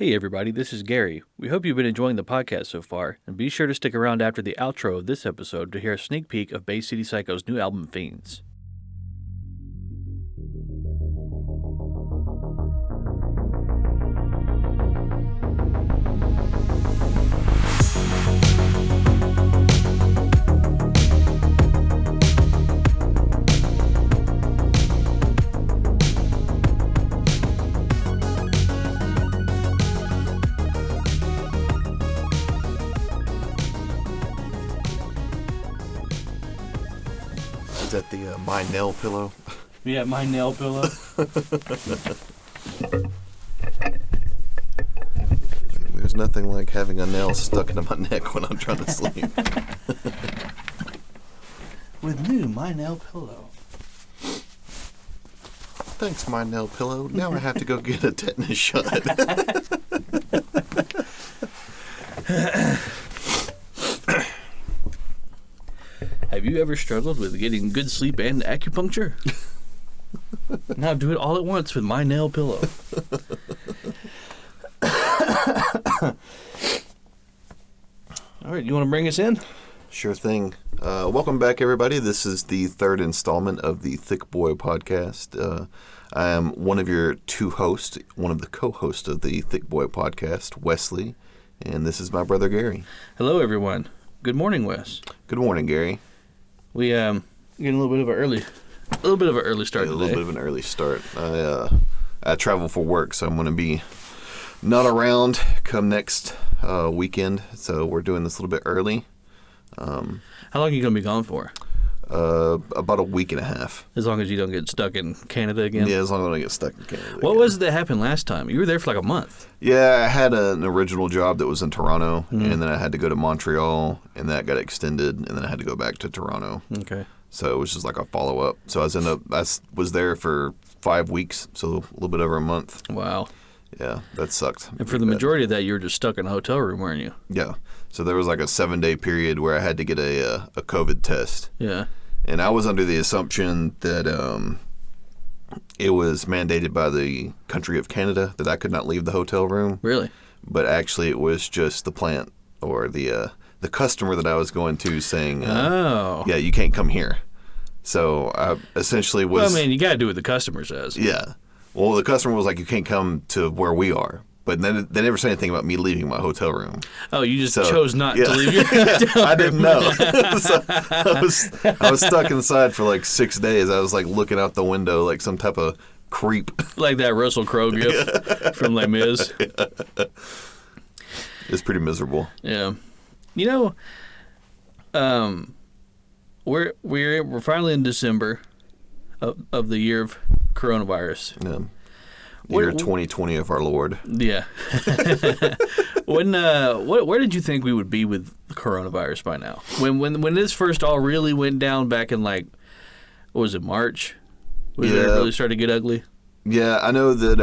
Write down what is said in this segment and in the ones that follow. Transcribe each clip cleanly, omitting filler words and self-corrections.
Hey everybody, this is Gary. We hope you've been enjoying the podcast so far, and be sure to stick around after the outro of this episode to hear a sneak peek of Bay City Psycho's new album, Fiends. Is that the My Nail Pillow? Yeah, my nail pillow. There's nothing like having a nail stuck into my neck when I'm trying to sleep. With new My Nail Pillow. Thanks, My Nail Pillow. Now I have to go get a tetanus shot. Have you ever struggled with getting good sleep and acupuncture? Now do it all at once with My Nail Pillow. All right, you want to bring us in? Sure thing. Welcome back, everybody. This is the third installment of the Thick Boy podcast. I am one of your two hosts, one of the co-hosts of the Thick Boy podcast, Wesley, and this is my brother, Gary. Hello, everyone. Good morning, Wes. Good morning, Gary. We getting a little bit of an early start today. A little bit of an early start. I travel for work, so I'm going to be not around come next weekend. So we're doing this a little bit early. How long are you going to be gone for? About a week and a half. As long as you don't get stuck in Canada again? Yeah, as long as I don't get stuck in Canada What was it that happened last time? You were there for like a month. Yeah, I had an original job that was in Toronto, and then I had to go to Montreal, and that got extended, and then I had to go back to Toronto. Okay. So it was just like a follow-up. So I was there for 5 weeks, so a little bit over a month. Wow. Yeah, that sucked. And for the majority of that, you were just stuck in a hotel room, weren't you? Yeah. So there was like a 7-day period where I had to get a COVID test. Yeah. And I was under the assumption that it was mandated by the country of Canada that I could not leave the hotel room. Really? But actually it was just the plant or the customer that I was going to saying, yeah, you can't come here. So I essentially was... Well, I mean, you got to do what the customer says. Yeah. Well, the customer was like, you can't come to where we are. But then they never said anything about me leaving my hotel room. Oh, you just chose not to leave your hotel room. I didn't know. So I was stuck inside for like 6 days. I was like looking out the window like some type of creep. Like that Russell Crowe gif from Les Mis. It's pretty miserable. Yeah. You know, we're finally in December of the year of coronavirus. Yeah. Year 2020 of our Lord. Yeah. Where did you think we would be with coronavirus by now? When this first all really went down back in like, what was it, March? Was it really started to get ugly? Yeah, I know that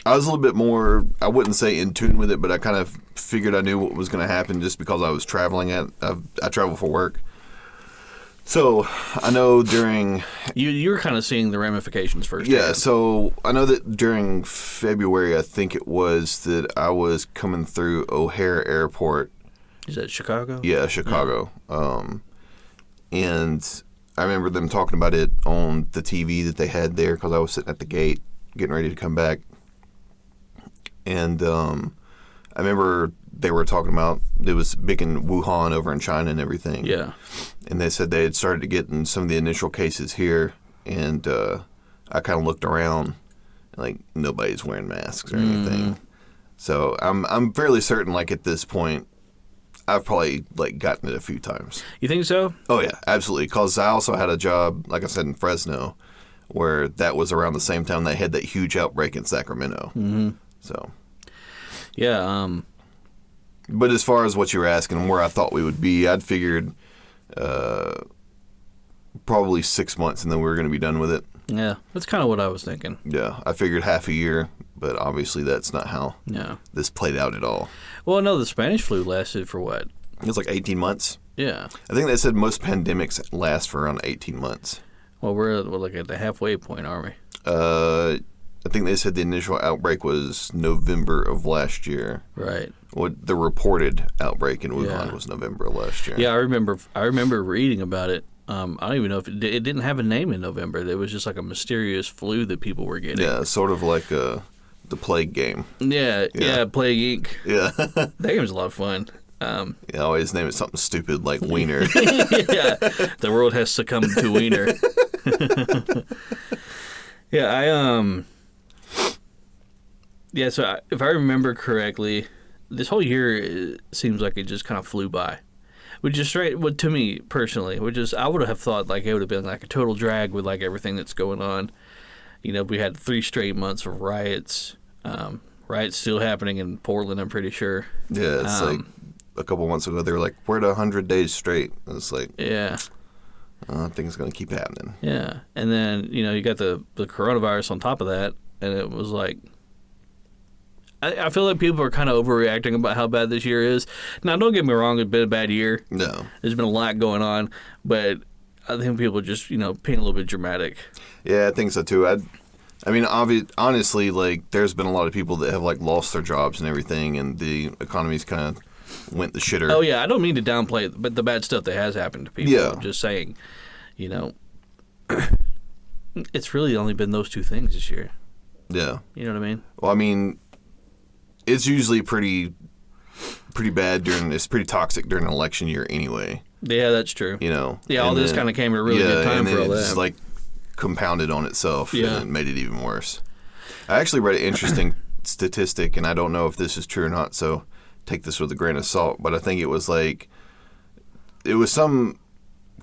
I was a little bit more, I wouldn't say in tune with it, but I kind of figured I knew what was going to happen just because I was traveling. I travel for work. So I know during... You were kind of seeing the ramifications first. Yeah, so I know that during February, I think it was, that I was coming through O'Hare Airport. Is that Chicago? Yeah, Chicago. And I remember them talking about it on the TV that they had there because I was sitting at the gate getting ready to come back. And I remember they were talking about it was big in Wuhan over in China and everything. Yeah. And they said they had started to get in some of the initial cases here. And I kind of looked around, like nobody's wearing masks or anything. So I'm fairly certain, like at this point, I've probably like gotten it a few times. You think so? Oh yeah, absolutely. Because I also had a job, like I said, in Fresno, where that was around the same time they had that huge outbreak in Sacramento. Mm-hmm. So. Yeah. But as far as what you were asking, where I thought we would be, I'd figured probably 6 months, and then we were going to be done with it. Yeah, that's kind of what I was thinking. Yeah, I figured half a year, but obviously that's not how this played out at all. Well, no, the Spanish flu lasted for what? It was like 18 months. Yeah. I think they said most pandemics last for around 18 months. Well, we're like at the halfway point, aren't we? I think they said the initial outbreak was November of last year. Right. What the reported outbreak in Wuhan was November of last year. Yeah, I remember reading about it. I don't even know if it didn't have a name in November. It was just like a mysterious flu that people were getting. Yeah, sort of like the Plague game. Yeah, Plague Inc. Yeah. That game's a lot of fun. Yeah, I always name it something stupid like Wiener. Yeah, the world has succumbed to Wiener. So if I remember correctly, this whole year seems like it just kind of flew by. Which is to me personally, I would have thought like it would have been like a total drag with like everything that's going on. You know, we had 3 straight months of riots. Riots still happening in Portland, I'm pretty sure. Yeah, it's like a couple months ago they were like, we're at 100 days straight. And it's like, yeah, things are going to keep happening. Yeah, and then you got the coronavirus on top of that, and it was like. I feel like people are kind of overreacting about how bad this year is. Now, don't get me wrong, it's been a bad year. No. There's been a lot going on, but I think people are just, being a little bit dramatic. Yeah, I think so, too. I mean, honestly, like, there's been a lot of people that have, like, lost their jobs and everything, and the economy's kind of went the shitter. Oh, yeah, I don't mean to downplay but the bad stuff that has happened to people. Yeah. I'm just saying, it's really only been those 2 things this year. Yeah. You know what I mean? Well, I mean, it's usually pretty bad it's pretty toxic during an election year anyway. Yeah, that's true. Yeah, all this kind of came at a really good time for all that. It's like compounded on itself and it made it even worse. I actually read an interesting statistic, and I don't know if this is true or not, so take this with a grain of salt, but I think it was some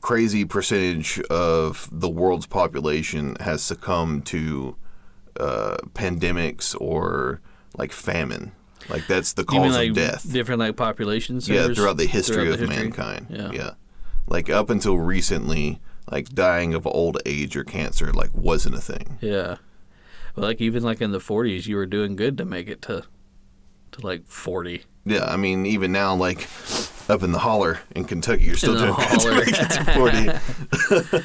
crazy percentage of the world's population has succumbed to pandemics or like famine. Like that's the cause of death. Different like population centers? Yeah, throughout the history of mankind. Yeah. Like up until recently, like dying of old age or cancer like wasn't a thing. Yeah. Well, like even like in the 40s, you were doing good to make it to like 40. Yeah, I mean even now like up in the holler in Kentucky, you're still doing good to make it to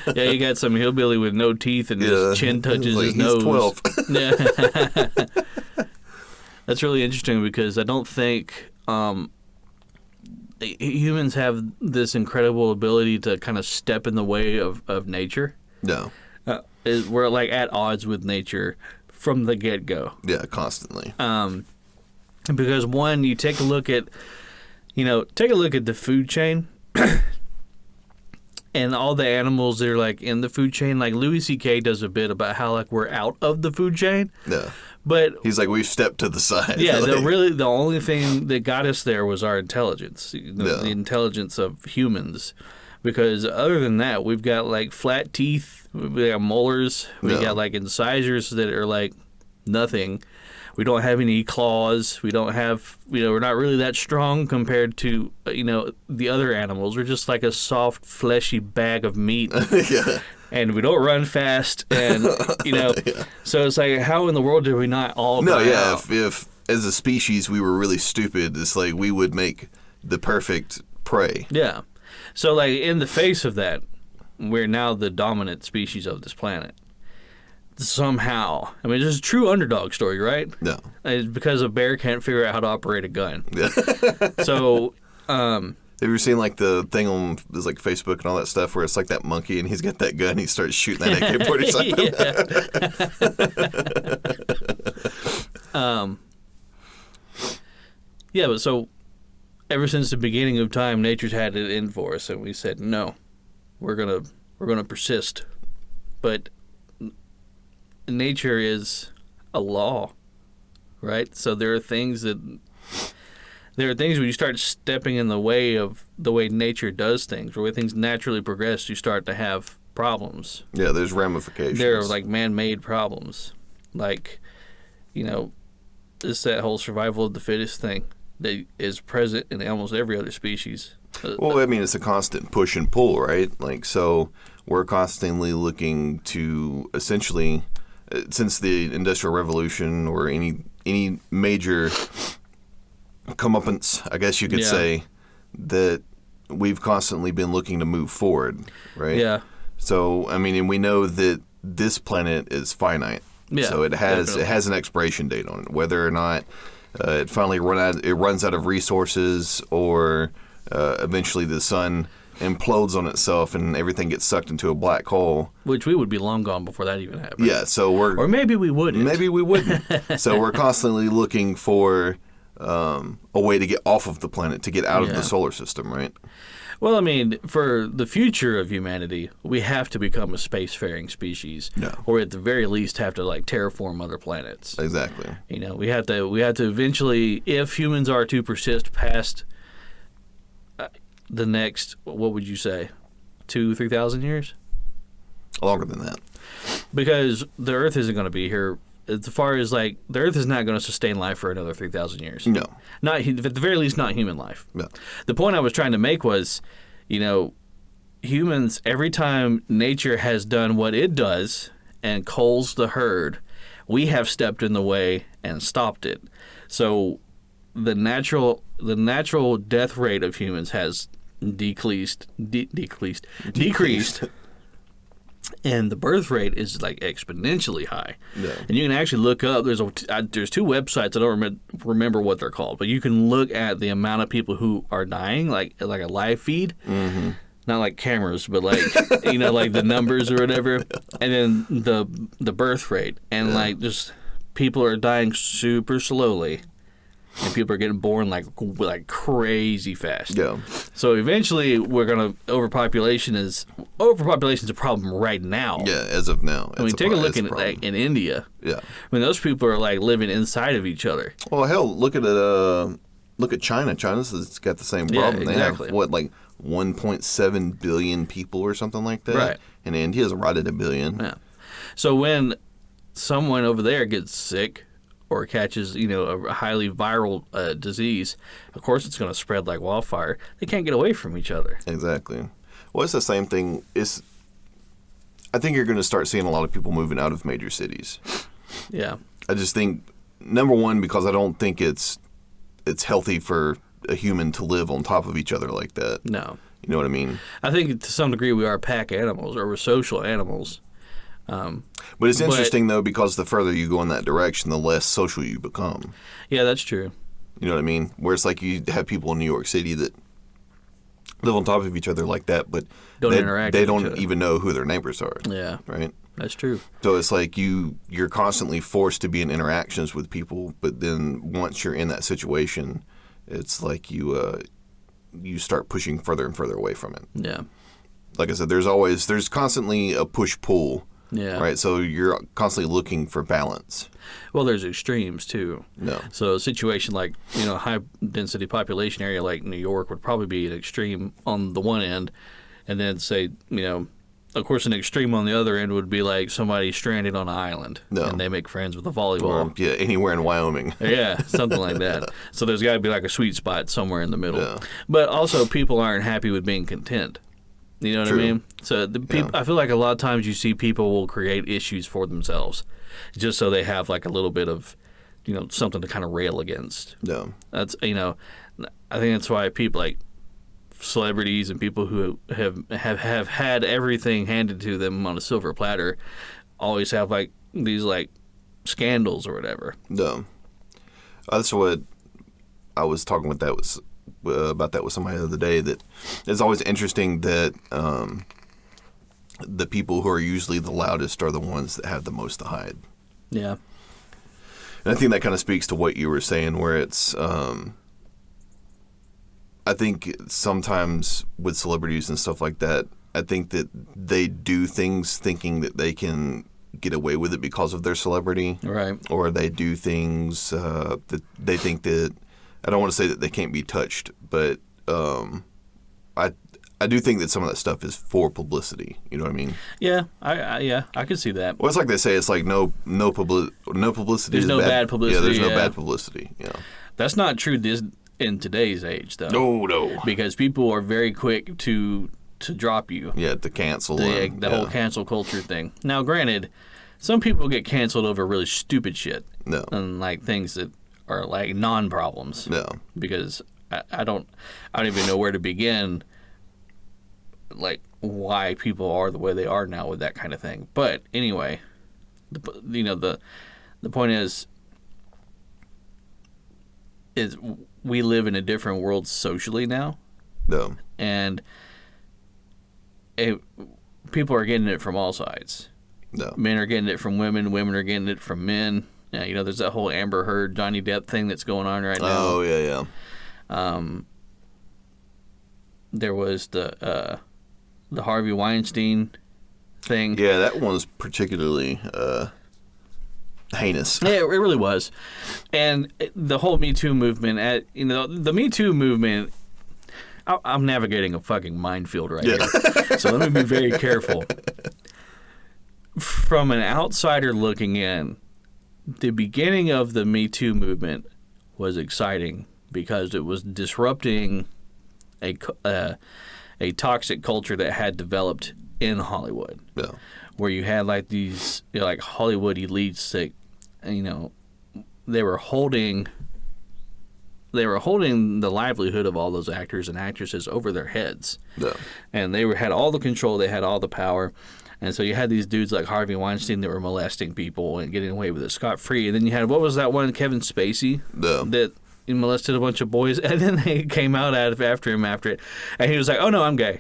40. Yeah, you got some hillbilly with no teeth and his chin touches his nose. 12. Yeah. That's really interesting because I don't think humans have this incredible ability to kind of step in the way of nature. No. We're like at odds with nature from the get-go. Yeah, constantly. Because one, you take a look at the food chain and all the animals that are like in the food chain. Like Louis C.K. does a bit about how like we're out of the food chain. Yeah. But he's like, we've stepped to the side. Yeah, the only thing that got us there was our intelligence, the intelligence of humans. Because other than that, we've got like flat teeth, we got molars, we got like incisors that are like nothing. We don't have any claws. We don't have, we're not really that strong compared to, the other animals. We're just like a soft, fleshy bag of meat. Yeah. And we don't run fast, and so it's like, how in the world did we not all? No, yeah. If as a species we were really stupid, it's like we would make the perfect prey. Yeah. So like in the face of that, we're now the dominant species of this planet. Somehow, I mean, this is a true underdog story, right? No. It's because a bear can't figure out how to operate a gun. Yeah. So. Have you ever seen like the thing on like Facebook and all that stuff where it's like that monkey and he's got that gun and he starts shooting that AK-47? Yeah, but so ever since the beginning of time, nature's had it in for us, and we said no, we're gonna persist. But nature is a law, right? So there are things when you start stepping in the way of the way nature does things, or where things naturally progress, you start to have problems. Yeah, there's ramifications. There are like man-made problems, like it's that whole survival of the fittest thing that is present in almost every other species. Well, I mean, it's a constant push and pull, right? Like, so we're constantly looking to essentially, since the Industrial Revolution or any major comeuppance, I guess you could say, that we've constantly been looking to move forward, right? Yeah. So, I mean, and we know that this planet is finite. Yeah, so it has an expiration date on it. Whether or not it finally runs out of resources, or eventually the sun implodes on itself and everything gets sucked into a black hole. Which we would be long gone before that even happened. Yeah, so or maybe we wouldn't. Maybe we wouldn't. So we're constantly looking for a way to get off of the planet, to get out of the solar system, right? Well, I mean, for the future of humanity, we have to become a spacefaring species, or at the very least have to like terraform other planets. Exactly. You know, we have to eventually, if humans are to persist past the next, what would you say, 2,000-3,000 years? Longer than that. Because the Earth isn't going to be here. As far as like the Earth is not going to sustain life for another 3,000 years. No, not at the very least, not human life. No. The point I was trying to make was, you know, humans, every time nature has done what it does and culls the herd, we have stepped in the way and stopped it. So the natural death rate of humans has decreased. And the birth rate is like exponentially high. Yeah. And you can actually look up. There's two websites. I don't remember what they're called, but you can look at the amount of people who are dying, like a live feed. Mm-hmm. Not like cameras, but like like the numbers or whatever. And then the birth rate, and like just people are dying super slowly. And people are getting born like crazy fast. Yeah. So eventually, we're gonna overpopulation is a problem right now. Yeah, as of now. I mean, take a look in India. Yeah. I mean, those people are like living inside of each other. Well, hell, look at China. China's got the same problem. Yeah, exactly. They have 1.7 billion people or something like that. Right. And India's right at 1 billion. Yeah. So when someone over there gets sick, or catches, a highly viral disease, of course it's going to spread like wildfire. They can't get away from each other. Exactly. Well, it's the same thing. I think you're going to start seeing a lot of people moving out of major cities. Yeah. I just think, number one, because I don't think it's healthy for a human to live on top of each other like that. No. You know what I mean? I think to some degree we are pack animals, or we're social animals. But it's interesting, though, because the further you go in that direction, the less social you become. Yeah, that's true. You know what I mean? Where it's like you have people in New York City that live on top of each other like that, but they don't even know who their neighbors are. Yeah. Right? That's true. So it's like you're constantly forced to be in interactions with people, but then once you're in that situation, it's like you start pushing further and further away from it. Yeah. Like I said, there's constantly a push-pull. Yeah. Right. So you're constantly looking for balance. Well, there's extremes too. No. So a situation like high density population area like New York would probably be an extreme on the one end, and then say of course an extreme on the other end would be like somebody stranded on an island and they make friends with a volleyball. Or, anywhere in Wyoming. Yeah, something like that. So there's got to be like a sweet spot somewhere in the middle. Yeah. But also people aren't happy with being content. You know what I mean? So I feel like a lot of times you see people will create issues for themselves just so they have like a little bit of, something to kind of rail against. Yeah. That's, I think that's why people like celebrities and people who have had everything handed to them on a silver platter always have like these like scandals or whatever. No. That's what I was talking about that with somebody the other day, that it's always interesting that the people who are usually the loudest are the ones that have the most to hide. Yeah. And I think that kind of speaks to what you were saying, where it's I think sometimes with celebrities and stuff like that, I think that they do things thinking that they can get away with it because of their celebrity. Right. Or they do things that they think that, I don't want to say that they can't be touched, but I do think that some of that stuff is for publicity. You know what I mean? Yeah, I can see that. Well, it's like they say, it's like no publicity. There's no bad publicity. Yeah, there's no bad publicity. Yeah, that's not true in today's age, though. No, because people are very quick to drop you. Yeah, to cancel. The whole cancel culture thing. Now, granted, some people get canceled over really stupid shit. No, and like things that are like non-problems. No, because I don't even know where to begin. Like why people are the way they are now with that kind of thing. But anyway, the point is we live in a different world socially now. No. And people are getting it from all sides. No. Men are getting it from women. Women are getting it from men. Yeah, there's that whole Amber Heard, Johnny Depp thing that's going on right now. Oh, yeah. There was the Harvey Weinstein thing. Yeah, that one's particularly heinous. Yeah, it really was. And the whole Me Too movement, the Me Too movement, I'm navigating a fucking minefield right here. So let me be very careful. From an outsider looking in, the beginning of the Me Too movement was exciting because it was disrupting a toxic culture that had developed in Hollywood, where you had like these like Hollywood elites that they were holding the livelihood of all those actors and actresses over their heads, and they had all the control, they had all the power. And so you had these dudes like Harvey Weinstein that were molesting people and getting away with it scot-free. And then you had, what was that one, Kevin Spacey, that molested a bunch of boys? And then they came out after him after it. And he was like, oh, no, I'm gay.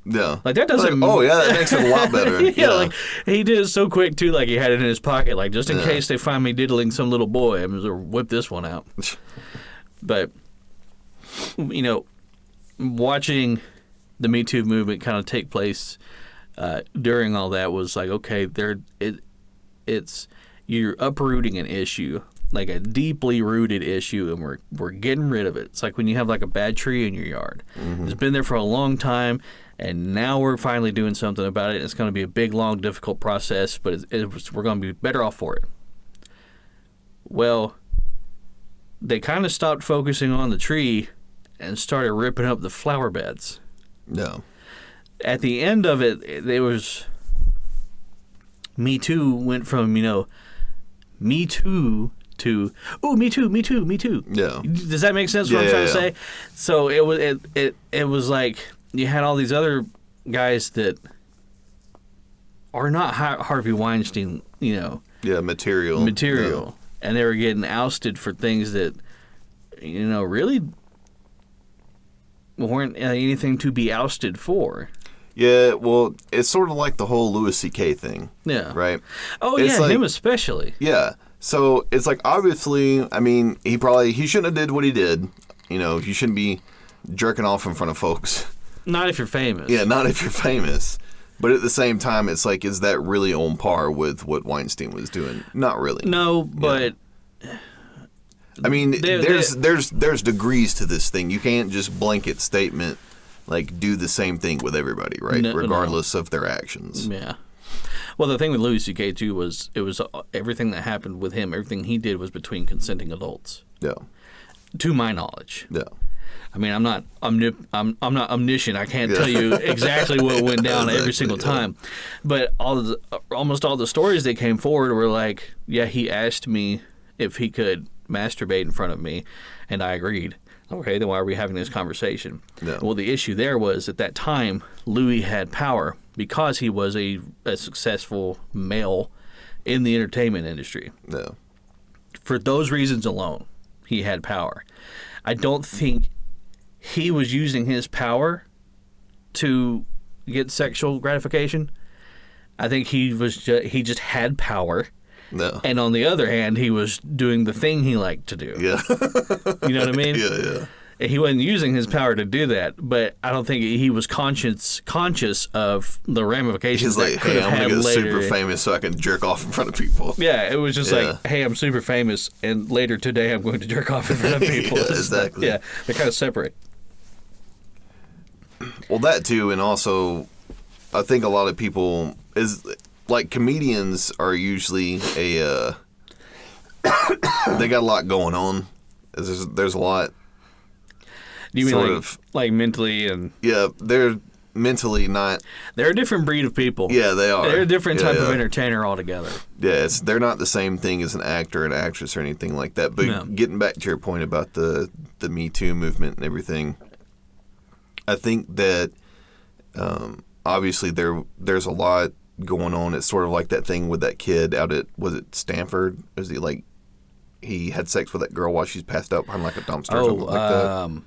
Yeah. Like, that doesn't... oh, yeah, that makes it a lot better. Yeah, like, he did it so quick, too, like he had it in his pocket. Like, just in case they find me diddling some little boy, I'm going to whip this one out. But, watching the Me Too movement kind of take place... during all that was like, okay, you're uprooting an issue, like a deeply rooted issue, and we're getting rid of it. It's like when you have like a bad tree in your yard. Mm-hmm. It's been there for a long time, and now we're finally doing something about it. It's going to be a big, long, difficult process, but we're going to be better off for it. Well, they kind of stopped focusing on the tree and started ripping up the flower beds. No. At the end of it, there was Me Too went from, Me Too to, oh, Me Too, Me Too, Me Too. Yeah. Does that make sense what I'm trying to say? So it was like you had all these other guys that are not Harvey Weinstein, Yeah, material. Yeah. And they were getting ousted for things that, really weren't anything to be ousted for. Yeah, well, it's sort of like the whole Louis C.K. thing. Yeah. Right? Oh, it's him especially. Yeah. So it's like, obviously, I mean, he shouldn't have did what he did. You shouldn't be jerking off in front of folks. Not if you're famous. Yeah, not if you're famous. But at the same time, it's like, is that really on par with what Weinstein was doing? Not really. No, but... I mean, there's degrees to this thing. You can't just blanket statement, like, do the same thing with everybody, right? Regardless of their actions. Yeah. Well, the thing with Louis C.K. too was everything that happened with him, everything he did was between consenting adults. Yeah. To my knowledge. Yeah. I mean, I'm not omniscient. I can't tell you exactly what went down every single time, but almost all the stories that came forward were like, yeah, he asked me if he could masturbate in front of me, and I agreed. Okay, then why are we having this conversation? No. Well, the issue there was at that time, Louis had power because he was a successful male in the entertainment industry. No. For those reasons alone, he had power. I don't think he was using his power to get sexual gratification. I think he just had power. No. And on the other hand, he was doing the thing he liked to do. Yeah. You know what I mean? Yeah. He wasn't using his power to do that, but I don't think he was conscious of the ramifications. He's like, that could hey, have I'm had going to get later. super famous so I can jerk off in front of people. Yeah, it was just like, hey, I'm super famous, and later today I'm going to jerk off in front of people. Yeah, exactly. Yeah, they're kind of separate. Well, that too, and also, I think a lot of people like comedians are usually they got a lot going on. There's a lot. Do you mean like mentally and? Yeah, they're mentally not. They're a different breed of people. Yeah, they are. They're a different type of entertainer altogether. Yeah, they're not the same thing as an actor, an actress, or anything like that. But getting back to your point about the Me Too movement and everything, I think that obviously there's a lot going on. It's sort of like that thing with that kid out at, was it Stanford? Was he like, he had sex with that girl while she's passed out behind like a dumpster or something like that?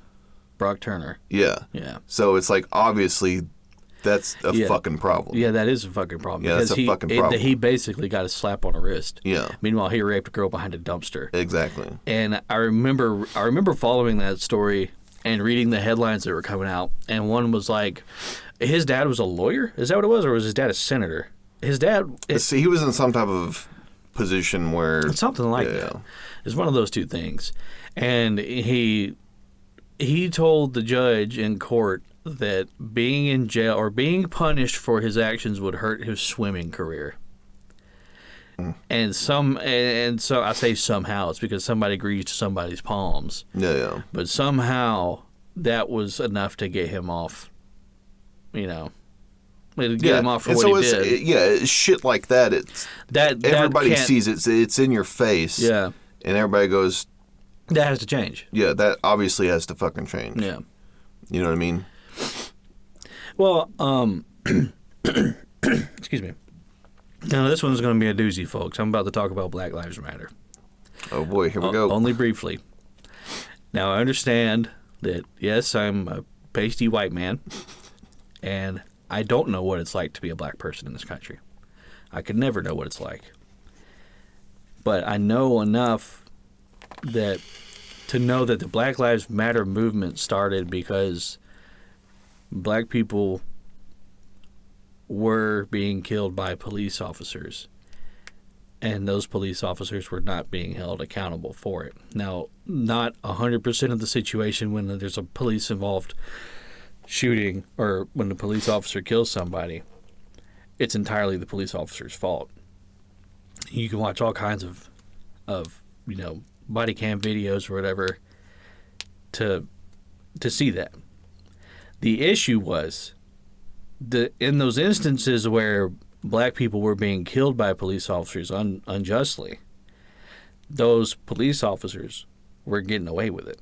Brock Turner. Yeah. Yeah. So it's like, obviously, that's a fucking problem. Yeah, that is a fucking problem. Yeah, that's a fucking problem. He basically got a slap on the wrist. Yeah. Meanwhile, he raped a girl behind a dumpster. Exactly. And I remember following that story and reading the headlines that were coming out. And one was like, his dad was a lawyer? Is that what it was? Or was his dad a senator? His dad... See, he was in some type of position where... Something like that. It's one of those two things. And he told the judge in court that being in jail or being punished for his actions would hurt his swimming career. And so I say somehow, it's because somebody greased somebody's palms. Yeah. But somehow that was enough to get him off, get him off for what he did. Yeah, shit like that. Everybody sees it. It's in your face. Yeah. And everybody goes... That has to change. Yeah, that obviously has to fucking change. Yeah. You know what I mean? Well, excuse me. Now, this one's going to be a doozy, folks. I'm about to talk about Black Lives Matter. Oh, boy. Here we go. Only briefly. Now, I understand that, yes, I'm a pasty white man, and I don't know what it's like to be a black person in this country. I could never know what it's like. But I know enough to know that the Black Lives Matter movement started because black people were being killed by police officers, and those police officers were not being held accountable for it. Now, not 100% of the situation when there's a police-involved shooting or when the police officer kills somebody, it's entirely the police officer's fault. You can watch all kinds of body cam videos or whatever to see that. The issue was in those instances where black people were being killed by police officers unjustly, those police officers were getting away with it.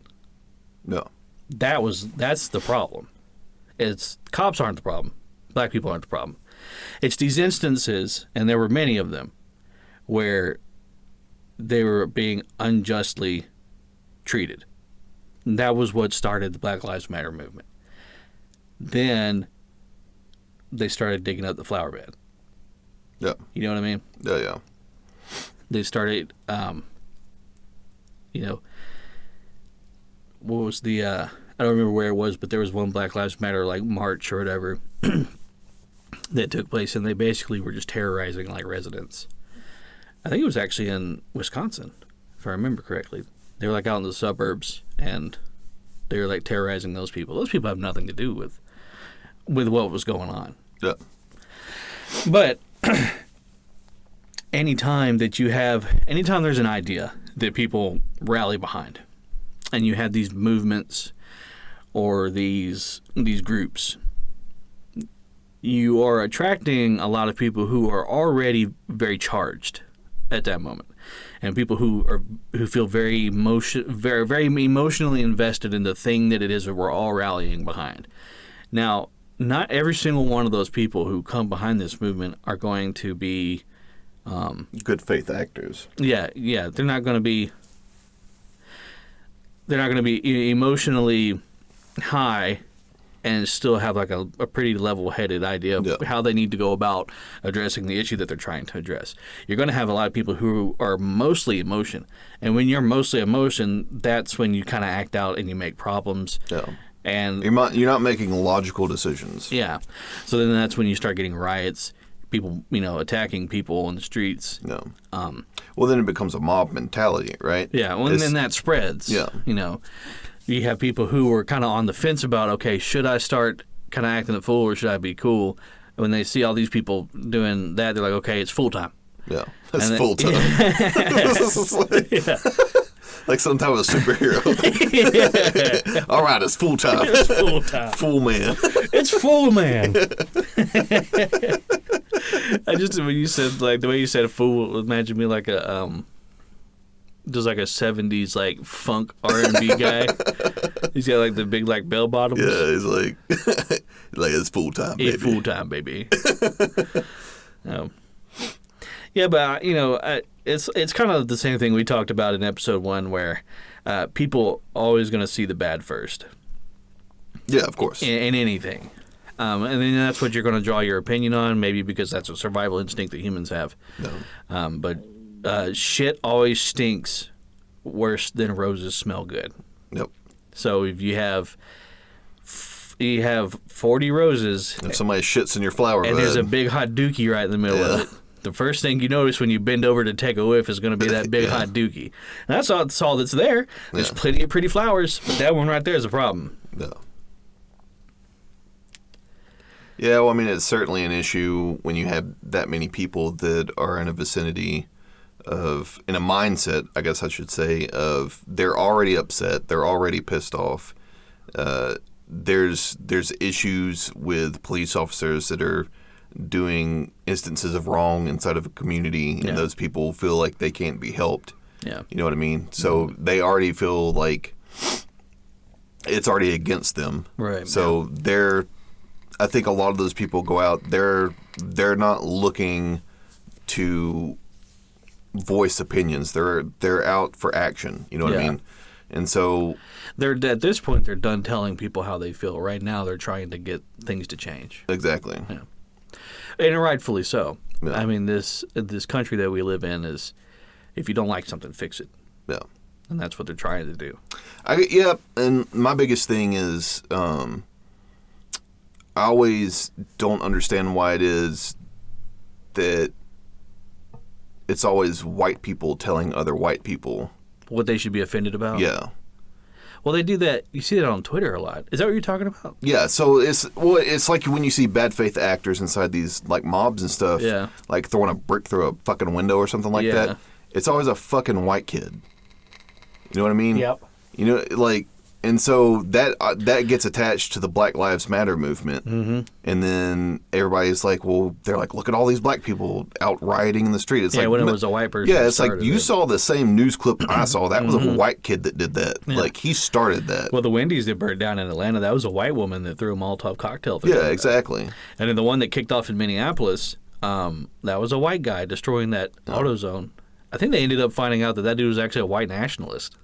No. That's the problem. It's cops aren't the problem. Black people aren't the problem. It's these instances, and there were many of them, where they were being unjustly treated. And that was what started the Black Lives Matter movement. Then they started digging up the flower bed. Yeah. You know what I mean? Yeah. They started, what was the, I don't remember where it was, but there was one Black Lives Matter, like, march or whatever that took place, and they basically were just terrorizing, like, residents. I think it was actually in Wisconsin, if I remember correctly. They were, like, out in the suburbs, and they were, like, terrorizing those people. Those people have nothing to do with what was going on. Yeah. But anytime there's an idea that people rally behind, and you have these movements or these groups, you are attracting a lot of people who are already very charged at that moment, and people who feel very emotionally invested in the thing that it is that we're all rallying behind. Now, not every single one of those people who come behind this movement are going to be good faith actors. Yeah, they're not going to be emotionally high and still have like a pretty level-headed idea of how they need to go about addressing the issue that they're trying to address. You're going to have a lot of people who are mostly emotion, and when you're mostly emotion, that's when you kind of act out and you make problems. Yeah. And you're not making logical decisions. Yeah. So then that's when you start getting riots, people, attacking people in the streets. No. Well, then it becomes a mob mentality, right? Yeah. Well, and then that spreads. Yeah. You have people who are kind of on the fence about, okay, should I start kind of acting a fool or should I be cool? And when they see all these people doing that, they're like, okay, it's full time. Yeah. It's full time. Like some type of superhero. Yeah. All right, it's full time. It's full time. Full man. It's full man. When you said, like, the way you said fool, imagine me like just like a 70s, like, funk R&B guy. He's got, like, the big, like, bell bottoms. Yeah, he's like, it's full time, baby. It's full time, baby. Oh. Yeah, but it's kind of the same thing we talked about in episode 1, where people always going to see the bad first. Yeah, of course. In anything. And then that's what you're going to draw your opinion on, maybe because that's a survival instinct that humans have. No. But shit always stinks worse than roses smell good. Yep. So if you have 40 roses, if somebody shits in your flower bed, and there's a big hot dookie right in the middle of it, the first thing you notice when you bend over to take a whiff is going to be that big hot dookie. And that's all that's there. There's plenty of pretty flowers, but that one right there is a problem. No. Yeah, well, I mean, it's certainly an issue when you have that many people that are in a vicinity of, in a mindset, I guess I should say, of they're already upset, they're already pissed off. There's issues with police officers that are doing instances of wrong inside of a community, and those people feel like they can't be helped. Yeah. You know what I mean? So they already feel like it's already against them. Right. So I think a lot of those people go out, they're not looking to voice opinions. They're out for action. You know what I mean? And so they're at this point they're done telling people how they feel. Right now they're trying to get things to change. Exactly. Yeah. And rightfully so. Yeah. I mean, this country that we live in is, if you don't like something, fix it. Yeah. And that's what they're trying to do. And my biggest thing is I always don't understand why it is that it's always white people telling other white people what they should be offended about? Yeah. Well, they do that. You see that on Twitter a lot. Is that what you're talking about? Yeah. So it's like when you see bad faith actors inside these like mobs and stuff. Yeah. Like throwing a brick through a fucking window or something like that. It's always a fucking white kid. You know what I mean? Yep. You know, like, and so that gets attached to the Black Lives Matter movement, and then everybody's like, well, they're like, look at all these black people out rioting in the street. It's like when it was a white person. Yeah, it's like you saw the same news clip I saw. That was a white kid that did that. Yeah. Like he started that. Well, the Wendy's that burned down in Atlanta, that was a white woman that threw a Molotov cocktail through. Yeah, exactly. And then the one that kicked off in Minneapolis, that was a white guy destroying that AutoZone. I think they ended up finding out that dude was actually a white nationalist.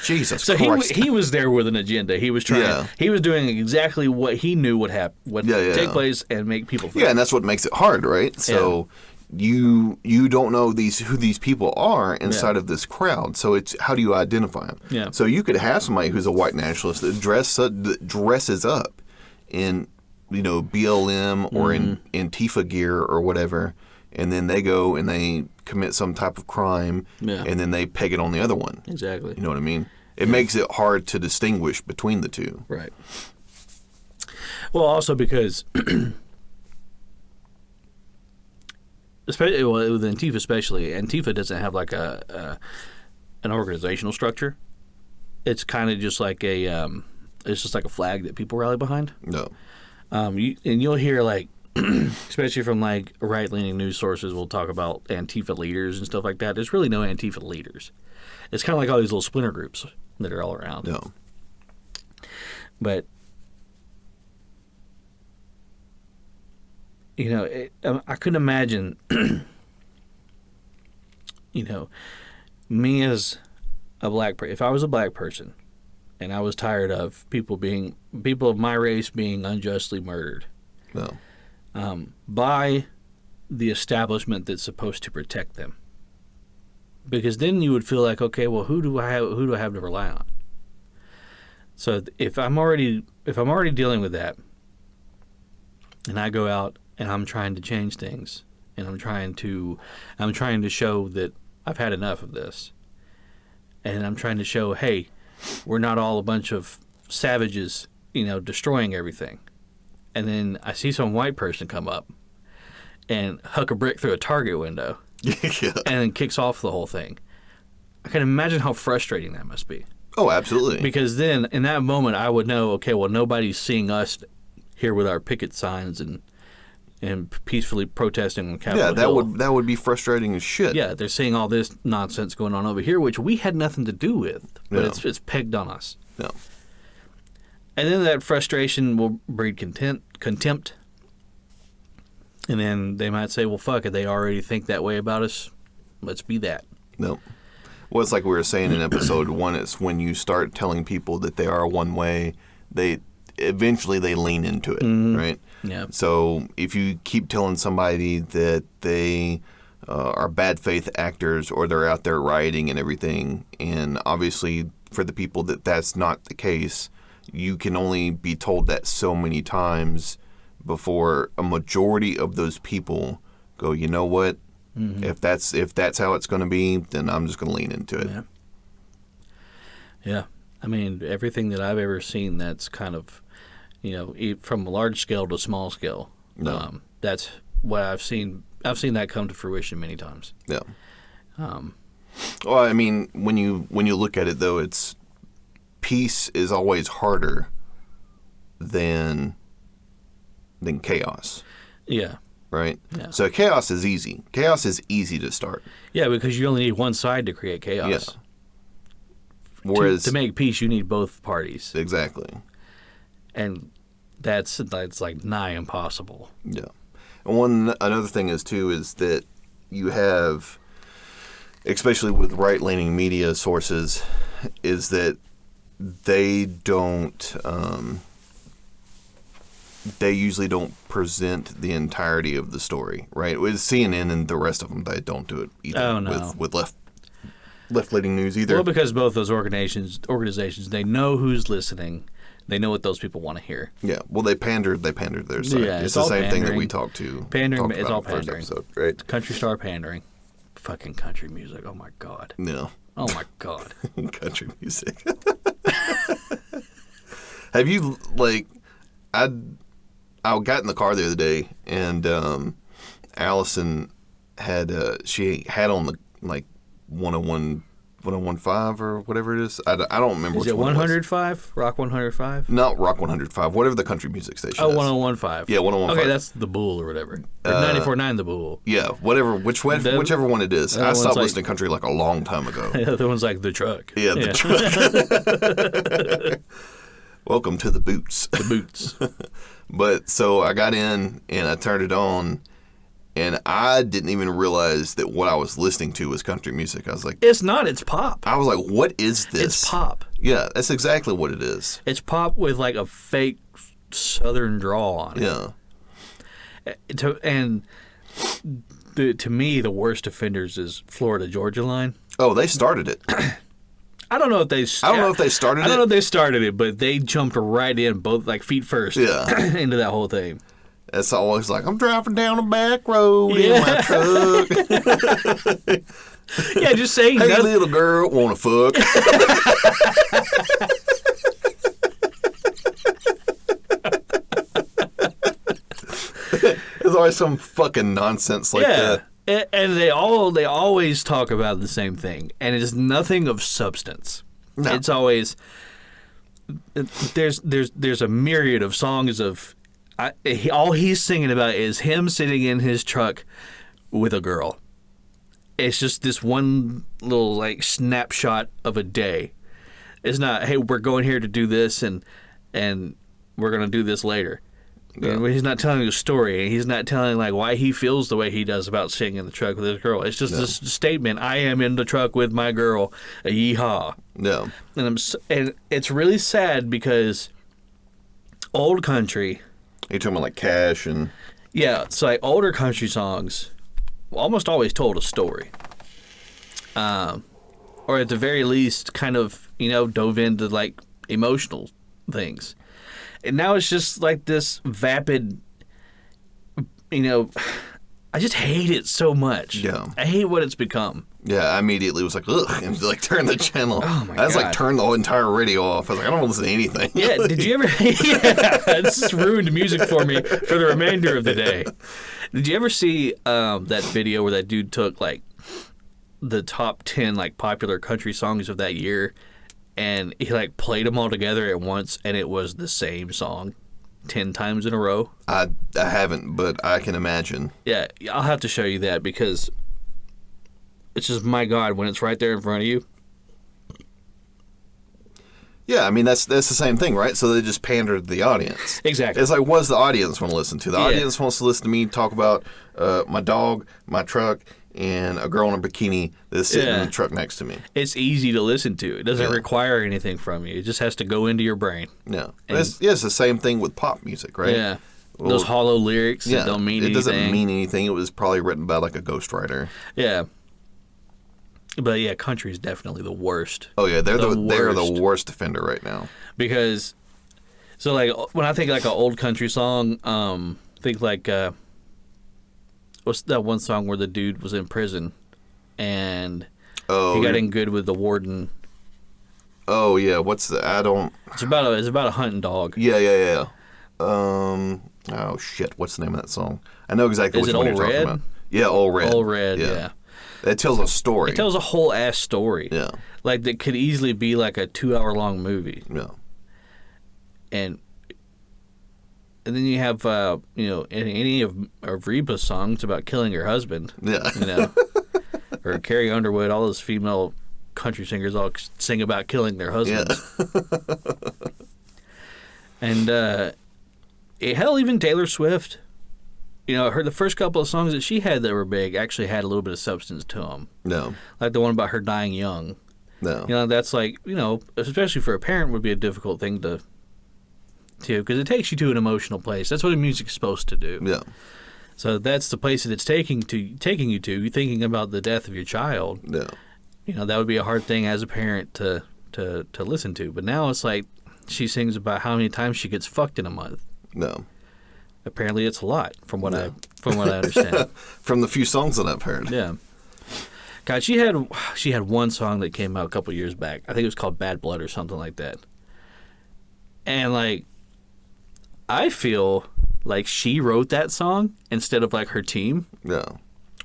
Jesus so Christ. he was there with an agenda. He was trying. Yeah. He was doing exactly what he knew would happen, take place, and make people think. Yeah, and that's what makes it hard, right? So you don't know who these people are inside of this crowd. So it's how do you identify them? Yeah. So you could have somebody who's a white nationalist that dresses up in BLM or in Antifa gear or whatever, and then they go and they commit some type of crime, and then they peg it on the other one. Exactly. You know what I mean? It makes it hard to distinguish between the two. Right. Well, also because, especially with Antifa, Antifa doesn't have like an organizational structure. It's kind of just like it's just like a flag that people rally behind. No. And you'll hear like, especially from like right-leaning news sources, will talk about Antifa leaders and stuff like that. There's really no Antifa leaders. It's kind of like all these little splinter groups that are all around. No. But I couldn't imagine, me as a black person. If I was a black person, and I was tired of people of my race being unjustly murdered. No. By the establishment that's supposed to protect them, because then you would feel like, okay, well, who do I have to rely on? So if I'm already dealing with that, and I go out and I'm trying to change things, and I'm trying to show that I've had enough of this, and I'm trying to show, hey, we're not all a bunch of savages, destroying everything. And then I see some white person come up and huck a brick through a Target window and then kicks off the whole thing. I can imagine how frustrating that must be. Oh, absolutely. Because then in that moment I would know, okay, well, nobody's seeing us here with our picket signs and peacefully protesting on Capitol Hill. That would be frustrating as shit. Yeah, they're seeing all this nonsense going on over here, which we had nothing to do with, but it's pegged on us. No. And then that frustration will breed contempt. And then they might say, well, fuck it, they already think that way about us. Let's be that. No. Well, it's like we were saying in episode 1, it's when you start telling people that they are one way, they lean into it, right? Yeah. So if you keep telling somebody that they are bad faith actors or they're out there rioting and everything, and obviously for the people that's not the case, you can only be told that so many times before a majority of those people go, you know what? Mm-hmm. If that's how it's going to be, then I'm just going to lean into it. Yeah. I mean, everything that I've ever seen that's kind of, from large scale to small scale, that's what I've seen. I've seen that come to fruition many times. Yeah. Well, I mean, when you look at it, though, it's peace is always harder than chaos. Yeah. Right? Yeah. So chaos is easy. Chaos is easy to start. Yeah, because you only need one side to create chaos. Yeah. Whereas to make peace, you need both parties. Exactly. And that's like nigh impossible. Yeah. And another thing is that you have, especially with right-leaning media sources, is that they usually don't present the entirety of the story, right? With CNN and the rest of them, they don't do it either. Oh, no. With left-leaning news either. Well, because both those organizations, they know who's listening. They know what those people want to hear. Yeah. Well, they pandered their side. Yeah, it's the same thing that we talked to. Pandering. It's all pandering. Episode, right? Country star pandering. Fucking country music. Oh my god. Yeah. Oh my god. Country music. Have you I got in the car the other day and Allison had she had on the 101.5 or whatever it is. I don't remember. Is it 105? Rock 105? Not Rock 105. Whatever the country music station is. Oh, 101.5. Yeah, 101.5. Okay, that's the Bull or whatever. Or 94.9 the Bull. Yeah, whatever. Whichever one it is. I stopped listening to country a long time ago. The other one's like The Truck. Yeah, The Truck. Welcome to the Boots. The Boots. But so I got in and I turned it on. And I didn't even realize that what I was listening to was country music. I was like... It's not. It's pop. I was like, what is this? It's pop. Yeah, that's exactly what it is. It's pop with like a fake southern drawl on it. Yeah. To me, the worst offenders is Florida-Georgia line. Oh, they started it. I don't know if they started it. I don't know if they started it, but they jumped right in, both feet first, into that whole thing. It's always like, I'm driving down a back road in my truck. Yeah, just saying. Hey, little girl, wanna fuck? There's always some fucking nonsense like that. And they always talk about the same thing, and it's nothing of substance. No. It's always there's a myriad of songs of. All he's singing about is him sitting in his truck with a girl. It's just this one little snapshot of a day. It's not, hey, we're going here to do this and we're going to do this later. Yeah. He's not telling a story. He's not telling why he feels the way he does about sitting in the truck with his girl. It's just this statement: I am in the truck with my girl. Yeehaw! No. And it's really sad because old country. You're talking about Cash and... Yeah, so older country songs almost always told a story. Or at the very least kind of, dove into emotional things. And now it's just this vapid, I just hate it so much. Yeah. I hate what it's become. Yeah, I immediately was like, ugh, and turn the channel. Oh, my God. I was turn the whole entire radio off. I was like, I don't want to listen to anything. Yeah, did you ever... Yeah, this just ruined music for me for the remainder of the day. Did you ever see that video where that dude took, the top 10, popular country songs of that year, and he, played them all together at once, and it was the same song 10 times in a row? I haven't, but I can imagine. Yeah, I'll have to show you that because... It's just, my God, when it's right there in front of you. Yeah, I mean, that's the same thing, right? So they just pander to the audience. Exactly. It's like, what does the audience want to listen to? The audience wants to listen to me talk about my dog, my truck, and a girl in a bikini that's sitting in the truck next to me. It's easy to listen to. It doesn't require anything from you. It just has to go into your brain. Yeah. It's the same thing with pop music, right? Yeah. Well, those hollow lyrics that don't mean anything. It doesn't mean anything. It was probably written by like a ghostwriter. Yeah. But yeah, country is definitely the worst. Oh yeah, they're the worst offender right now. Because, so like when I think like an old country song, think like what's that one song where the dude was in prison, and he got in good with the warden. Oh yeah, what's the? I don't. It's about a hunting dog. Yeah. Oh shit, what's the name of that song? I know exactly which one you're talking about. Yeah, Old Red. Old Red. Yeah. It tells a story. It tells a whole ass story. Yeah. Like that could easily be like a 2-hour-long movie. Yeah. And then you have any of Reba's songs about killing her husband. Yeah. Or Carrie Underwood, all those female country singers all sing about killing their husbands. Yeah. And hell, even Taylor Swift. The first couple of songs that she had that were big actually had a little bit of substance to them. No. Like the one about her dying young. No. That's like, especially for a parent would be a difficult thing to because it takes you to an emotional place. That's what music's supposed to do. Yeah. So that's the place that it's taking you to. You're thinking about the death of your child. Yeah. That would be a hard thing as a parent to listen to. But now it's like she sings about how many times she gets fucked in a month. No. Apparently, it's a lot, from what I understand. From the few songs that I've heard. Yeah. God, she had one song that came out a couple years back. I think it was called "Bad Blood" or something like that. And like, I feel like she wrote that song instead of like her team. Yeah.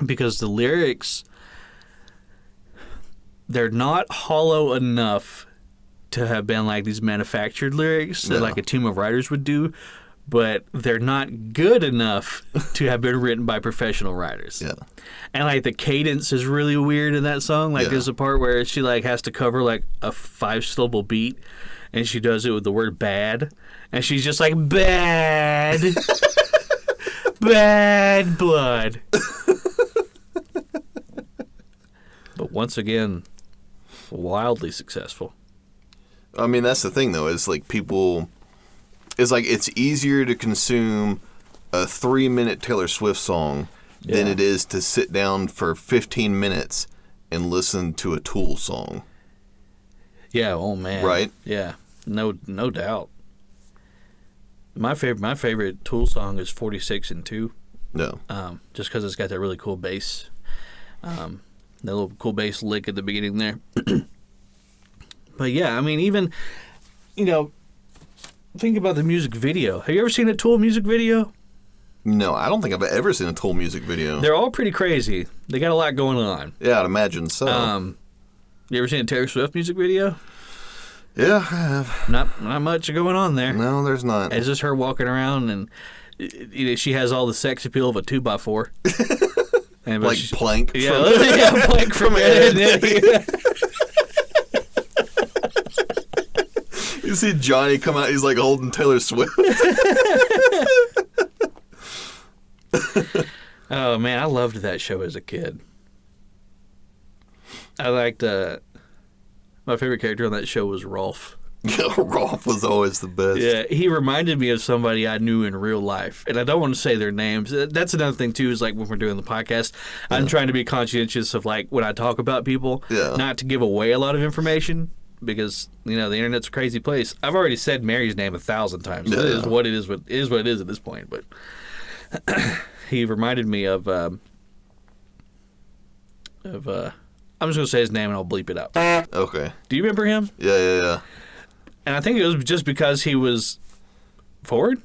Because the lyrics, they're not hollow enough to have been like these manufactured lyrics that like a team of writers would do. But they're not good enough to have been written by professional writers. Yeah. And like the cadence is really weird in that song. Like there's a part where she like has to cover like a 5-syllable beat, and she does it with the word bad, and she's just like bad, bad blood. But once again, wildly successful. I mean, that's the thing though, is like people. It's like it's easier to consume a 3-minute Taylor Swift song than it is to sit down for 15 minutes and listen to a Tool song. Yeah, oh man. Right? Yeah. No doubt. My favorite Tool song is 46 and 2. No. Just because it's got that really cool bass. That little cool bass lick at the beginning there. But yeah, I mean, even, think about the music video. Have you ever seen a Tool music video? No, I don't think I've ever seen a Tool music video. They're all pretty crazy. They got a lot going on. Yeah, I'd imagine so. You ever seen a Taylor Swift music video? Yeah, I have. Not much going on there. No, there's not. It's just her walking around, and she has all the sex appeal of a 2x4. And like Plank. Yeah, Plank from it. You see Johnny come out, he's like holding Taylor Swift. Oh, man, I loved that show as a kid. I liked, my favorite character on that show was Rolf. Yeah, Rolf was always the best. Yeah, he reminded me of somebody I knew in real life. And I don't want to say their names. That's another thing, too, is like when we're doing the podcast, I'm trying to be conscientious of like when I talk about people, not to give away a lot of information. Because the internet's a crazy place. I've already said Mary's name 1,000 times. So it is what it is. What it is at this point. But he reminded me of. I'm just gonna say his name and I'll bleep it out. Okay. Do you remember him? Yeah. And I think it was just because he was forward.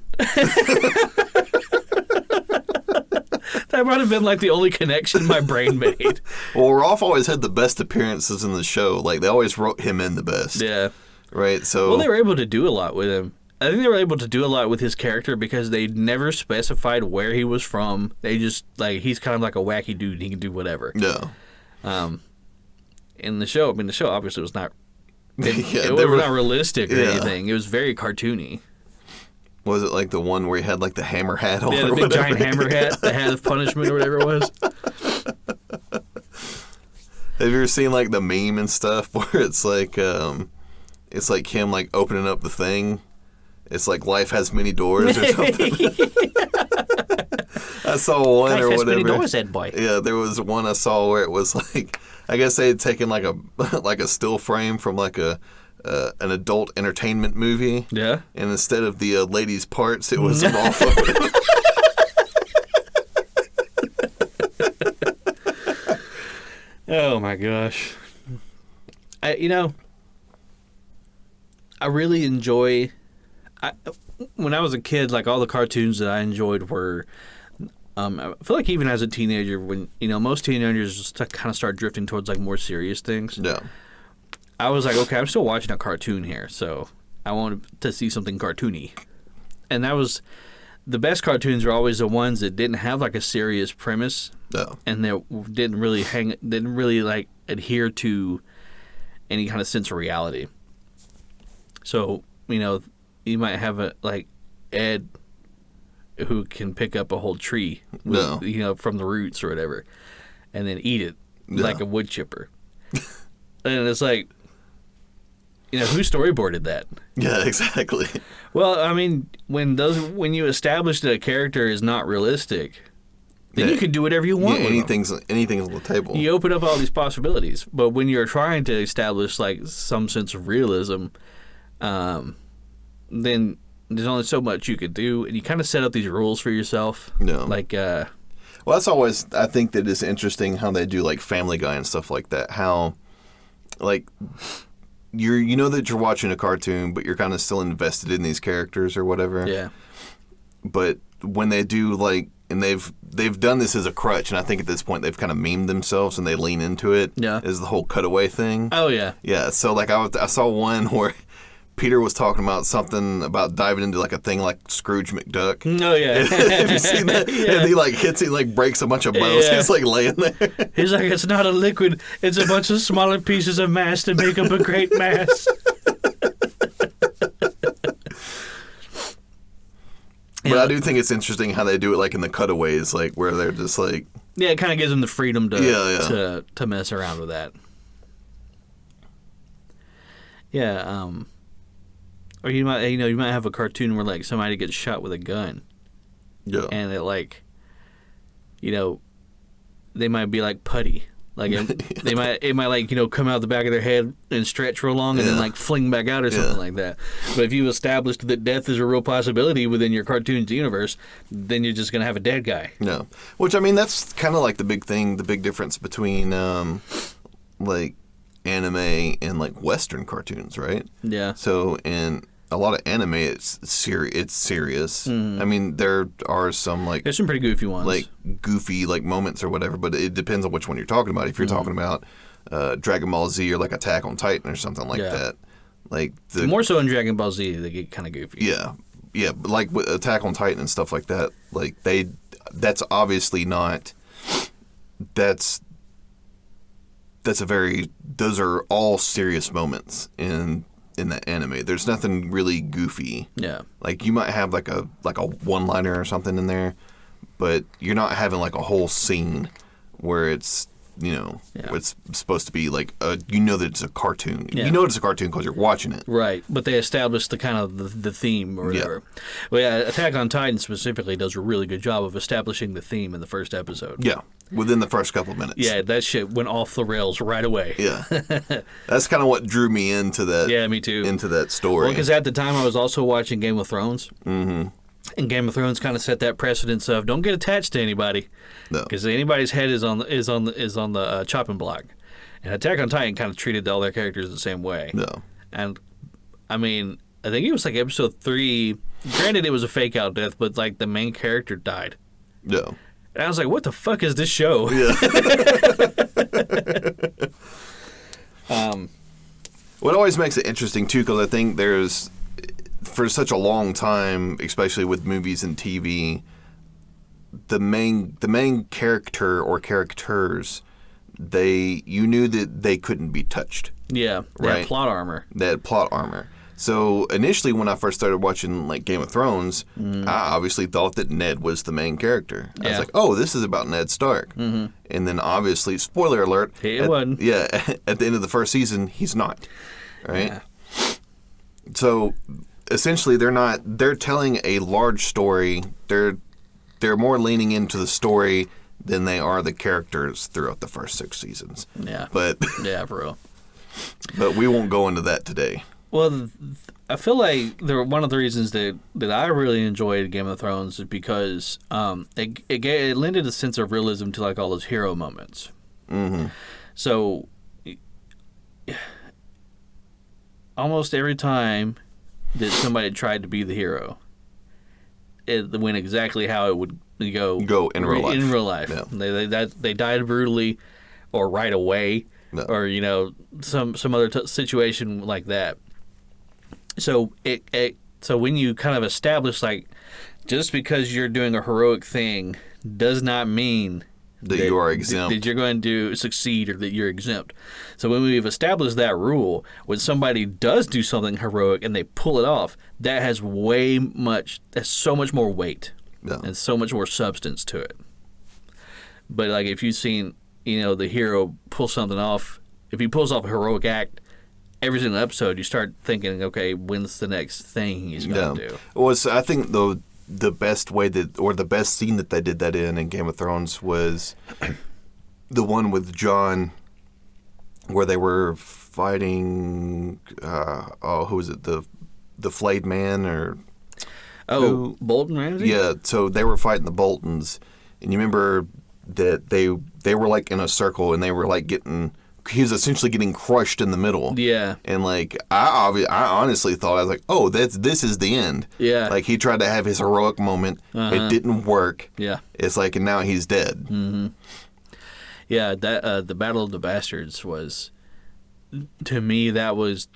That might have been like the only connection my brain made. Well, Rolf always had the best appearances in the show. Like, they always wrote him in the best. Yeah. Right, so... Well, they were able to do a lot with him. I think they were able to do a lot with his character because they never specified where he was from. They just, like, he's kind of like a wacky dude. He can do whatever. Yeah. In the show, the show obviously was not It was not realistic or anything. It was very cartoony. Was it like the one where he had like the hammer hat on? Yeah, the big giant hammer hat, the hat of punishment or whatever it was. Have you ever seen like the meme and stuff where it's like him like opening up the thing? It's like life has many doors or something. I saw one life or has whatever. Many doors, Ed boy. Yeah, there was one I saw where it was like, I guess they had taken like a still frame from like an adult entertainment movie. Yeah. And instead of the lady's parts, it was a raw photo. Oh my gosh. I really enjoy. When I was a kid, like all the cartoons that I enjoyed were. I feel like even as a teenager, when most teenagers just kind of start drifting towards like more serious things. Yeah. I was like, okay, I'm still watching a cartoon here, so I wanted to see something cartoony, and that was the best cartoons are always the ones that didn't have like a serious premise. No. And they didn't really like adhere to any kind of sense of reality. So, you might have a like Ed who can pick up a whole tree with, from the roots or whatever and then eat it like a wood chipper. And it's like, who storyboarded that? Yeah, exactly. Well, I mean, when you establish that a character is not realistic, then you can do whatever you want. Yeah, anything's on the table. You open up all these possibilities. But when you're trying to establish like some sense of realism, then there's only so much you could do, and you kind of set up these rules for yourself. No. Like, well, that's always, I think that it's interesting how they do like Family Guy and stuff like that. How, like, you know that you're watching a cartoon, but you're kind of still invested in these characters or whatever. Yeah. But when they do like, and they've done this as a crutch, and I think at this point they've kind of memed themselves and they lean into it. Yeah. Is the whole cutaway thing. Oh yeah. Yeah. So like I saw one where Peter was talking about something about diving into like a thing like Scrooge McDuck. Oh yeah. Have you seen that? Yeah. And he like hits it, like breaks a bunch of bones. Yeah. He's like laying there. He's like, it's not a liquid. It's a bunch of smaller pieces of mass to make up a great mass. But I do think it's interesting how they do it, like in the cutaways, like where they're just like. Yeah, it kind of gives them the freedom to mess around with that. Yeah, or you might have a cartoon where like somebody gets shot with a gun. Yeah. And it like, they might be like putty. Like it might like come out the back of their head and stretch real long and then like fling back out or something like that. But if you established that death is a real possibility within your cartoon's universe, then you're just gonna have a dead guy. Yeah, which I mean that's kind of like the big thing, the big difference between like anime and like Western cartoons, right? Yeah. So in a lot of anime, it's serious. I mean, there are some like there's some pretty goofy ones, like goofy like moments or whatever. But it depends on which one you're talking about. If you're talking about Dragon Ball Z or like Attack on Titan or something like that, like more so in Dragon Ball Z, they get kind of goofy. Yeah, yeah. But like with Attack on Titan and stuff like that, like that's obviously not. Those are all serious moments in that anime. There's nothing really goofy. Yeah. Like you might have like a one-liner or something in there, but you're not having like a whole scene where it's it's supposed to be like that it's a cartoon. Yeah. You know it's a cartoon because you're watching it. Right, but they established the kind of the theme or whatever. Yeah. Well, yeah, Attack on Titan specifically does a really good job of establishing the theme in the first episode. Yeah. Within the first couple of minutes. Yeah, that shit went off the rails right away. Yeah. That's kind of what drew me into that. Yeah, me too. Into that story. Well, because at the time I was also watching Game of Thrones. Mm-hmm. And Game of Thrones kind of set that precedence of don't get attached to anybody. No. Because anybody's head is on the chopping block. And Attack on Titan kind of treated all their characters the same way. No. And, I mean, I think it was like episode 3. Granted, it was a fake-out death, but, like, the main character died. No. And I was like, what the fuck is this show? Yeah. What always makes it interesting, too, because I think there's, for such a long time, especially with movies and TV, the main character or characters, you knew that they couldn't be touched. Yeah, right? That plot armor. That plot armor. So initially, when I first started watching like Game of Thrones, I obviously thought that Ned was the main character. I was like, "Oh, this is about Ned Stark." And then obviously, spoiler alert, It wasn't. Yeah, at the end of the first season, he's not. Right. Yeah. So essentially, they're telling a large story. They're more leaning into the story than they are the characters throughout the first 6 seasons. Yeah. But yeah, for real. But we won't go into that today. Well, I feel like one of the reasons that I really enjoyed Game of Thrones is because it lended a sense of realism to like all those hero moments. Mm-hmm. So almost every time that somebody tried to be the hero, it went exactly how it would go in real life. In real life, yeah. They died brutally, or right away, or some other situation like that. So so when you kind of establish like just because you're doing a heroic thing does not mean that you are exempt, that you're going to succeed, or that you're exempt. So when we've established that rule, when somebody does do something heroic and they pull it off, that has so much more weight and so much more substance to it. But like if you've seen, the hero pull something off, if he pulls off a heroic act, every single episode you start thinking, okay, when's the next thing he's going to do? Well, I think the best way the best scene that they did that in Game of Thrones was the one with Jon, where they were fighting. Who was it? The flayed man, or Bolton Ramsay? Yeah, so they were fighting the Boltons, and you remember that they were like in a circle, and they were like he was essentially getting crushed in the middle. Yeah. And like I honestly thought, I was like, oh, this is the end. Yeah. Like he tried to have his heroic moment. It didn't work. Yeah. It's like, and now he's dead. Mm-hmm. Yeah, that the Battle of the Bastards was, to me, that was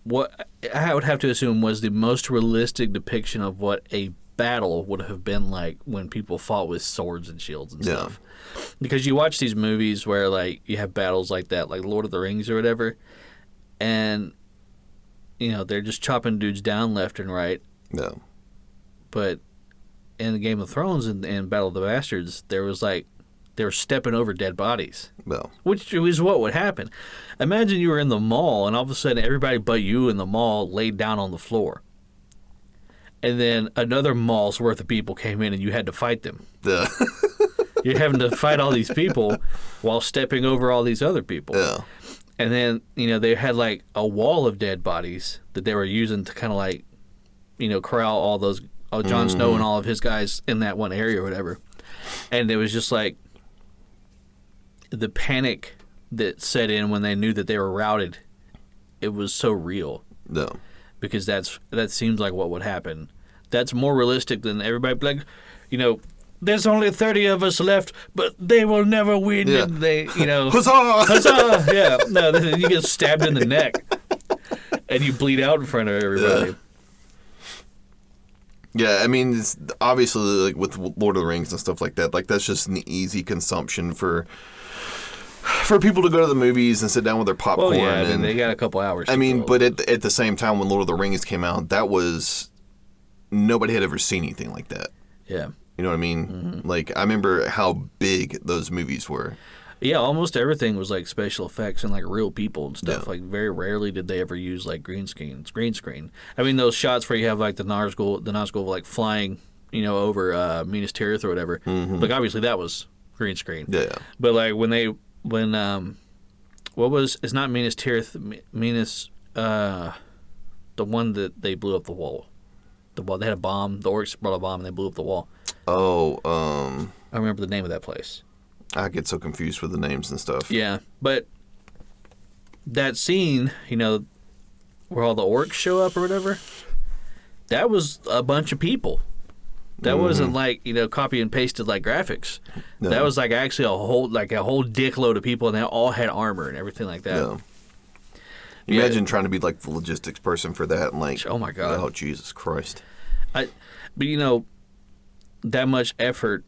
what I would have to assume was the most realistic depiction of what a battle would have been like when people fought with swords and shields and stuff. Because you watch these movies where like you have battles like that, like Lord of the Rings or whatever, and they're just chopping dudes down left and right. No. But in the Game of Thrones and Battle of the Bastards, there was like they were stepping over dead bodies. No. Which is what would happen. Imagine you were in the mall and all of a sudden everybody but you in the mall laid down on the floor. And then another mall's worth of people came in and you had to fight them. You're having to fight all these people while stepping over all these other people. Yeah. And then, they had like a wall of dead bodies that they were using to kind of like, corral all those, Jon Snow and all of his guys in that one area or whatever. And it was just like the panic that set in when they knew that they were routed. It was so real. No. Because that seems like what would happen. That's more realistic than everybody. Like, there's only 30 of us left, but they will never win. Yeah. And they, Huzzah! Huzzah! Yeah. No, you get stabbed in the neck, and you bleed out in front of everybody. Yeah, I mean, it's obviously like with Lord of the Rings and stuff like that. Like that's just an easy consumption for people to go to the movies and sit down with their popcorn. Well, yeah, I mean, they got a couple hours. But at the same time, when Lord of the Rings came out, that was nobody had ever seen anything like that. Yeah. You know what I mean? Mm-hmm. Like, I remember how big those movies were. Yeah, almost everything was, like, special effects and, like, real people and stuff. Yeah. Like, very rarely did they ever use, like, green screen. I mean, those shots where you have, like, the Nazgul like, flying, over Minas Tirith or whatever. Mm-hmm. Like, obviously that was green screen. Yeah. But, like, it's not Minas Tirith, Minas, the one that they blew up the wall. They had a bomb. The orcs brought a bomb and they blew up the wall. Oh, I remember the name of that place. I get so confused with the names and stuff. Yeah, but that scene, where all the orcs show up or whatever, that was a bunch of people. That wasn't like, copy and pasted like graphics. No. That was like actually a whole dickload of people, and they all had armor and everything like that. No. Imagine trying to be like the logistics person for that, and like, oh my God, oh Jesus Christ! But that much effort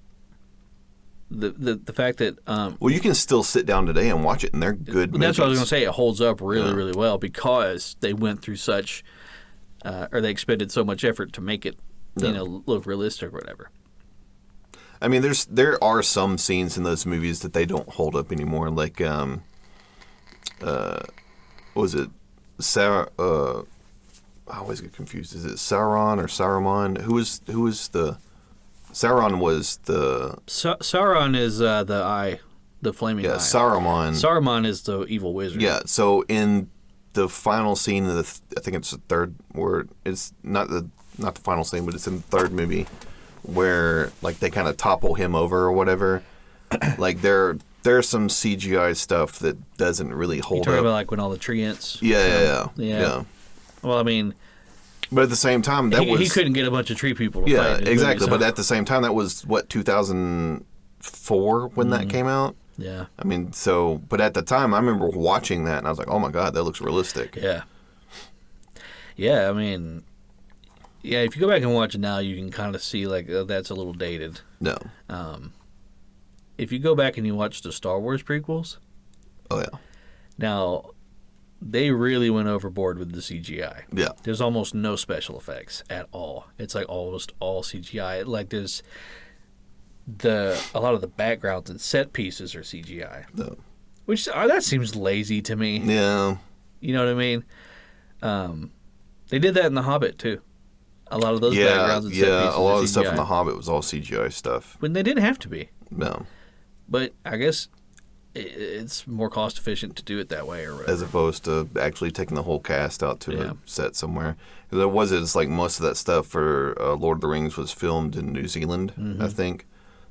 the fact that well, you can still sit down today and watch it, and they're good. That's what I was going to say. It holds up really well because they went through such, or they expended so much effort to make it, look realistic or whatever. I mean, there are some scenes in those movies that they don't hold up anymore. Like, what was it? Sarah. I always get confused. Is it Sauron or Saruman? Who was the? Sauron was the. Sauron is the eye, the flaming eye. Yeah, Saruman. Saruman is the evil wizard. Yeah. So in the final scene of I think it's the third, where it's not the final scene, but it's in the third movie, where like they kind of topple him over or whatever. Like there's some CGI stuff that doesn't really hold up. You talking about like when all the tree ants? Yeah. Well, I mean, but at the same time, he couldn't get a bunch of tree people to fight. Yeah, exactly. Movie, so. But at the same time, that was what 2004 when that came out. Yeah. I mean, but at the time, I remember watching that and I was like, oh my god, that looks realistic. Yeah. Yeah, I mean, yeah. If you go back and watch it now, you can kind of see like that's a little dated. No. If you go back and you watch the Star Wars prequels, oh yeah. Now, they really went overboard with the CGI. Yeah. There's almost no special effects at all. It's like almost all CGI. Like there's a lot of the backgrounds and set pieces are CGI. No. Which that seems lazy to me. Yeah. You know what I mean? They did that in The Hobbit too. A lot of those backgrounds and set pieces. Yeah, a lot of the stuff in The Hobbit was all CGI stuff. When they didn't have to be. No. But I guess it's more cost efficient to do it that way, or whatever. As opposed to actually taking the whole cast out to a set somewhere. Because it's like most of that stuff for Lord of the Rings was filmed in New Zealand, I think.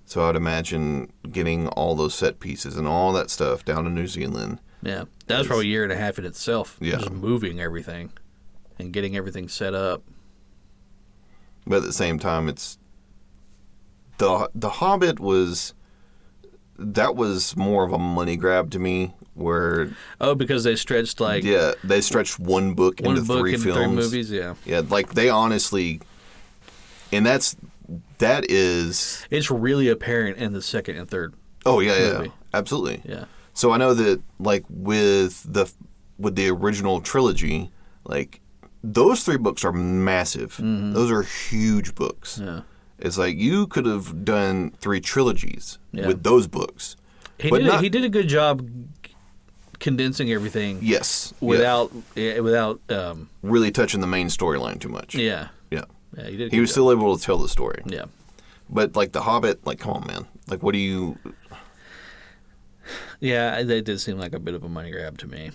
So I'd imagine getting all those set pieces and all that stuff down to New Zealand. Yeah, that was probably a year and a half in itself. Yeah. Just moving everything and getting everything set up. But at the same time, it's the Hobbit was more of a money grab to me. Because they stretched they stretched one book into three films, 3 movies. Yeah, like they honestly, and that is it's really apparent in the second and third. Oh yeah, absolutely. Yeah. So I know that like with the original trilogy, like those 3 books are massive. Those are huge books. Yeah. It's like you could have done 3 trilogies with those books. He did a good job condensing everything. Yes. Without really touching the main storyline too much. Yeah. Yeah. Yeah, he did. He was still able to tell the story. Yeah. But like The Hobbit, like come on, man. Like what do you? Yeah, that did seem like a bit of a money grab to me.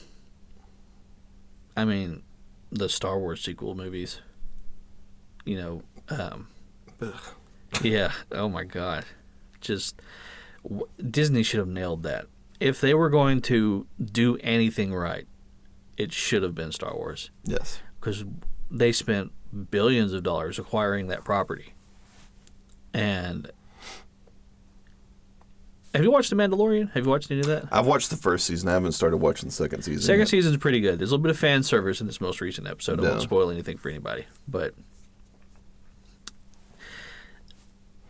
I mean, the Star Wars sequel movies. Yeah. Oh my God. Just Disney should have nailed that. If they were going to do anything right, it should have been Star Wars. Yes. Because they spent billions of dollars acquiring that property. And have you watched The Mandalorian? Have you watched any of that? I've watched the first season. I haven't started watching the second season. Second season's pretty good. There's a little bit of fan service in this most recent episode. I won't spoil anything for anybody. But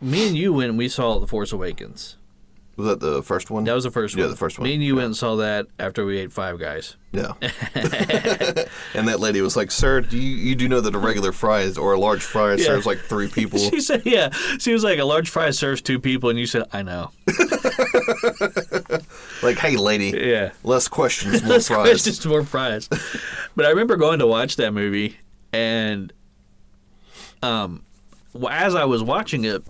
me and you went and we saw The Force Awakens. Was that the first one? That was the first one. Yeah, the first one. Me and you went and saw that after we ate Five Guys. Yeah. And that lady was like, "Sir, you do know that a regular fry or a large fry serves like 3 people?" She said, "Yeah." She was like, "A large fry serves 2 people," and you said, "I know." Like, hey, lady. Yeah. Less questions, more Less fries. questions, more fries. But I remember going to watch that movie, and as I was watching it,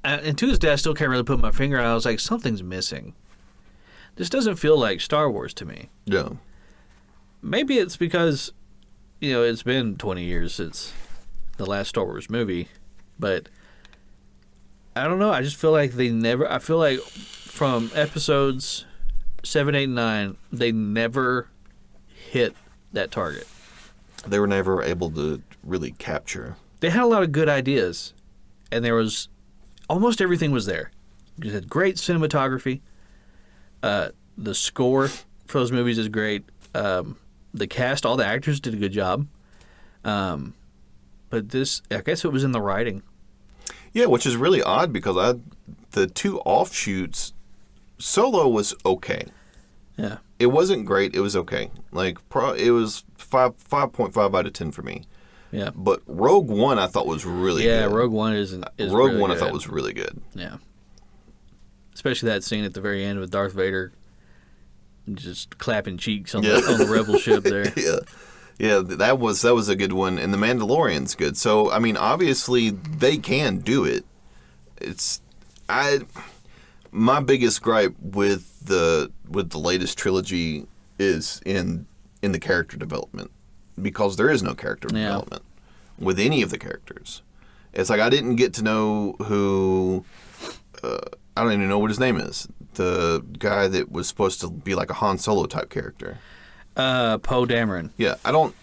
and to this day, I still can't really put my finger on it. I was like, something's missing. This doesn't feel like Star Wars to me. Yeah. Maybe it's because, it's been 20 years since the last Star Wars movie. But I don't know. I just feel like I feel like from episodes 7, 8, and 9, they never hit that target. They were never able to really capture. They had a lot of good ideas. And there was... almost everything was there. You had great cinematography. The score for those movies is great. The cast, all the actors did a good job. But I guess it was in the writing. Yeah, which is really odd because the two offshoots, Solo was okay. Yeah. It wasn't great. It was okay. Like it was 5.5 out of 10 for me. Yeah. But Rogue One I thought was really good. Yeah, Rogue One is Rogue really One good. I thought was really good. Yeah. Especially that scene at the very end with Darth Vader just clapping cheeks on the Rebel ship there. Yeah, that was a good one, and the Mandalorian's good. So I mean, obviously they can do it. My biggest gripe with the latest trilogy is in the character development, because there is no character development with any of the characters. It's like I didn't get to know who. I don't even know what his name is. The guy that was supposed to be like a Han Solo type character. Poe Dameron. Yeah, I don't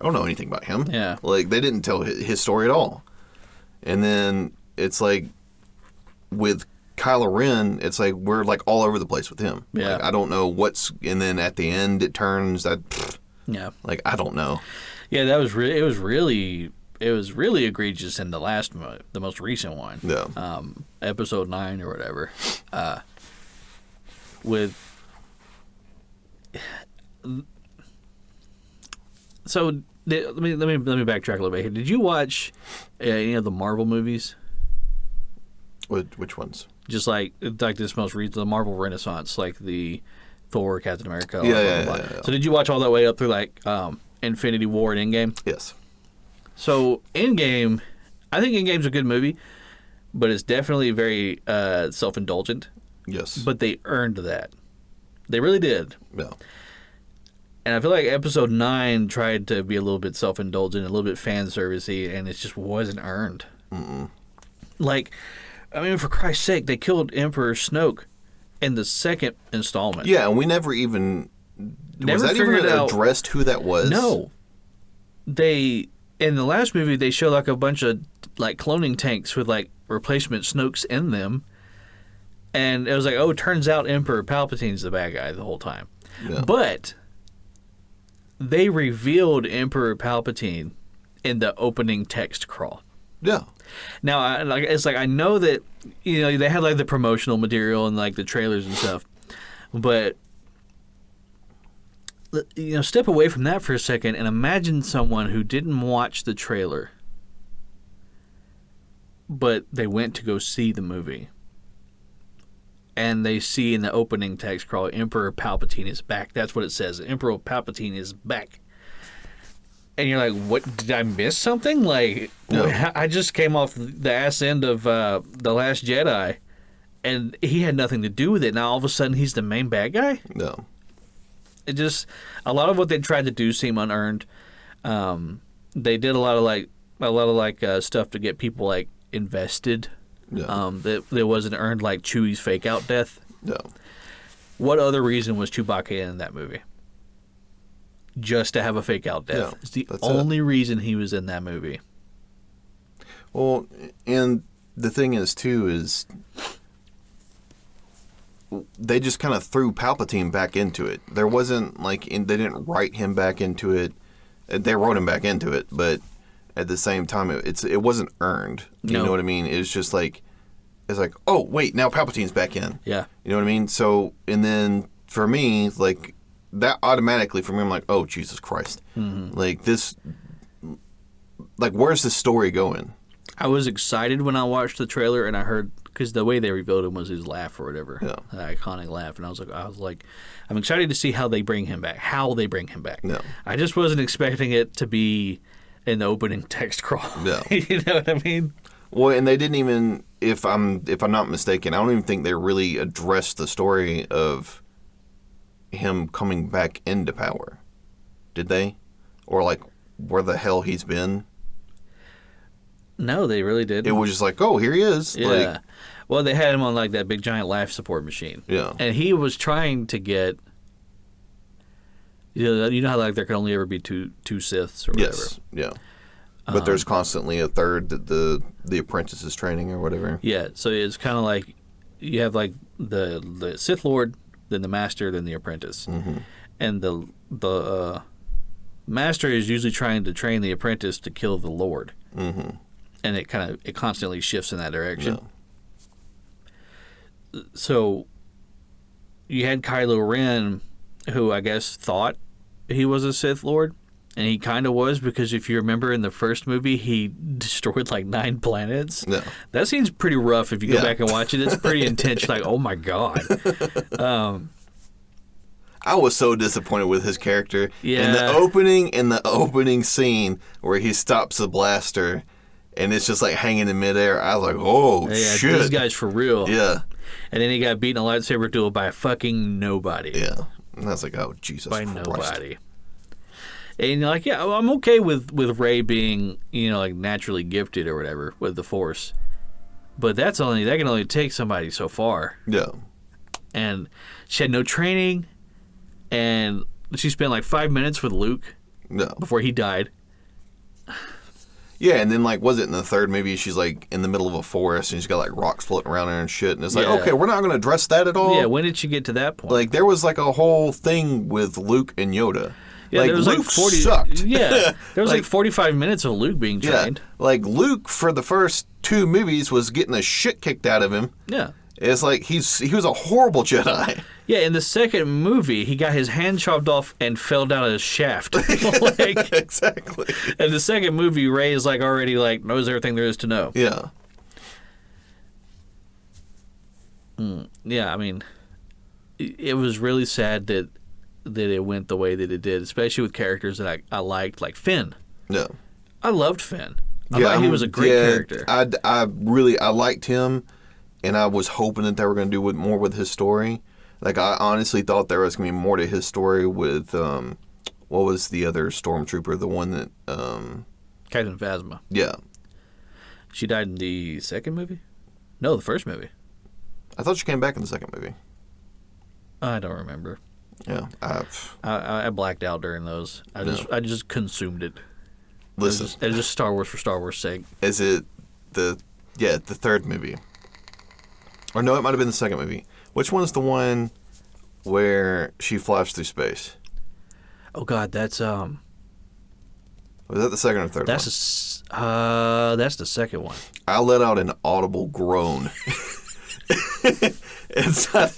know anything about him. Yeah. Like, they didn't tell his story at all. And then it's like with Kylo Ren, it's like we're like all over the place with him. Yeah. Like, I don't know and then at the end it turns yeah. Like, I don't know. Yeah, it was really egregious in the most recent one. Yeah. Episode 9 or whatever. So let me backtrack a little bit here. Did you watch any of the Marvel movies? Which ones? Just like this most recent, the Marvel Renaissance, like the Thor, Captain America. Yeah. So did you watch all that way up through like Infinity War and Endgame? Yes. So Endgame, I think Endgame's a good movie, but it's definitely very self-indulgent. Yes. But they earned that. They really did. Yeah. And I feel like Episode 9 tried to be a little bit self-indulgent, a little bit fan-servicey, and it just wasn't earned. Mm-mm. Like, I mean, for Christ's sake, they killed Emperor Snoke in the second installment. Yeah, and we never even... was that even addressed who that was? No. In the last movie, they show like a bunch of like cloning tanks with like replacement Snokes in them. And it was like, oh, it turns out Emperor Palpatine's the bad guy the whole time. Yeah. But they revealed Emperor Palpatine in the opening text crawl. Yeah. Now, I know that, they had like the promotional material and like the trailers and stuff, but step away from that for a second and imagine someone who didn't watch the trailer, but they went to go see the movie, and they see in the opening text crawl, Emperor Palpatine is back. That's what it says. Emperor Palpatine is back. And you're like, what? Did I miss something? Like, no. I just came off the ass end of The Last Jedi, and he had nothing to do with it. Now all of a sudden he's the main bad guy? No. It just, a lot of what they tried to do seemed unearned. They did a lot of stuff to get people like invested. Yeah. That wasn't earned, like Chewie's fake out death. No. What other reason was Chewbacca in that movie? Just to have a fake out death. Yeah, it's the only reason he was in that movie. Well, and the thing is, too, is they just kind of threw Palpatine back into it. There wasn't, like, they didn't write him back into it. They wrote him back into it, but at the same time, it wasn't earned. You know what I mean? It's just like, oh, wait, now Palpatine's back in. Yeah. You know what I mean? So, and then for me, like, that automatically for me, I'm like, oh, Jesus Christ. Mm-hmm. Like, this, like, where's the story going? I was excited when I watched the trailer and I heard, because the way they revealed him was his laugh or whatever, the iconic laugh, and I was like, I'm excited to see how they bring him back. No. I just wasn't expecting it to be in the opening text crawl. No. You know what I mean? Well, and they didn't even, if I'm not mistaken, I don't even think they really addressed the story of him coming back into power. Did they? Or like where the hell he's been? No, they really didn't. It was just like, oh, here he is. Yeah. Like, well, they had him on like that big giant life support machine. Yeah. And he was trying to get, you know how like there can only ever be two Siths or whatever. Yes. Yeah. But there's constantly a third that the apprentice is training or whatever. Yeah. So it's kind of like you have like the Sith Lord, then the Master, then the Apprentice. Mm-hmm. And the Master is usually trying to train the Apprentice to kill the Lord. Mm-hmm. and it constantly shifts in that direction. No. So you had Kylo Ren, who I guess thought he was a Sith Lord, and he kind of was, because if you remember in the first movie, he destroyed like 9 planets. No. That seems pretty rough if you go back and watch it. It's pretty intense. Like, oh my God. I was so disappointed with his character. Yeah. In the opening scene where he stops the blaster and it's just like hanging in midair, I was like, oh, shit. This guy's for real. Yeah. And then he got beaten a lightsaber duel by a fucking nobody. Yeah. And I was like, oh, Jesus by Christ. Nobody. And you're like, yeah, I'm okay with Rey being, like naturally gifted or whatever with the Force. But that can only take somebody so far. Yeah. And she had no training, and she spent like 5 minutes with Luke before he died. Yeah, and then, like, was it in the third movie, she's, like, in the middle of a forest, and she's got, like, rocks floating around her and shit, and it's like, okay, we're not going to address that at all? Yeah, when did she get to that point? Like, there was, like, a whole thing with Luke and Yoda. Yeah, like, there was Luke like 40, sucked. Yeah, there was like 45 minutes of Luke being trained. Yeah, like, Luke, for the first 2 movies, was getting the shit kicked out of him. Yeah. It's like, he was a horrible Jedi. Yeah, in the second movie, he got his hand chopped off and fell down a shaft. Exactly. And the second movie, Rey is like already like knows everything there is to know. Yeah. Yeah, I mean, it was really sad that it went the way that it did, especially with characters that I liked, like Finn. Yeah. I loved Finn. I thought he was a great character. I liked him, and I was hoping that they were going to do more with his story. Like, I honestly thought there was going to be more to his story with, what was the other stormtrooper, the one that... Captain Phasma. Yeah. She died in the second movie? No, the first movie. I thought she came back in the second movie. I don't remember. Yeah. I blacked out during those. I just consumed it. Listen. It was just Star Wars for Star Wars' sake. Is it the third movie? Or no, it might have been the second movie. Which one's the one where she flies through space? Oh God, that's Was that the second or third one? That's the second one. I let out an audible groan inside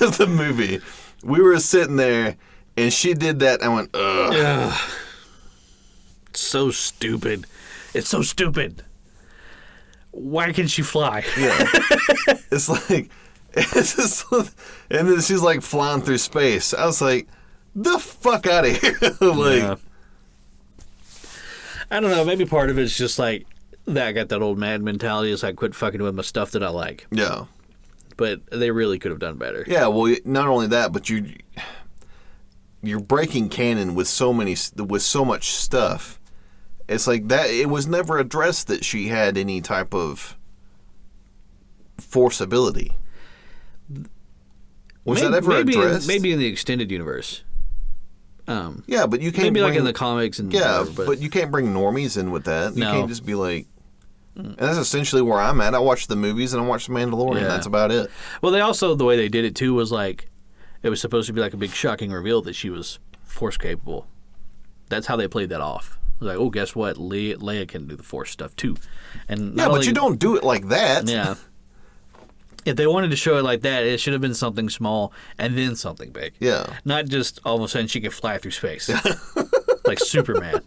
of the movie. We were sitting there, and she did that, and I went, ugh. Yeah. It's so stupid. It's so stupid. Why can she fly? Yeah. It's like, and then she's like flying through space. I was like, the fuck out of here. Yeah. I don't know. Maybe part of it's just like that. I got that old mad mentality. It's like, quit fucking with my stuff that I like. Yeah. But they really could have done better. Yeah. Well, not only that, but you're breaking canon with so much stuff. It's like that. It was never addressed that she had any type of force ability. Was that ever addressed? Maybe in the extended universe. Yeah, but you can't. Maybe like in the comics and whatever, but you can't bring normies in with that. You No. can't just be like. And that's essentially where I'm at. I watched the movies and I watched The Mandalorian. Yeah. That's about it. Well, they also, the way they did it too was like, it was supposed to be like a big shocking reveal that she was force capable. That's how they played that off. It was like, oh, guess what? Leia can do the force stuff too. And Yeah, but you don't do it like that. Yeah. If they wanted to show it like that, it should have been something small and then something big. Yeah. Not just all of a sudden she can fly through space. Like Superman.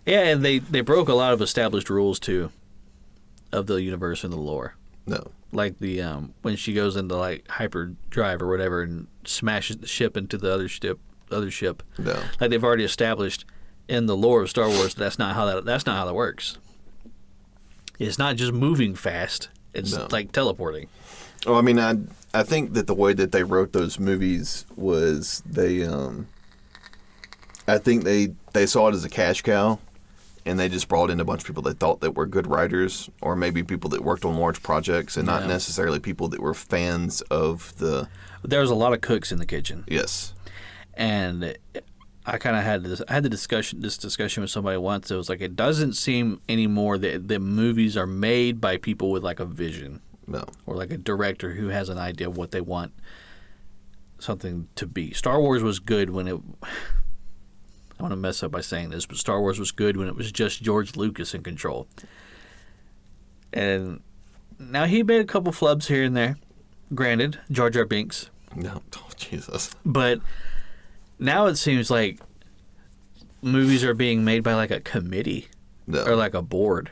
Yeah, and they broke a lot of established rules too of the universe and the lore. No. Like the when she goes into like hyperdrive or whatever and smashes the ship into the other ship. No. Like they've already established in the lore of Star Wars that's not how that works. It's not just moving fast. It's like teleporting. Oh, I mean, I think that the way that they wrote those movies was I think they saw it as a cash cow, and they just brought in a bunch of people they thought that were good writers, or maybe people that worked on large projects, and not necessarily people that were fans of the... There was a lot of cooks in the kitchen. Yes. And I kind of had this discussion with somebody once. It was like, it doesn't seem anymore that the movies are made by people with like a vision. No. Or like a director who has an idea of what they want something to be. Star Wars was good when it... I want to mess up by saying this, but Star Wars was good when it was just George Lucas in control. And now he made a couple flubs here and there. Granted, Jar Jar Binks. No, oh, Jesus. But now it seems like movies are being made by like a committee or like a board,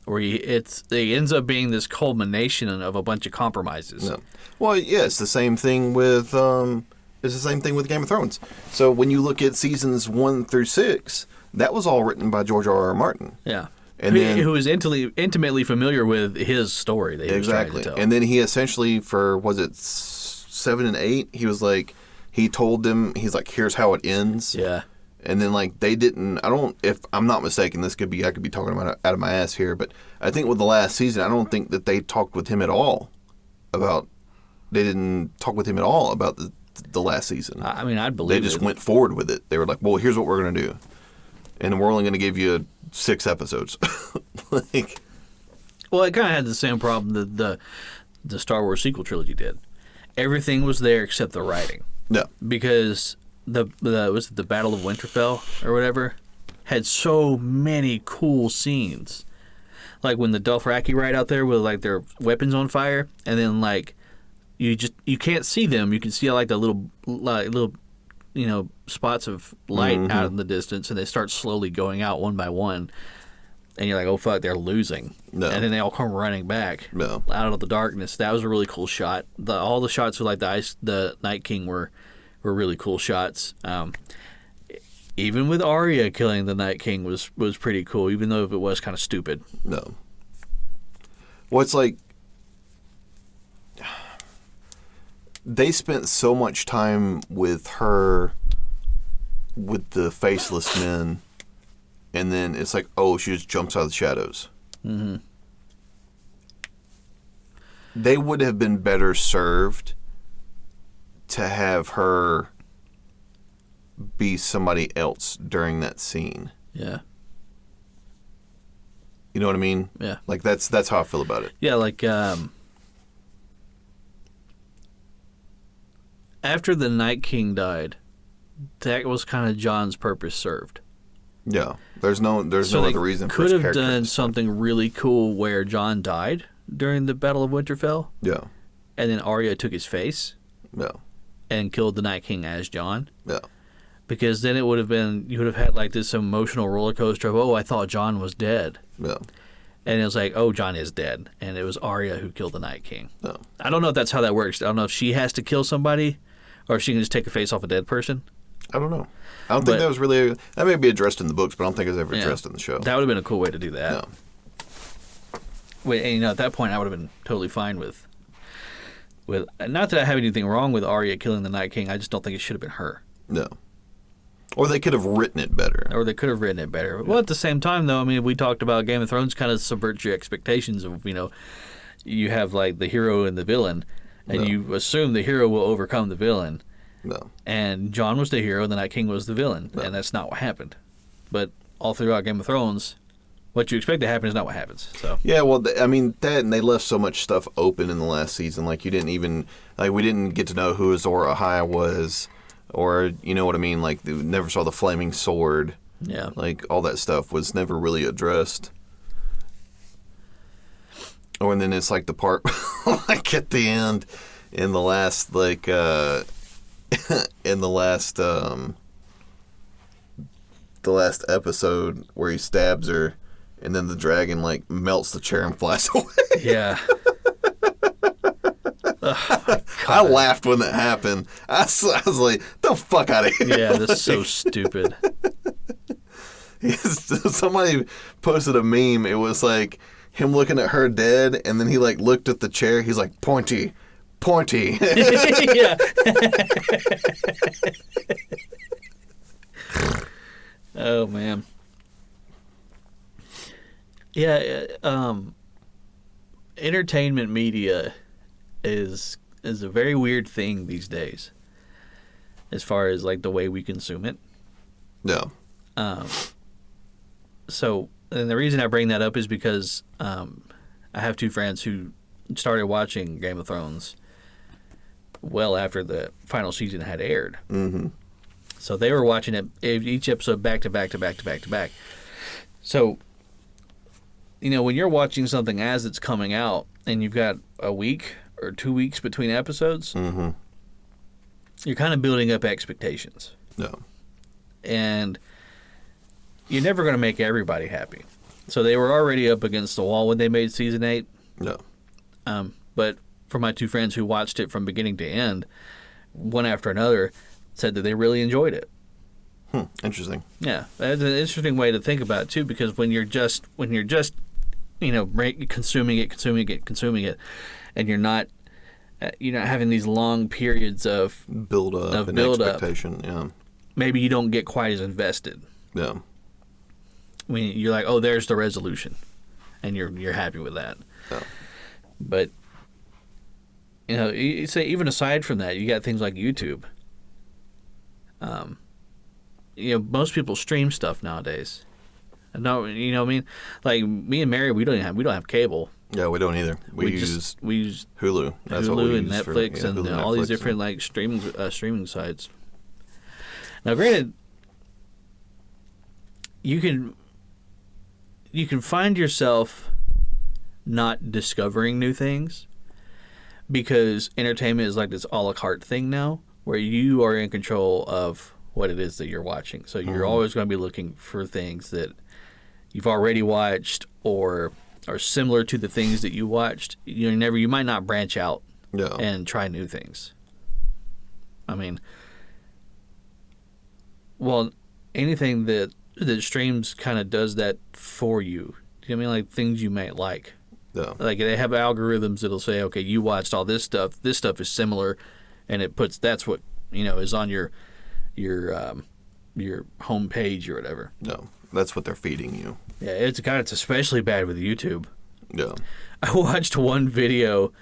where it ends up being this culmination of a bunch of compromises. No. Well, yeah, it's the same thing with Game of Thrones. So when you look at seasons 1 through 6, that was all written by George R. R. Martin. Yeah. Who was intimately familiar with his story that he was trying to tell. And then he essentially, for, was it 7 and 8, he was like, he told them, he's like, here's how it ends. Yeah. And then, like, they didn't, if I'm not mistaken, I could be talking about it out of my ass here, but I think with the last season, I don't think that they talked with him at all about the last season. I mean, I'd believe they just went forward with it. They were like, well, here's what we're going to do. And we're only going to give you 6 episodes. Well, it kind of had the same problem that the Star Wars sequel trilogy did. Everything was there except the writing. No. Because was it the Battle of Winterfell or whatever, had so many cool scenes. Like when the Dothraki ride out there with like their weapons on fire, and then like you can't see them. You can see like the little spots of light out in the distance, and they start slowly going out one by one. And you're like, oh fuck, they're losing. No. And then they all come running back out of the darkness. That was a really cool shot. All the shots with like the Night King were really cool shots. Even with Arya killing the Night King was pretty cool, even though it was kind of stupid. No. Well, it's like they spent so much time with her, with the faceless men, and then it's like, oh, she just jumps out of the shadows. Mm-hmm. They would have been better served to have her be somebody else during that scene. Yeah. You know what I mean? Yeah. Like that's how I feel about it. Yeah, like after the Night King died, that was kind of Jon's purpose served. Yeah. There's no other reason for his character. Could have done something really cool where Jon died during the Battle of Winterfell. Yeah. And then Arya took his face. Yeah. And killed the Night King as Jon. Yeah. Because then you would have had like this emotional roller coaster of, oh, I thought Jon was dead. Yeah. And it was like, oh, Jon is dead. And it was Arya who killed the Night King. Yeah. I don't know if that's how that works. I don't know if she has to kill somebody or if she can just take a face off a dead person. I don't know. I don't think that was really... That may be addressed in the books, but I don't think it was ever addressed in the show. That would have been a cool way to do that. No. Wait, and at that point, I would have been totally fine with... Not that I have anything wrong with Arya killing the Night King. I just don't think it should have been her. No. Or they could have written it better. Yeah. Well, at the same time, though, I mean, we talked about Game of Thrones kind of subverts your expectations of, you have like the hero and the villain, and you assume the hero will overcome the villain. No. And Jon was the hero, the Night King was the villain, and that's not what happened. But all throughout Game of Thrones, what you expect to happen is not what happens. So yeah, well, I mean, that, and they left so much stuff open in the last season. Like we didn't get to know who Azor Ahai was, or you know what I mean. Like we never saw the flaming sword. Yeah. Like all that stuff was never really addressed. Oh, and then it's like the part like at the end in the last the last episode where he stabs her, and then the dragon like melts the chair and flies away. Yeah. I laughed when that happened. I was like, the fuck out of here. Yeah, that's so stupid. Somebody posted a meme. It was like him looking at her dead, and then he like looked at the chair. He's like, pointy. Yeah. Oh man. Yeah. Entertainment media is a very weird thing these days, as far as like the way we consume it. Yeah. So, and the reason I bring that up is because I have two friends who started watching Game of Thrones well after the final season had aired. Mm-hmm. So they were watching it each episode back to back to back to back to back. So, when you're watching something as it's coming out and you've got a week or 2 weeks between episodes, you're kind of building up expectations. No. And you're never going to make everybody happy. So they were already up against the wall when they made season 8. No. But for my 2 friends who watched it from beginning to end, one after another, said that they really enjoyed it. Interesting. Yeah, that's an interesting way to think about it too, because when you're just consuming it, and you're not having these long periods of build up and expectation. Yeah. Maybe you don't get quite as invested. Yeah. I mean, you're like, oh, there's the resolution, and you're happy with that. Yeah. But you say even aside from that, you got things like YouTube. Most people stream stuff nowadays. No, you know what I mean? Like me and Mary, we don't have cable. Yeah, we don't either. We use Hulu. That's what we use and Netflix and Hulu, all these different like streaming sites. Now, granted, you can find yourself not discovering new things because entertainment is like this a la carte thing now, where you are in control of what it is that you're watching. So you're always going to be looking for things that you've already watched or are similar to the things that you watched. You might not branch out and try new things. I mean, well, anything that streams kind of does that for you. Do you know what I mean? Like things you might like. Yeah. Like they have algorithms that'll say, okay, you watched all this stuff. This stuff is similar, and that's what is on your home page or whatever. No, that's what they're feeding you. Yeah, it's especially bad with YouTube. Yeah. I watched one video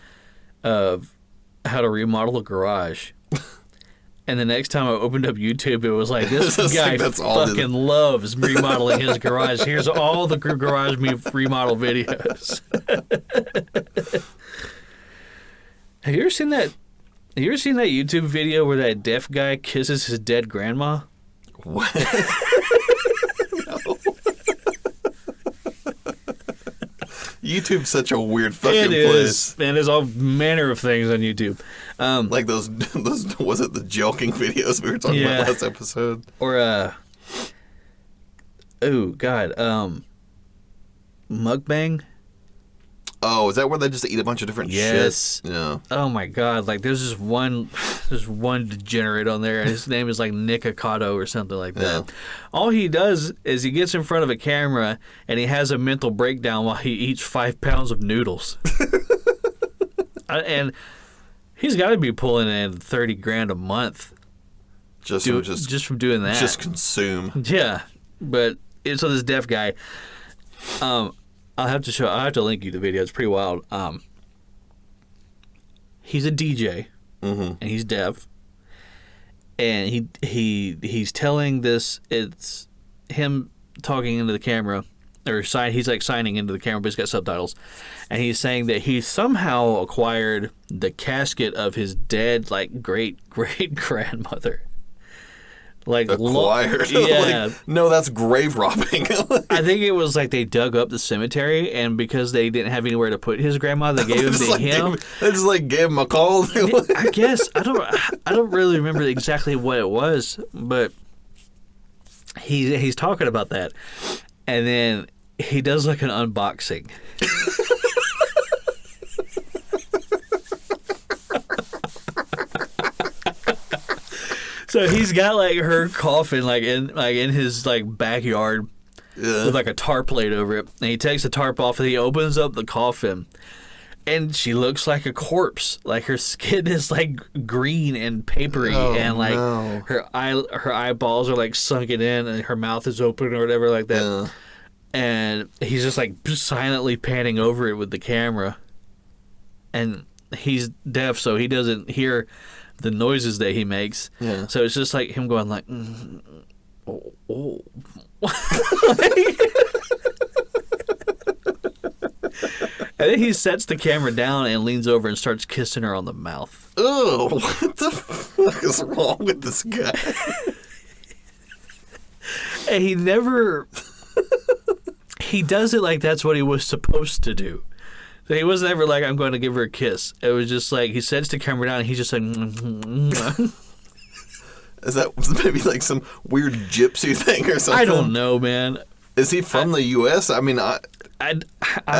of how to remodel a garage. And the next time I opened up YouTube, it was like, this guy fucking loves remodeling his garage. Here's all the garage remodel videos. Have you ever seen that YouTube video where that deaf guy kisses his dead grandma? What? No. YouTube's such a weird fucking place. Man, there's all manner of things on YouTube. Like those was it the joking videos we were talking about last episode? Or mukbang. Oh, is that where they just eat a bunch of different shit? Yeah. Oh my god, like there's this one degenerate on there, and his name is like Nick Ocado or something like that. Yeah. All he does is he gets in front of a camera and he has a mental breakdown while he eats 5 pounds of noodles. And he's got to be pulling in $30,000 a month. Just from doing that. Just consume. Yeah, but so this deaf guy. I'll have to link you the video. It's pretty wild. He's a DJ, and he's deaf, and he's telling this. It's him talking into the camera, or he's like signing into the camera, but he's got subtitles, and he's saying that he somehow acquired the casket of his dead great grandmother. Like acquired. Yeah. No, that's grave robbing. I think it was like they dug up the cemetery, and because they didn't have anywhere to put his grandma, they gave him to him. They just gave him a call. I guess I don't really remember exactly what it was, but he's talking about that, and then he does an unboxing. So he's got her coffin in his backyard with a tarp laid over it, and he takes the tarp off and he opens up the coffin, and she looks like a corpse. Like her skin is green and papery, her eyeballs are sunken in, and her mouth is open or whatever like that. Yeah. And he's just silently panning over it with the camera, and he's deaf, so he doesn't hear the noises that he makes. Yeah. So it's just him going oh. And then he sets the camera down and leans over and starts kissing her on the mouth. Oh, what the fuck is wrong with this guy? he never. He does it like that's what he was supposed to do. So he wasn't ever like, I'm going to give her a kiss. It was just like, he sets the camera down and he's just like, Is that maybe like some weird gypsy thing or something? I don't know, man. Is he from the U.S.? I mean, that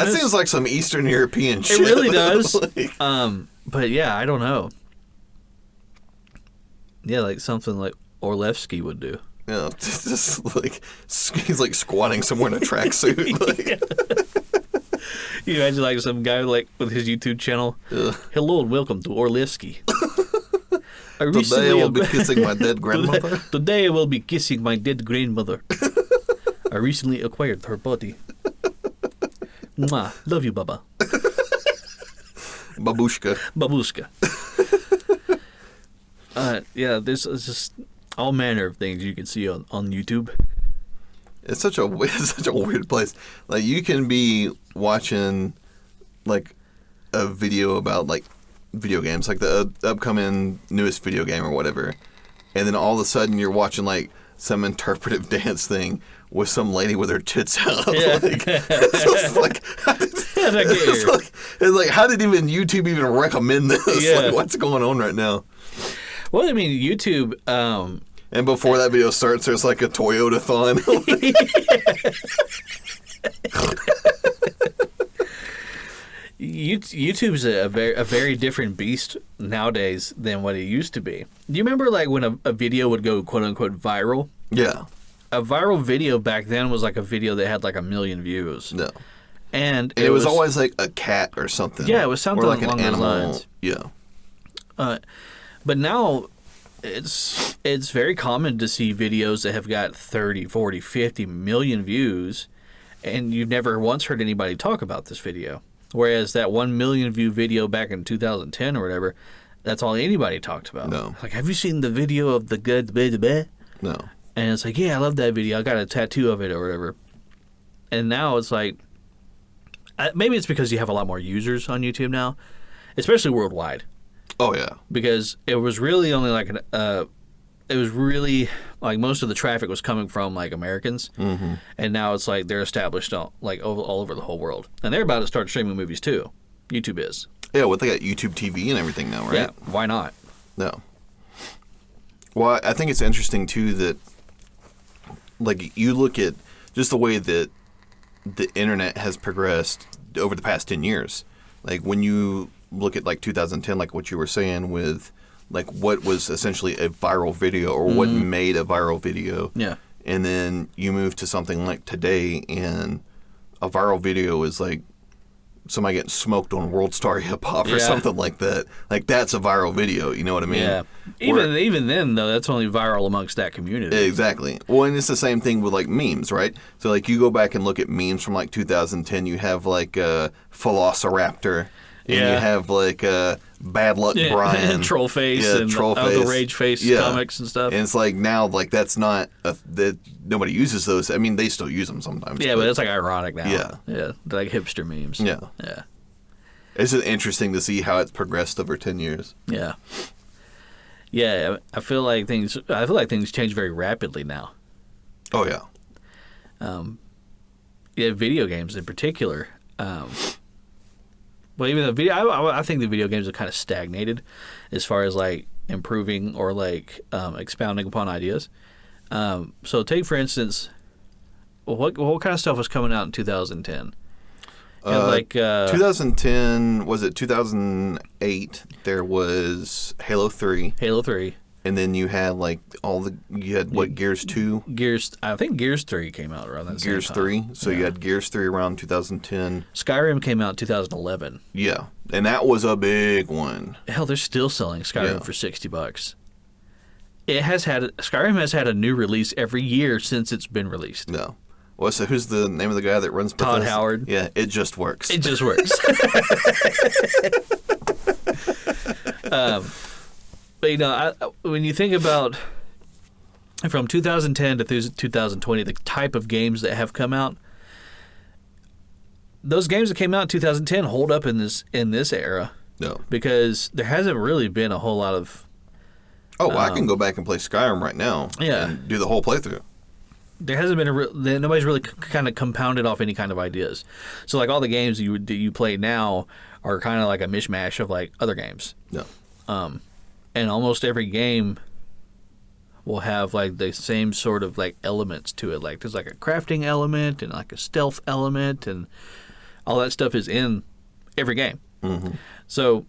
seems like some Eastern European shit. It really does. But yeah, I don't know. Yeah, like something like Orlevsky would do. Yeah, just like he's like squatting somewhere in a tracksuit. Like. You imagine like some guy like with his YouTube channel. Hello and welcome to Orlevsky. Today I will be kissing my dead grandmother. Today I will be kissing my dead grandmother. I recently acquired her body. Mwah. Love you, Baba. Babushka. Babushka. Yeah, there's just all manner of things you can see on YouTube. It's such a weird place. Like, you can be watching like a video about like video games, like the upcoming newest video game or whatever, and then all of a sudden you're watching like some interpretive dance thing with some lady with her tits out. Yeah. It's like, it's like, how did even YouTube even recommend this? Yeah. Like, what's going on right now? Well, I mean, YouTube. And before that video starts, there's like a Toyota-thon. YouTube's a very different beast nowadays than what it used to be. Do you remember like when a video would go quote unquote viral? Yeah. A viral video back then was like a video that had like 1 million views. No. And it was always like a cat or something. Yeah, it was something or like along an animal. those lines. Yeah. But now it's very common to see videos that have got 30, 40, 50 million views, and you've never once heard anybody talk about this video. Whereas that 1 million view video back in 2010 or whatever, that's all anybody talked about. No. Like, have you seen the video of the good blah? No. And it's like, yeah, I love that video. I got a tattoo of it or whatever. And now it's like, maybe it's because you have a lot more users on YouTube now, especially worldwide. Oh, yeah. Because it was really only like it was really like most of the traffic was coming from like Americans, and now it's like they're established all over the whole world, and they're about to start streaming movies too. YouTube is. Yeah, well, they got YouTube TV and everything now, right? Yeah, why not? No. Well, I think it's interesting too that, like, you look at just the way that the internet has progressed over the past 10 years. Like, when you look at like 2010, like what you were saying with like what was essentially a viral video or what made a viral video. Yeah. And then you move to something like today, and a viral video is like somebody getting smoked on World Star Hip Hop or something like that. Like, that's a viral video, you know what I mean? Yeah. Even then, though, that's only viral amongst that community. Exactly. Well, and it's the same thing with like memes, right? So like you go back and look at memes from like 2010, you have like Velociraptor. And you have like Bad Luck Brian, Troll Face, and the Rage Face comics and stuff. And it's like now, like that's not that nobody uses those. I mean, they still use them sometimes. Yeah, but it's like ironic now. Yeah, they're like hipster memes. Yeah, yeah. It's just interesting to see how it's progressed over 10 years. Yeah, yeah. I feel like things change very rapidly now. Oh yeah. Yeah, video games in particular. Well, even the video, I think the video games have kind of stagnated as far as like improving or like expounding upon ideas. So take for instance, what kind of stuff was coming out in 2010? 2010, was it 2008? There was Halo 3. Halo 3. And then you had like Gears 2? I think Gears 3 came out around that same time. Gears 3. So you had Gears 3 around 2010. Skyrim came out in 2011. Yeah. And that was a big one. Hell, they're still selling Skyrim for $60. Skyrim has had a new release every year since it's been released. No. Well, so who's the name of the guy that runs Bethesda? Todd Howard. Yeah, it just works. It just works. But, you know, when you think about from 2010 to 2020, the type of games that have come out, those games that came out in 2010 hold up in this era. No. Because there hasn't really been a whole lot of... I can go back and play Skyrim right now and do the whole playthrough. there hasn't been nobody's really kind of compounded off any kind of ideas. So like all the games you play now are kind of like a mishmash of like other games. Yeah. And almost every game will have like the same sort of like elements to it. Like there's like a crafting element and like a stealth element, and all that stuff is in every game. Mm-hmm. So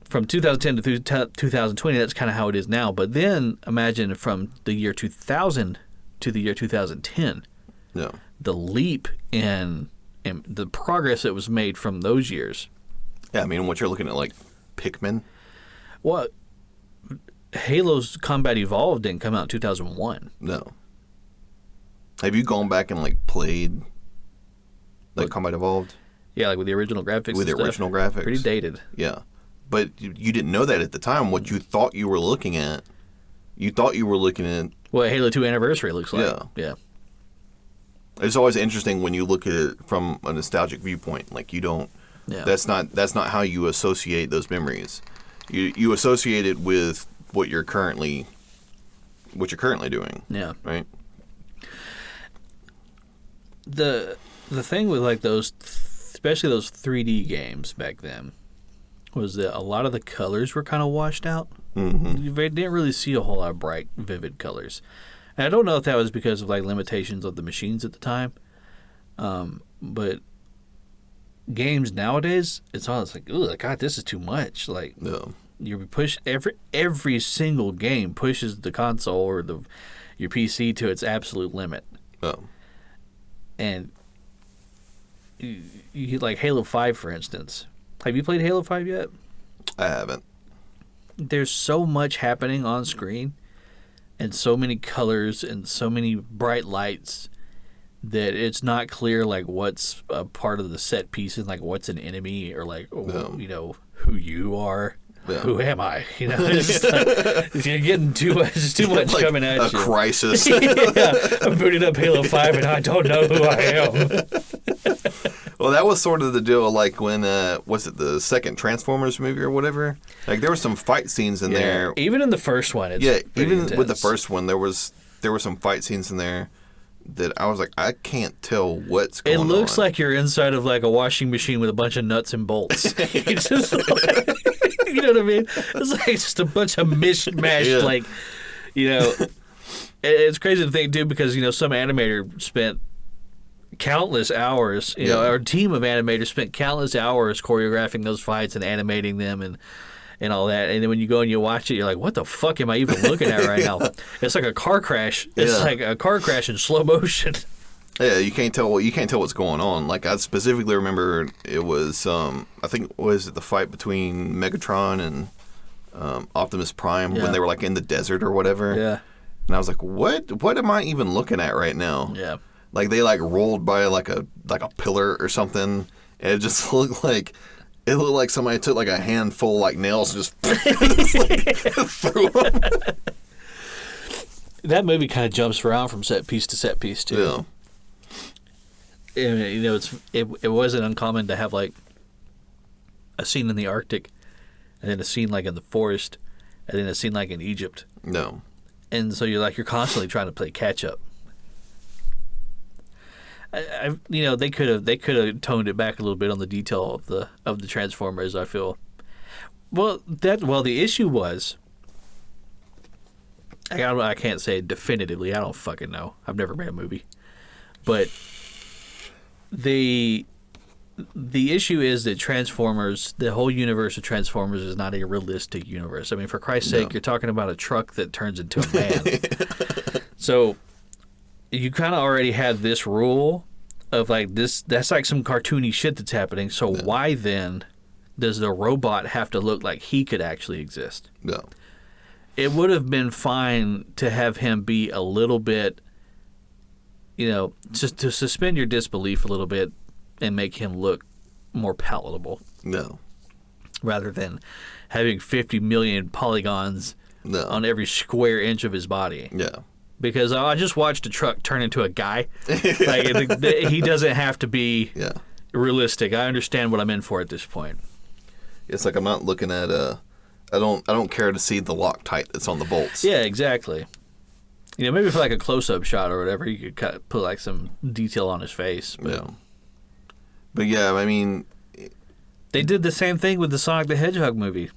from 2010 to 2020, that's kind of how it is now. But then imagine from the year 2000 to the year 2010, yeah, the leap in the progress that was made from those years. Yeah, I mean, what you're looking at, like Pikmin. Well, Halo's Combat Evolved didn't come out in 2001. No. Have you gone back and like played like Combat Evolved? Yeah, like with the original graphics. With the original graphics. Pretty dated. Yeah. But you didn't know that at the time. What you thought you were looking at, what Halo 2 Anniversary looks like. Yeah. It's always interesting when you look at it from a nostalgic viewpoint. Like you don't. Yeah. That's not how you associate those memories. You associate it with what you're currently doing. Yeah. Right. The thing with like those, especially those 3D games back then, was that a lot of the colors were kind of washed out. Mm-hmm. You didn't really see a whole lot of bright, vivid colors. And I don't know if that was because of like limitations of the machines at the time, but games nowadays, it's like, oh God, this is too much. Like, no. You push every single game pushes the console or your PC to its absolute limit. Oh. And you like Halo 5, for instance. Have you played Halo 5 yet? I haven't. There's so much happening on screen and so many colors and so many bright lights that it's not clear like what's a part of the set piece and like what's an enemy or like you know who you are. Yeah. Who am I? You know, it's like, you're getting too much like coming at you. A crisis. Yeah, I'm booting up Halo 5 and I don't know who I am. Well, that was sort of the deal, like when, was it the second Transformers movie or whatever? Like, there were some fight scenes in there. Even in the first one, it's even intense. with the first one, there were some fight scenes in there that I was like, I can't tell what's going on. It looks like you're inside of like a washing machine with a bunch of nuts and bolts. Just like, you know what I mean? It's like just a bunch of mishmash, like, you know. It's crazy to think, too, because, you know, some animator spent countless hours, you know, our team of animators spent countless hours choreographing those fights and animating them and all that. And then when you go and you watch it, you're like, what the fuck am I even looking at right now? It's like a car crash. It's like a car crash in slow motion. Yeah, you can't tell what's going on. Like, I specifically remember it was I think was it the fight between Megatron and Optimus Prime when they were like in the desert or whatever. Yeah. And I was like, what am I even looking at right now? Yeah. Like they like rolled by like a pillar or something, and it just looked like somebody took like a handful like nails and just like, threw them. That movie kind of jumps around from set piece to set piece too. Yeah. And, you know, it wasn't uncommon to have like a scene in the Arctic, and then a scene like in the forest, and then a scene like in Egypt. No. And so you're constantly trying to play catch up. You know, they could have toned it back a little bit on the detail of the Transformers, I feel. Well, the issue was, I can't say definitively. I don't fucking know. I've never made a movie, but the issue is that Transformers, the whole universe of Transformers, is not a realistic universe. I mean, for Christ's sake, you're talking about a truck that turns into a man. So you kind of already have this rule of like this. That's like some cartoony shit that's happening. So why then does the robot have to look like he could actually exist? No. It would have been fine to have him be a little bit, you know, just to suspend your disbelief a little bit and make him look more palatable. No. Rather than having 50 million polygons on every square inch of his body. Yeah. Because I just watched a truck turn into a guy. Like he doesn't have to be realistic. I understand what I'm in for at this point. It's like I'm not looking at I don't care to see the Loctite that's on the bolts. Yeah, exactly. Maybe for like a close-up shot or whatever, you could put like some detail on his face. But yeah, I mean, they did the same thing with the Sonic the Hedgehog movie.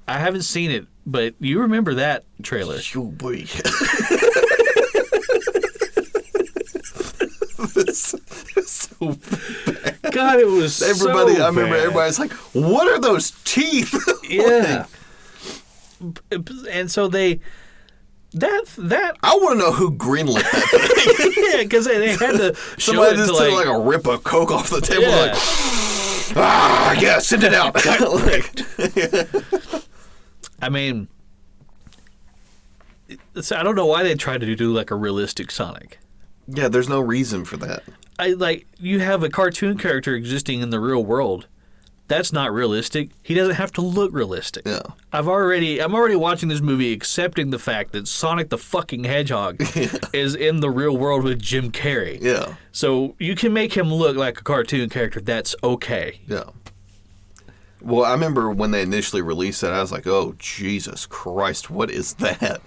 I haven't seen it, but you remember that trailer? Oh boy. So bad. God, it was everybody. So I remember bad. everybody's like, "What are those teeth?" Yeah. And so that I want to know who greenlit that thing. Yeah, because they had to show Somebody it just to took like a rip of coke off the table, yeah. Send it out. I mean, I don't know why they tried to do like a realistic Sonic. Yeah, there's no reason for that. You have a cartoon character existing in the real world. That's not realistic. He doesn't have to look realistic. Yeah. I'm already watching this movie accepting the fact that Sonic the fucking Hedgehog is in the real world with Jim Carrey. Yeah. So you can make him look like a cartoon character. That's okay. Yeah. Well, I remember when they initially released it, I was like, "Oh, Jesus Christ, what is that?"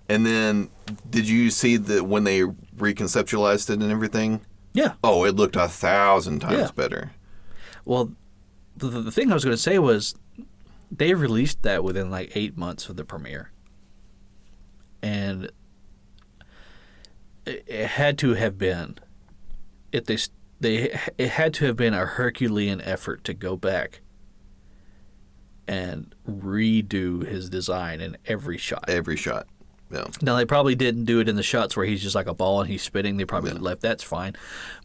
And then, did you see that when they reconceptualized it and everything? Yeah. Oh, it looked 1,000 times better. Well, the thing I was going to say was they released that within like 8 months of the premiere. And it had to have been, it had to have been a Herculean effort to go back and redo his design in every shot. Every shot. Yeah. Now, they probably didn't do it in the shots where he's just like a ball and he's spitting. They probably left. That's fine.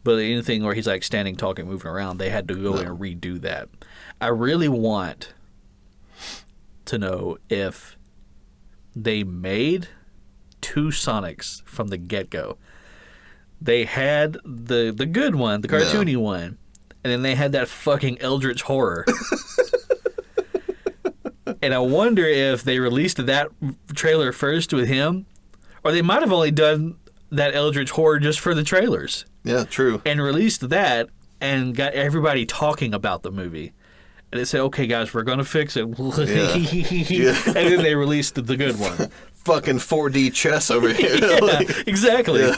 But anything where he's like standing, talking, moving around, they had to go in and redo that. I really want to know if they made 2 Sonics from the get-go. They had the good one, the cartoony one, and then they had that fucking Eldritch Horror. And I wonder if they released that trailer first with him, or they might have only done that Eldritch Horror just for the trailers. Yeah, true. And released that and got everybody talking about the movie. And they said, "Okay, guys, we're going to fix it." Yeah. And then they released the good one. Fucking 4D chess over here. Yeah, exactly. Yeah.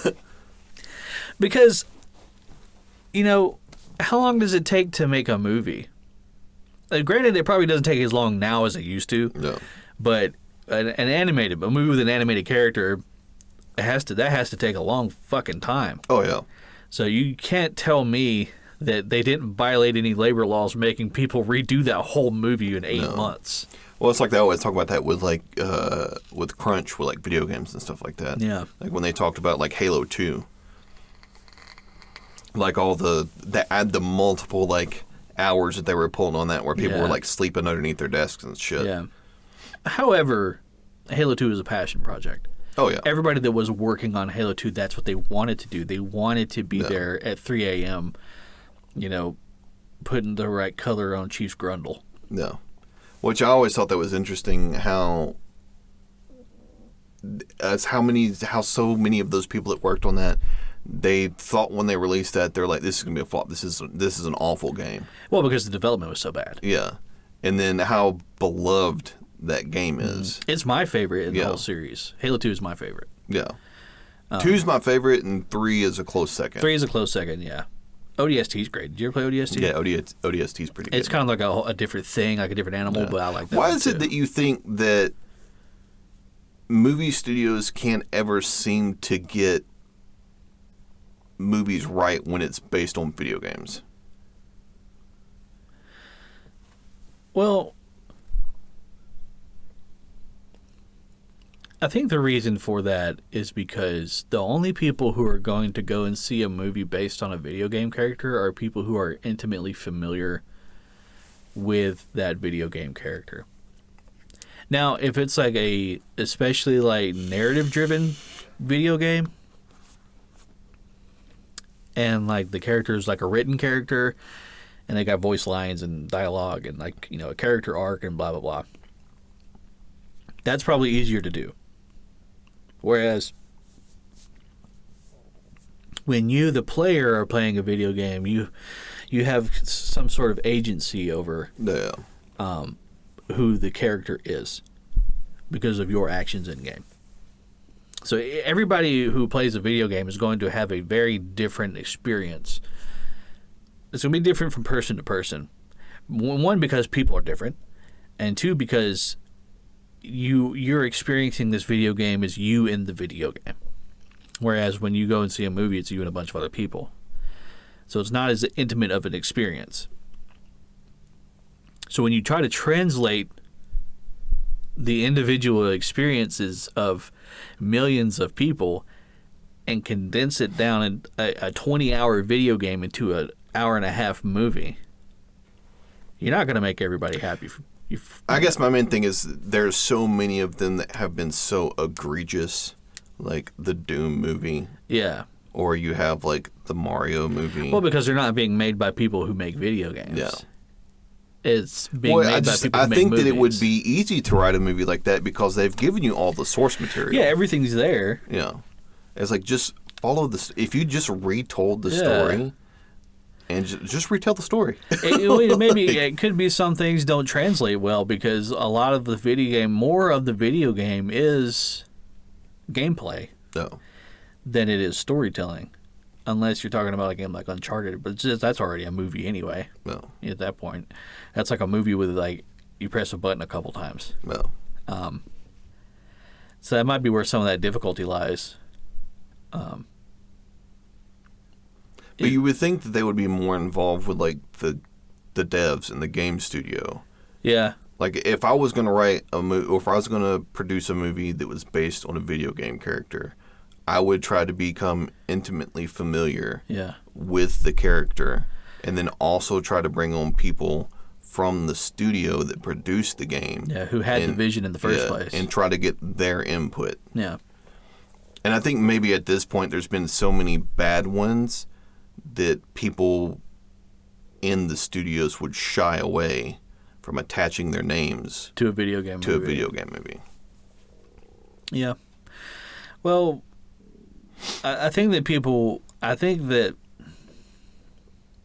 Because, how long does it take to make a movie? Granted, it probably doesn't take as long now as it used to. No. But a movie with an animated character, that has to take a long fucking time. Oh, yeah. So you can't tell me that they didn't violate any labor laws making people redo that whole movie in 8 months. Well, it's like they always talk about that with with crunch, with like video games and stuff like that. Yeah. Like when they talked about like Halo 2. Like all the multiple like hours that they were pulling on that where people were like sleeping underneath their desks and shit. Yeah. However, Halo 2 is a passion project. Oh, yeah. Everybody that was working on Halo 2, that's what they wanted to do. They wanted to be there at 3 a.m., putting the right color on Chief's Grundle. No. Which I always thought that was interesting how so many of those people that worked on that, they thought when they released that, they're like, this is going to be a flop. This is an awful game. Well, because the development was so bad. Yeah. And then how beloved that game is. It's my favorite in the whole series. Halo 2 is my favorite. Yeah. 2's my favorite, and 3 is a close second. 3 is a close second, yeah. ODST's great. Did you ever play ODST? Yeah, ODST's pretty good. It's kind of like a different thing, like a different animal, but I like that. Why is it that you think that movie studios can't ever seem to get movies right when it's based on video games? Well, I think the reason for that is because the only people who are going to go and see a movie based on a video game character are people who are intimately familiar with that video game character. Now, if it's like especially like narrative-driven video game, and like the character is like a written character, and they got voice lines and dialogue and like, a character arc and blah, blah, blah, that's probably easier to do. Whereas when you, the player, are playing a video game, you have some sort of agency over who the character is because of your actions in game. So everybody who plays a video game is going to have a very different experience. It's going to be different from person to person. One, because people are different, and two, because you're experiencing this video game as you in the video game. Whereas when you go and see a movie, it's you and a bunch of other people. So it's not as intimate of an experience. So when you try to translate the individual experiences of millions of people and condense it down in a 20-hour video game into an hour-and-a-half movie, you're not going to make everybody happy. I guess my main thing is there's so many of them that have been so egregious, like the Doom movie. Yeah. Or you have, like, the Mario movie. Well, because they're not being made by people who make video games. Yeah. It's being made by people who make movies. I think that it would be easy to write a movie like that because they've given you all the source material. Yeah, everything's there. Yeah. It's like, just follow this. If you just retold the story, and just retell the story. It could be some things don't translate well because a lot of the video game, more of the video game is gameplay than it is storytelling. Unless you're talking about a game like Uncharted, but that's already a movie anyway. No. At that point, that's like a movie with like you press a button a couple times. No. So that might be where some of that difficulty lies. But you would think that they would be more involved with like the devs in the game studio. Yeah. Like if I was going to write a movie, or if I was going to produce a movie that was based on a video game character, I would try to become intimately familiar with the character, and then also try to bring on people from the studio that produced the game. Yeah, who had the vision in the first place. And try to get their input. Yeah. And I think maybe at this point there's been so many bad ones that people in the studios would shy away from attaching their names to a video game movie. Yeah. Well, I think that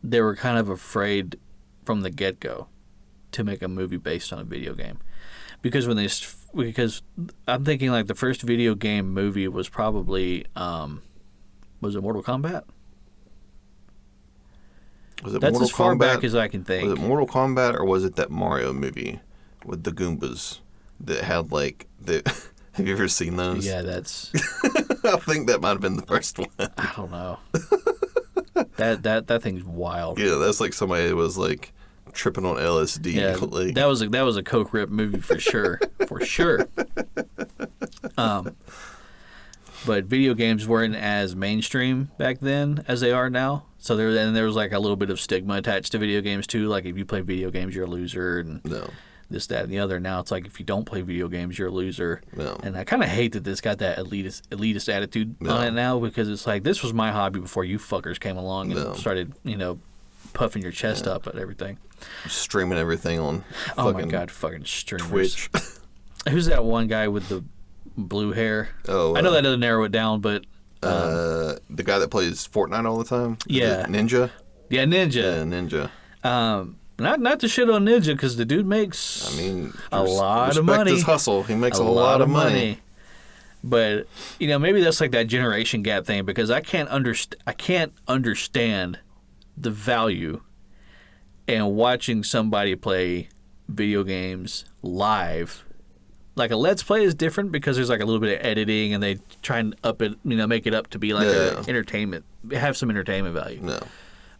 they were kind of afraid from the get-go to make a movie based on a video game. Because I'm thinking like the first video game movie was probably, was it Mortal Kombat? That's as far back as I can think. Was it Mortal Kombat, or was it that Mario movie with the Goombas that had like the... Have you ever seen those? Yeah, that's... I think that might have been the first one. I don't know. That thing's wild. Yeah, that's like somebody that was like tripping on LSD. Yeah, like. that was a coke rip movie for sure. For sure. But video games weren't as mainstream back then as they are now. So there was like a little bit of stigma attached to video games too. Like if you play video games, you're a loser, and this, that, and the other. Now it's like if you don't play video games, you're a loser. No. And I kind of hate that this got that elitist attitude on it now, because it's like, this was my hobby before you fuckers came along and started, puffing your chest up at everything. Streaming everything on my God, fucking streamers. Twitch. Who's that one guy with the blue hair? Oh, I know that doesn't narrow it down, but... the guy that plays Fortnite all the time? Yeah. Ninja? Yeah, Ninja. Yeah, Ninja. Not to shit on Ninja, because the dude makes a lot of money. Respect his hustle. He makes a lot of money. But maybe that's like that generation gap thing, because I can't understand the value in watching somebody play video games live. Like a Let's Play is different because there's like a little bit of editing, and they try and up it, make it up to be like a entertainment, have some entertainment value. No.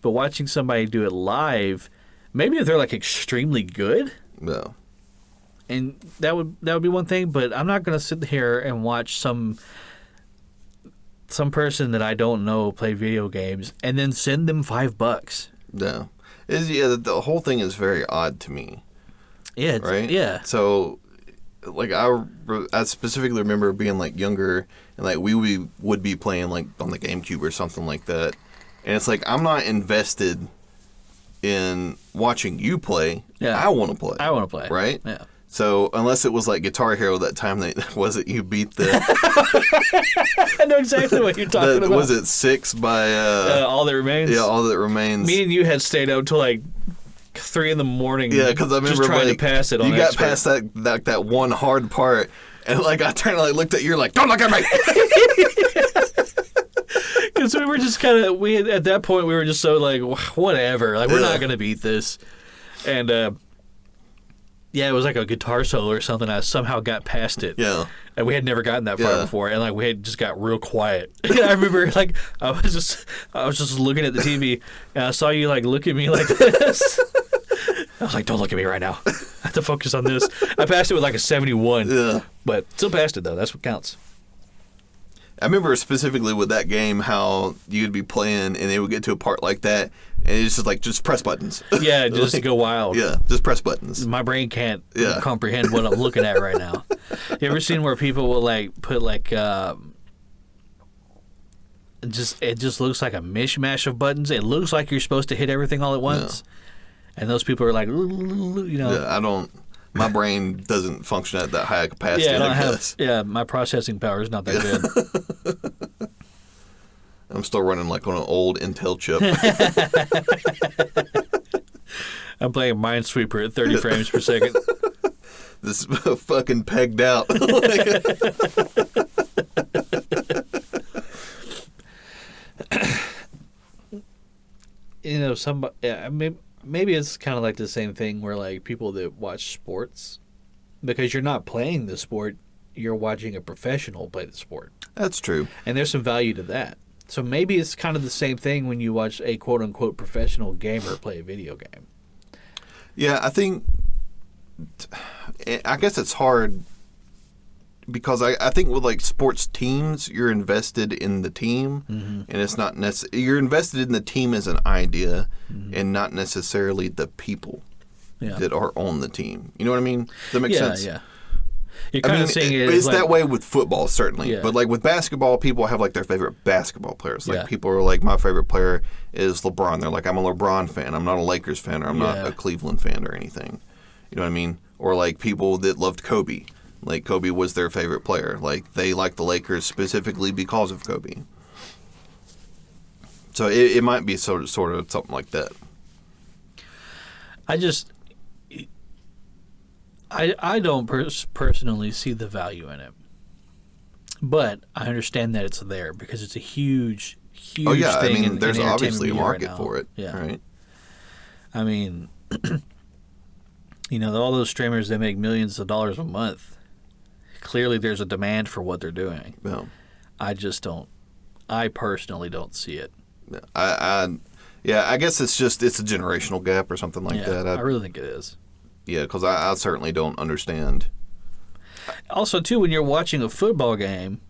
But watching somebody do it live. Maybe if they're like extremely good, and that would be one thing. But I'm not gonna sit here and watch some person that I don't know play video games and then send them $5. No, the whole thing is very odd to me. Yeah, right. Yeah. So, like I specifically remember being like younger, and like we would be playing like on the GameCube or something like that, and it's like I'm not invested in watching you play. Yeah. I want to play. Right? Yeah. So unless it was like Guitar Hero that time that was it you beat the I know exactly what you're talking about. Was it 6 by All That Remains? Yeah, All That Remains. Me and you had stayed out till like 3 a.m. Yeah, because I remember just trying to pass it on you got past that one hard part And like I turned and like looked at you, like, don't look at me. Because we were just kind of at that point we were just so like whatever, like we're not gonna beat this, and yeah, it was like a guitar solo or something. I somehow got past it. Yeah. And we had never gotten that far before, and like we had just got real quiet. I remember like I was just looking at the TV, and I saw you like look at me like this. I was like, "Don't look at me right now. I have to focus on this." I passed it with like a 71, but still passed it though. That's what counts. I remember specifically with that game how you'd be playing and they would get to a part like that, and it's just like, just press buttons. Yeah, just like, go wild. Yeah, just press buttons. My brain can't comprehend what I'm looking at right now. You ever seen where people will like put like it just looks like a mishmash of buttons. It looks like you're supposed to hit everything all at once, and those people are like, you know. Yeah, I don't. My brain doesn't function at that high capacity. Yeah, I don't have. Yeah, my processing power is not that good. I'm still running like on an old Intel chip. I'm playing Minesweeper at 30 frames per second. This is fucking pegged out. You know, maybe it's kind of like the same thing where like people that watch sports, because you're not playing the sport, you're watching a professional play the sport. That's true. And there's some value to that. So maybe it's kind of the same thing when you watch a quote-unquote professional gamer play a video game. Yeah, I guess it's hard because I think with like sports teams, you're invested in the team, and it's not you're invested in the team as an idea, and not necessarily the people that are on the team. You know what I mean? Does that make sense? Yeah. You're kind of seeing it. It's like, that way with football, certainly. But like with basketball, people have like their favorite basketball players. Like people are like, my favorite player is LeBron. They're like, I'm a LeBron fan. I'm not a Lakers fan, or I'm not a Cleveland fan or anything. You know what I mean? Or like people that loved Kobe. Like Kobe was their favorite player. Like they like the Lakers specifically because of Kobe. So it might be sort of something like that. I don't personally see the value in it, but I understand that it's there because it's a huge thing. I mean, in there's obviously a market right for it. Yeah, right. I mean, you know, all those streamers that make millions of dollars a month. Clearly, there's a demand for what they're doing. Yeah. I personally don't see it. I guess it's a generational gap or something like that. I really think it is. Yeah, because I certainly don't understand. Also, too, when you're watching a football game,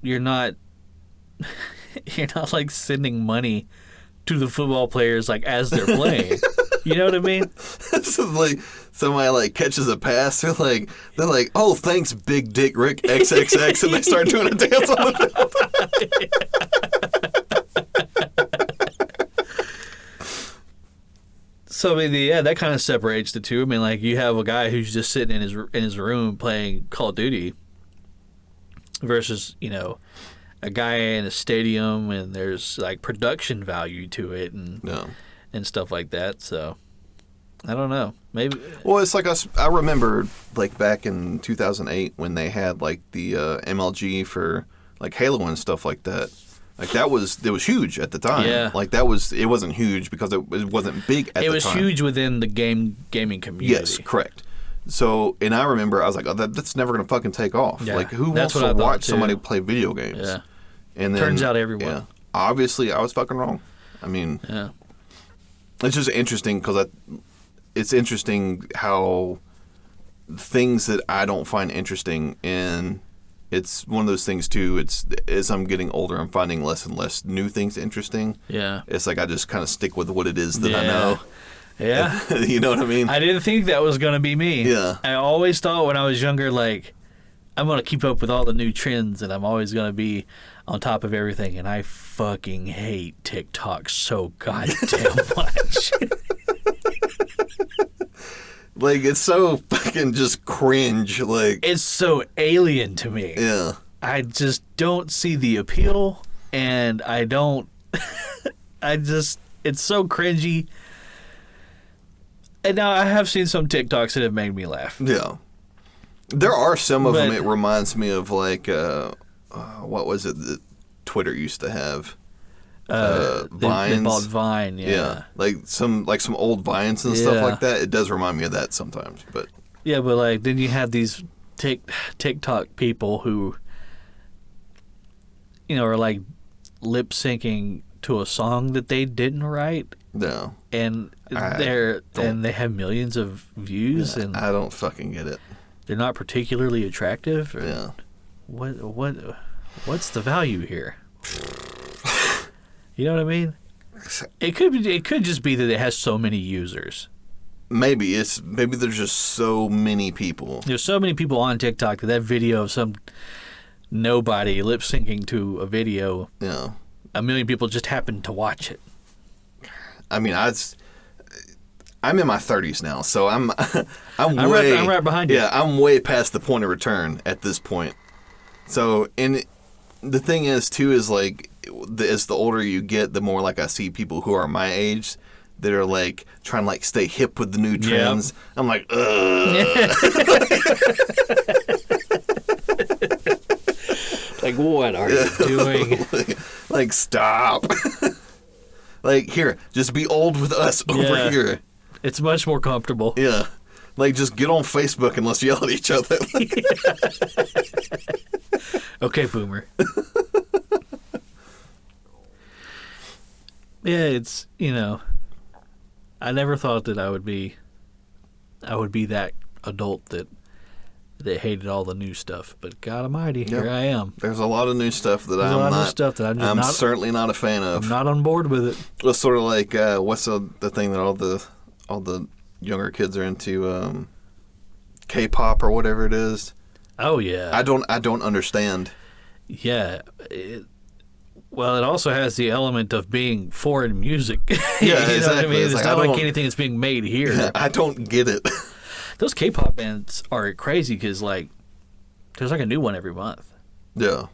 you're not like sending money to the football players like as they're playing. You know what I mean? This is like somebody like catches a pass. They're like, oh, thanks, Big Dick Rick XXX, and they start doing a dance on the field. So I mean, that kind of separates the two. I mean, like you have a guy who's just sitting in his room playing Call of Duty, versus a guy in a stadium, and there's like production value to it and stuff like that. So I don't know. Maybe. Well, it's like I remember like back in 2008 when they had like the MLG for like Halo and stuff like that. Like it was huge at the time. Yeah. Like it wasn't huge because it wasn't big at the time. It was huge within the gaming community. Yes, correct. So, and I remember I was like, oh, that's never going to fucking take off. Yeah, like who wants to watch somebody play video games? Yeah. And then, turns out everyone. Yeah, obviously, I was fucking wrong. I mean, it's just interesting because it's interesting how things that I don't find interesting, and it's one of those things too. It's as I'm getting older, I'm finding less and less new things interesting. Yeah, it's like I just kind of stick with what it is that I know. Yeah, you know what I mean. I didn't think that was gonna be me. Yeah, I always thought when I was younger, like I'm gonna keep up with all the new trends, and I'm always gonna be on top of everything. And I fucking hate TikTok so goddamn much. Like it's so fucking just cringe. Like it's so alien to me. Yeah, I just don't see the appeal, and I don't. It's so cringy. And now I have seen some TikToks that have made me laugh. Yeah. There are some of them. It reminds me of like what was it that Twitter used to have? Vines. They bought Vine, yeah. Like some old Vines and stuff like that. It does remind me of that sometimes, but yeah, but like then you have these TikTok people who, are like lip syncing to a song that they didn't write. No, and they have millions of views, and I don't fucking get it. They're not particularly attractive. Yeah. What's the value here? You know what I mean? It could just be that it has so many users. Maybe there's just so many people. There's so many people on TikTok that video of some nobody lip syncing to a video. Yeah. 1 million people just happened to watch it. I mean, I'm in my 30s now, so I'm right behind you. Yeah, I'm way past the point of return at this point. So, and the thing is too is like, as the older you get, the more like I see people who are my age that are like trying to like stay hip with the new trends. Yep. I'm like, ugh. Like, what are you doing? like, stop. Like, here, just be old with us over here. It's much more comfortable. Yeah. Like, just get on Facebook and let's yell at each other. Okay, boomer. Yeah, it's, I never thought that I would be that adult that hated all the new stuff, but God Almighty, here I am. There's a lot of new stuff that I'm certainly not a fan of. I'm not on board with it. It's sort of like what's the thing that all the younger kids are into, K-pop or whatever it is. Oh yeah. I don't understand. Yeah. Well, it also has the element of being foreign music. Yeah, exactly. What I mean? It's not like anything that's being made here. Yeah, I don't get it. Those K-pop bands are crazy because, like, there's like a new one every month. Yeah.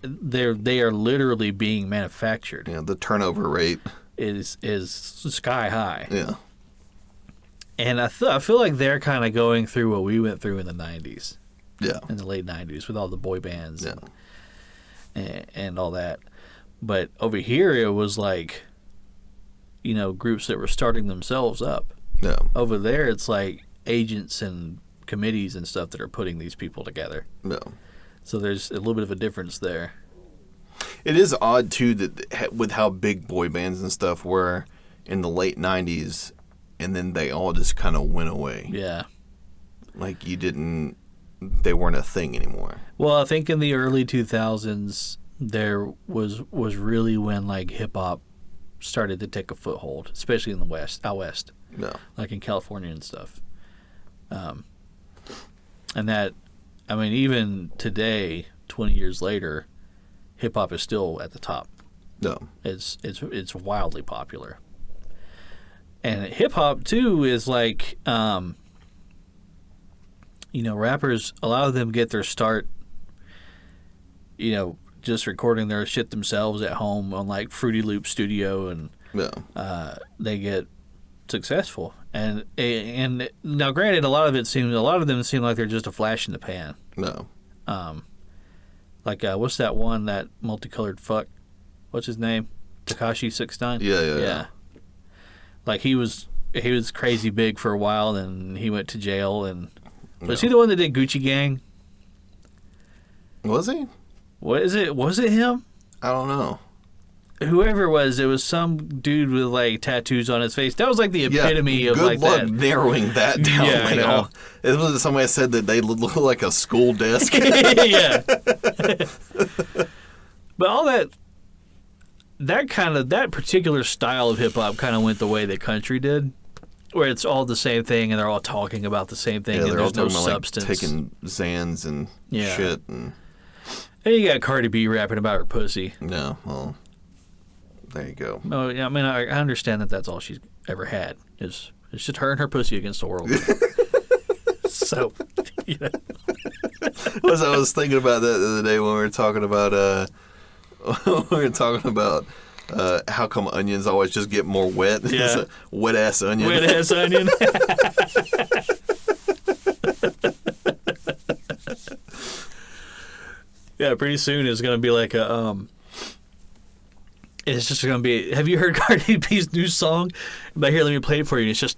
They are literally being manufactured. Yeah, the turnover rate is sky high. Yeah. And I feel like they're kind of going through what we went through in the 90s. Yeah. In the late 90s with all the boy bands and all that. But over here, it was like, groups that were starting themselves up. Yeah. Over there, it's like agents and committees and stuff that are putting these people together. Yeah. So there's a little bit of a difference there. It is odd, too, that with how big boy bands and stuff were in the late 90s, and then they all just kind of went away. Yeah. Like they weren't a thing anymore. Well, I think in the early 2000s, there was really when like hip hop started to take a foothold, especially in the out west, like in California and stuff. And that, I mean, even today, 20 years later, hip hop is still at the top. No, it's wildly popular. And hip hop too is like, rappers. A lot of them get their start, just recording their shit themselves at home on like Fruity Loop Studio, and they get successful. And now, granted, a lot of them seem like they're just a flash in the pan. No. Like what's that one, that multicolored fuck? What's his name? Tekashi 6ix9ine. Yeah. Like he was crazy big for a while, then he went to jail. And was he the one that did Gucci Gang? Was he? What is it? Was it him? I don't know. Whoever it was some dude with like tattoos on his face. That was like the epitome of like that. Good luck narrowing that down. Yeah, I know. It was somebody said that they look like a school desk. Yeah. But all that particular style of hip hop kind of went the way that country did, where it's all the same thing and they're all talking about the same thing, and there's no substance. Like taking Xans and shit and you got Cardi B rapping about her pussy. No, well, there you go. Oh, yeah, I mean, I understand that that's all she's ever had. It's just her and her pussy against the world. So, I was thinking about that the other day when we were talking about how come onions always just get more wet. Yeah. It's a wet-ass onion. Wet-ass onion. Yeah, pretty soon it's gonna be like a It's just gonna be. Have you heard Cardi B's new song? But here, let me play it for you. And it's just.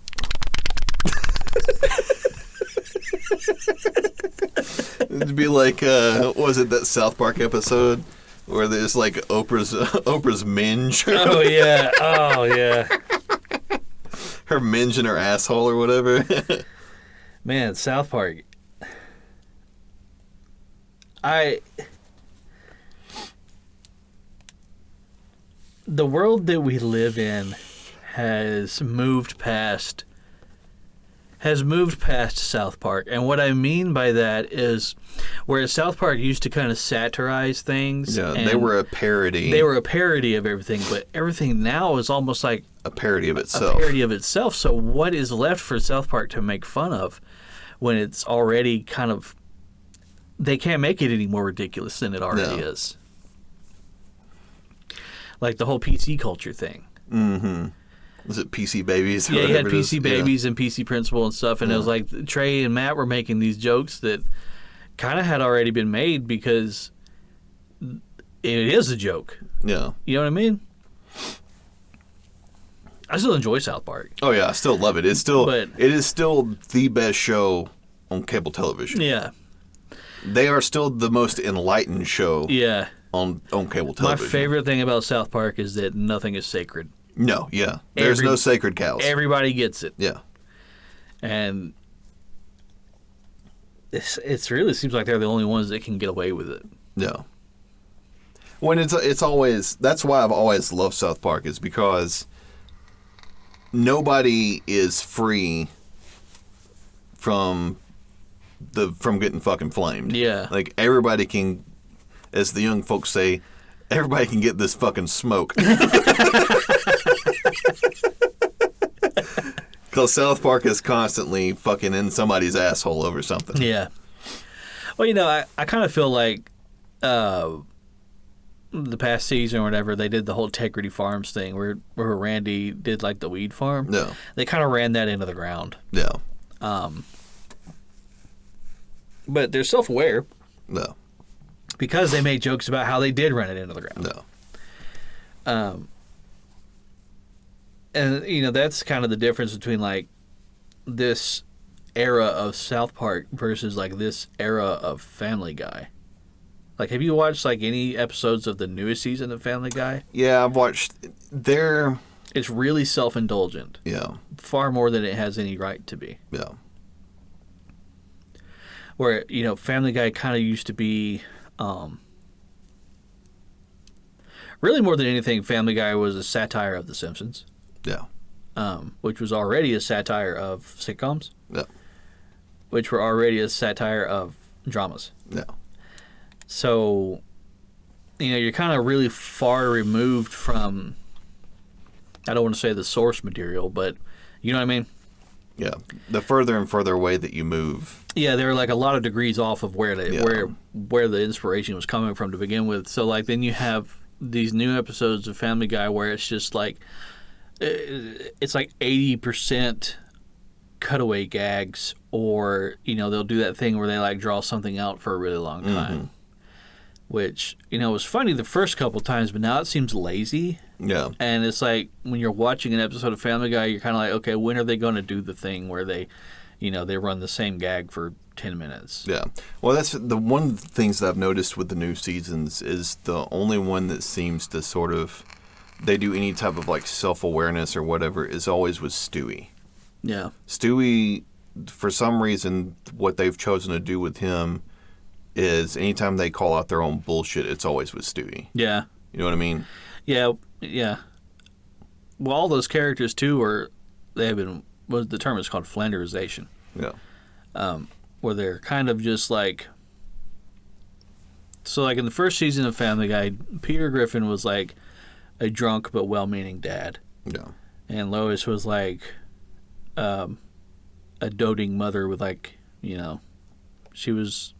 It'd be like, what was it, that South Park episode where there's like Oprah's minge? Oh yeah, oh yeah. Her minge in her asshole or whatever. Man, South Park. The world that we live in has moved past South Park. And what I mean by that is where South Park used to kind of satirize things. Yeah, they were a parody. They were a parody of everything, but everything now is almost like a parody of itself. A parody of itself. So what is left for South Park to make fun of when it's already kind of... They can't make it any more ridiculous than it already is. Like the whole PC culture thing. Mm-hmm. Was it PC Babies? Yeah, you had PC Babies and PC Principal and stuff, and it was like Trey and Matt were making these jokes that kind of had already been made because it is a joke. Yeah. You know what I mean? I still enjoy South Park. Oh yeah, I still love it. It is still the best show on cable television. Yeah. They are still the most enlightened show. Yeah. On cable television. My favorite thing about South Park is that nothing is sacred. No, yeah. There's no sacred cows. Everybody gets it. Yeah. And it really seems like they're the only ones that can get away with it. Yeah. When it's always, that's why I've always loved South Park, is because nobody is free from getting fucking flamed. Yeah. Like everybody can, as the young folks say, everybody can get this fucking smoke. Because South Park is constantly fucking in somebody's asshole over something. Yeah. Well, you know, I kind of feel like the past season or whatever, they did the whole Integrity Farms thing where Randy did like the weed farm. Yeah. They kind of ran that into the ground. Yeah. But they're self-aware. No. Because they made jokes about how they did run it into the ground. No. And, you know, that's kind of the difference between, like, this era of South Park versus, like, this era of Family Guy. Like, have you watched, like, any episodes of the newest season of Family Guy? Yeah, I've watched. It's really self-indulgent. Yeah. Far more than it has any right to be. Yeah. Where, you know, Family Guy kind of used to be... really more than anything, Family Guy was a satire of The Simpsons. Yeah. Which was already a satire of sitcoms. Yeah. Which were already a satire of dramas. Yeah. So, you know, you're kind of really far removed from, I don't want to say the source material, but you know what I mean? Yeah. The further and further away that you move. Yeah, they were like a lot of degrees off of where the inspiration was coming from to begin with. So, like, then you have these new episodes of Family Guy where it's just like, it's like 80% cutaway gags, or, you know, they'll do that thing where they like draw something out for a really long time. Mm-hmm. Which, you know, was funny the first couple times, but now it seems lazy. Yeah. And it's like when you're watching an episode of Family Guy, you're kind of like, okay, when are they going to do the thing where they, you know, they run the same gag for 10 minutes? Yeah. Well, that's the one of the things that I've noticed with the new seasons is the only one that seems to sort of, they do any type of like self-awareness or whatever is always with Stewie. Yeah. Stewie, for some reason, what they've chosen to do with him is anytime they call out their own bullshit, it's always with Stewie. Yeah. You know what I mean? Yeah, yeah. Well, all those characters, too, they have been, what the term is called, Flanderization. Yeah. Where they're kind of just like, so like in the first season of Family Guy, Peter Griffin was like a drunk but well-meaning dad. Yeah. And Lois was like a doting mother with like, you know, she was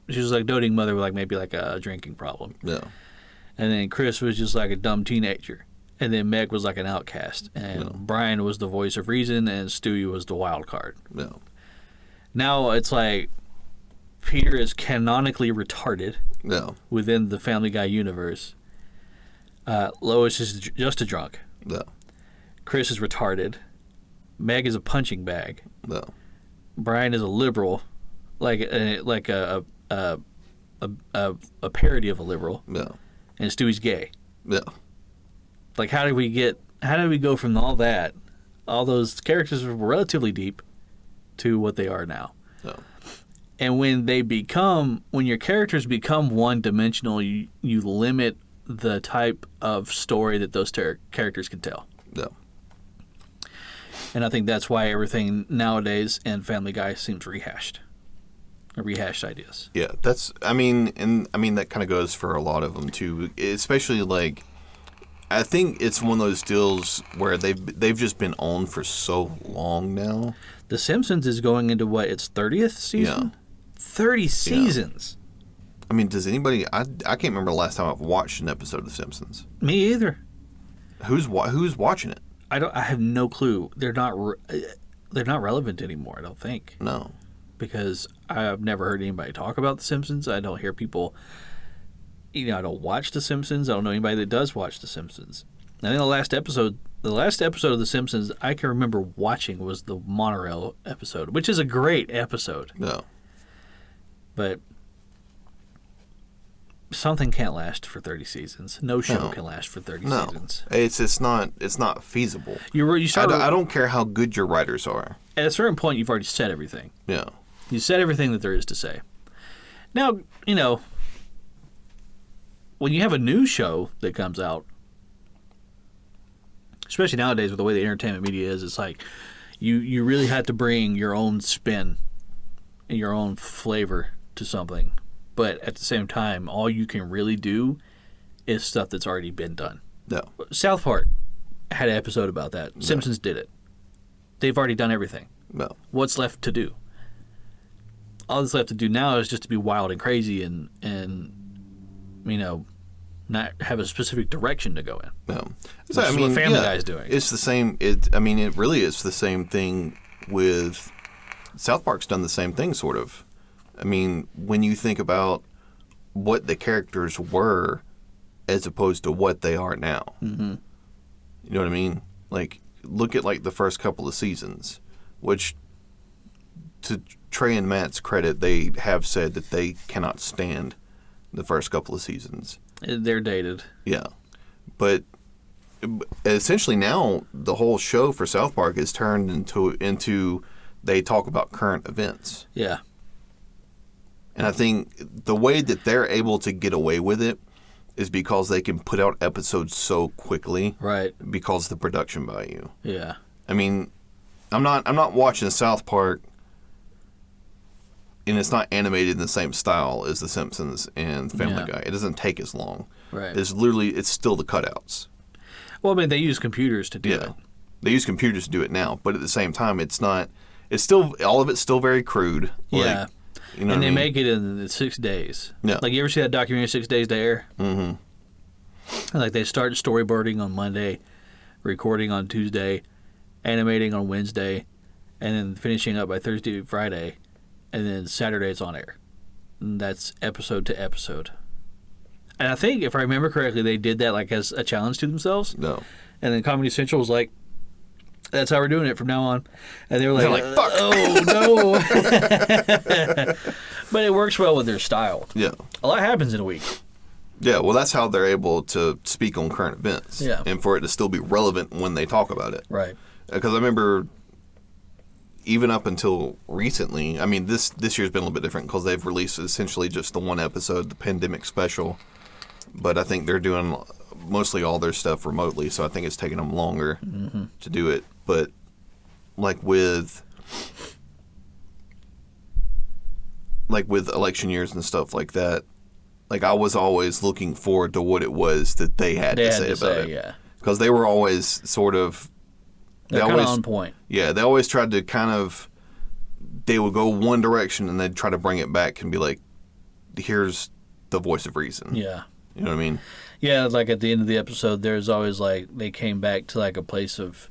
like a doting mother with like maybe like a drinking problem. Yeah. And then Chris was just like a dumb teenager. And then Meg was like an outcast. And Brian was the voice of reason, and Stewie was the wild card. Yeah. Now it's like Peter is canonically retarded. No. Within the Family Guy universe. Lois is just a drunk. No. Chris is retarded. Meg is a punching bag. No. Brian is a liberal, like a parody of a liberal. No. And Stewie's gay. No. Like, how did we go from all those characters were relatively deep, to what they are now? No. And when your characters become one-dimensional, you limit the type of story that those characters can tell. No. And I think that's why everything nowadays in Family Guy seems rehashed ideas. Yeah, that kind of goes for a lot of them too. Especially like, I think it's one of those deals where they've just been on for so long now. The Simpsons is going into its 30th season. Yeah. 30 seasons. Yeah. I mean, does anybody? I can't remember the last time I've watched an episode of The Simpsons. Me either. Who's watching it? I have no clue. They're not relevant anymore, I don't think. No. Because I've never heard anybody talk about The Simpsons. I don't hear people, I don't watch The Simpsons. I don't know anybody that does watch The Simpsons. I think the last episode of The Simpsons I can remember watching was the monorail episode, which is a great episode. No. But something can't last for 30 seasons. No show can last for 30 seasons. It's not feasible. I don't care how good your writers are. At a certain point, you've already said everything. Yeah. You said everything that there is to say. Now, when you have a new show that comes out, especially nowadays with the way the entertainment media is, it's like you really have to bring your own spin and your own flavor to something. But at the same time, all you can really do is stuff that's already been done. No. South Park had an episode about that. No. Simpsons did it. They've already done everything. No. What's left to do? All that's left to do now is just to be wild and crazy and not have a specific direction to go in. No. So, what Family Guy is doing. It's the same. It really is the same thing with South Park's done the same thing, sort of. I mean, when you think about what the characters were as opposed to what they are now. Mm-hmm. You know what I mean? Like, look at the first couple of seasons, which, to Trey and Matt's credit, they have said that they cannot stand the first couple of seasons. They're dated. Yeah. But essentially now the whole show for South Park is turned into they talk about current events. Yeah. And I think the way that they're able to get away with it is because they can put out episodes so quickly. Right. Because of the production value. Yeah. I mean, I'm not watching South Park and it's not animated in the same style as The Simpsons and Family Guy. It doesn't take as long. Right. It's still the cutouts. Well, I mean, they use computers to do it. They use computers to do it now, but at the same time, it's still, all of it's still very crude. Yeah. And they make it in 6 days. Yeah. Like, you ever see that documentary, 6 Days to Air? Mm-hmm. Like, they start storyboarding on Monday, recording on Tuesday, animating on Wednesday, and then finishing up by Thursday, Friday, and then Saturday it's on air. And that's episode to episode. And I think, if I remember correctly, they did that as a challenge to themselves. No. And then Comedy Central was like, that's how we're doing it from now on. And they were like, fuck. Oh, no. But it works well with their style. Yeah. A lot happens in a week. Yeah, well, that's how they're able to speak on current events. Yeah. And for it to still be relevant when they talk about it. Right. Because I remember, even up until recently, I mean, this year's been a little bit different because they've released essentially just the one episode, the pandemic special. But I think they're doing mostly all their stuff remotely, so I think it's taking them longer to do it. But with election years and stuff like that, I was always looking forward to what it was that they had to say about it. Yeah. Because they were always sort of... They're kind of on point. Yeah, they always tried to they would go one direction and they'd try to bring it back and be like, here's the voice of reason. Yeah. You know what I mean? Yeah, at the end of the episode, there's always they came back to a place of,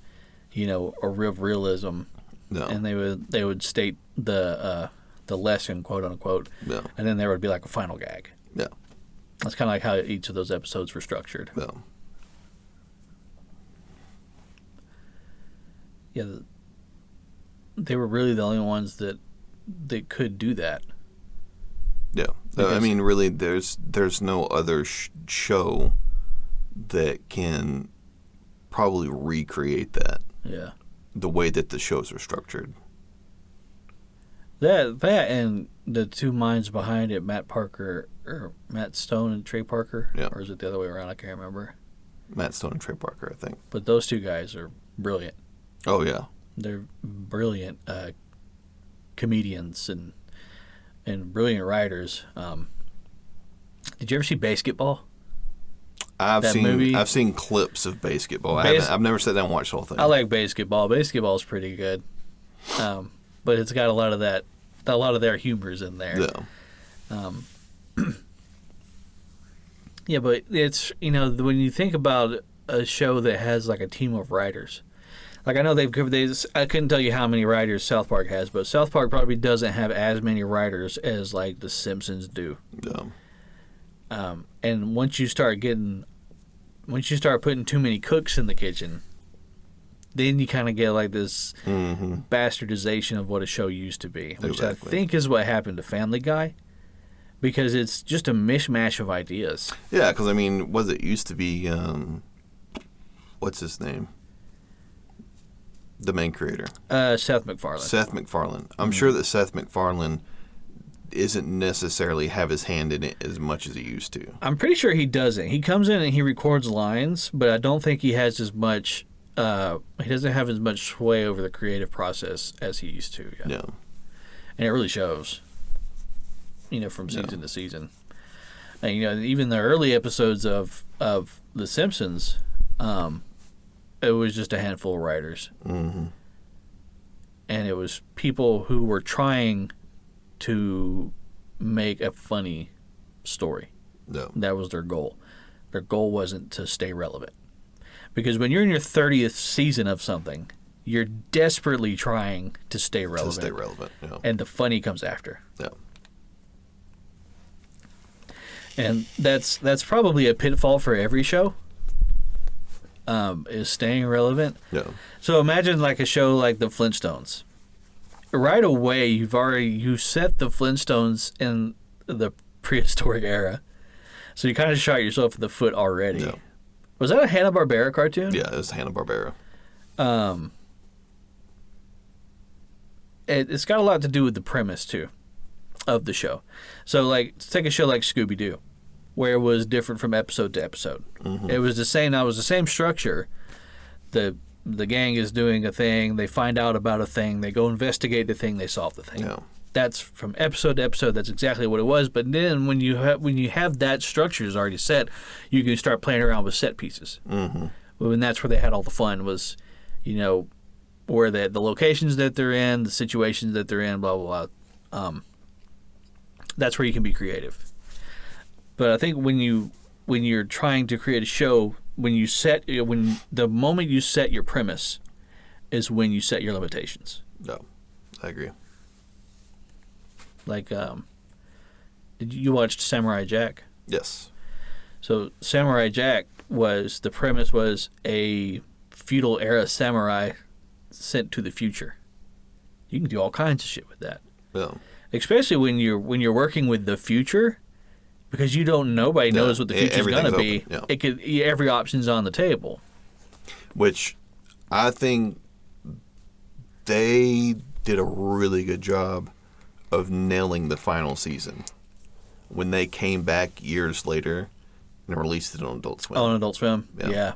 a real realism. No. And they would state the the lesson, quote unquote, and then there would be like a final gag. Yeah, that's kind of like how each of those episodes were structured. Yeah, they were really the only ones that could do that. Yeah, I mean, really, there's no other show that can probably recreate that. Yeah, the way that the shows are structured. That and the two minds behind it, Matt Stone and Trey Parker. Yeah. Or is it the other way around? I can't remember. Matt Stone and Trey Parker, I think. But those two guys are brilliant. Oh yeah, they're brilliant comedians and brilliant writers. Did you ever see Basketball? I've seen clips of Basketball. I've never sat down and watched the whole thing. I like Basketball. Basketball's pretty good, but it's got a lot of their humors in there. Yeah. Yeah, but it's when you think about a show that has like a team of writers, like I know I couldn't tell you how many writers South Park has, but South Park probably doesn't have as many writers as like The Simpsons do. Yeah. And once you start putting too many cooks in the kitchen, then you kind of get like this bastardization of what a show used to be, which I think is what happened to Family Guy, because it's just a mishmash of ideas. Yeah, because I mean, it used to be, what's his name? The main creator. Seth MacFarlane. Seth MacFarlane. I'm sure that Seth MacFarlane isn't necessarily have his hand in it as much as he used to. I'm pretty sure he doesn't. He comes in and he records lines, but I don't think he has as much. He doesn't have as much sway over the creative process as he used to. Yeah. And it really shows. From season to season. And, even the early episodes of The Simpsons, it was just a handful of writers. Mm-hmm. And it was people who were trying to make a funny story. No. That was their goal. Their goal wasn't to stay relevant. Because when you're in your 30th season of something, you're desperately trying to stay relevant. Yeah. And the funny comes after. Yeah. And that's probably a pitfall for every show. Is staying relevant. Yeah. So imagine like a show like the Flintstones. Right away, you set the Flintstones in the prehistoric era, so you kind of shot yourself in the foot already. Yeah. Was that a Hanna-Barbera cartoon? Yeah, it was Hanna-Barbera. It's got a lot to do with the premise too of the show. So like, take a show like Scooby-Doo, where it was different from episode to episode. Mm-hmm. It was the same. That was the same structure. The gang is doing a thing. They find out about a thing. They go investigate the thing. They solve the thing. Yeah. That's from episode to episode. That's exactly what it was. But then when you have that structure is already set, you can start playing around with set pieces. Mm-hmm. And that's where they had all the fun was, where the locations that they're in, the situations that they're in, blah blah blah. That's where you can be creative. But I think when you're trying to create a show, when the moment you set your premise is when you set your limitations. No, I agree. Like, did you watched Samurai Jack? Yes. So Samurai Jack the premise was a feudal era samurai sent to the future. You can do all kinds of shit with that. Yeah. Especially when you're working with the future. Because nobody knows what the future's going to be. Yeah. Every option's on the table. Which I think they did a really good job of nailing the final season. When they came back years later and released it on Adult Swim. Oh, on Adult Swim? Yeah.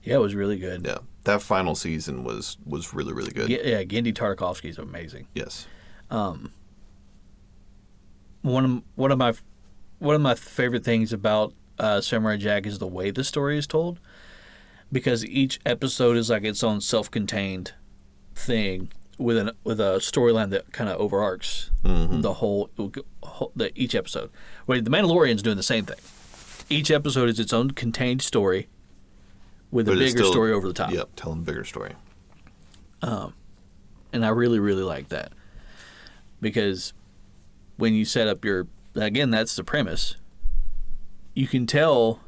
Yeah, it was really good. Yeah. That final season was really, really good. Yeah, Gendy Tartakovsky's amazing. Yes. One of my favorite things about Samurai Jack is the way the story is told, because each episode is like its own self-contained thing with a storyline that kind of overarches each episode. Well, The Mandalorian's doing the same thing. Each episode is its own contained story with a bigger story over the top. Yep, telling a bigger story. And I really, really like that, because when you set up your, again, that's the premise. You can tell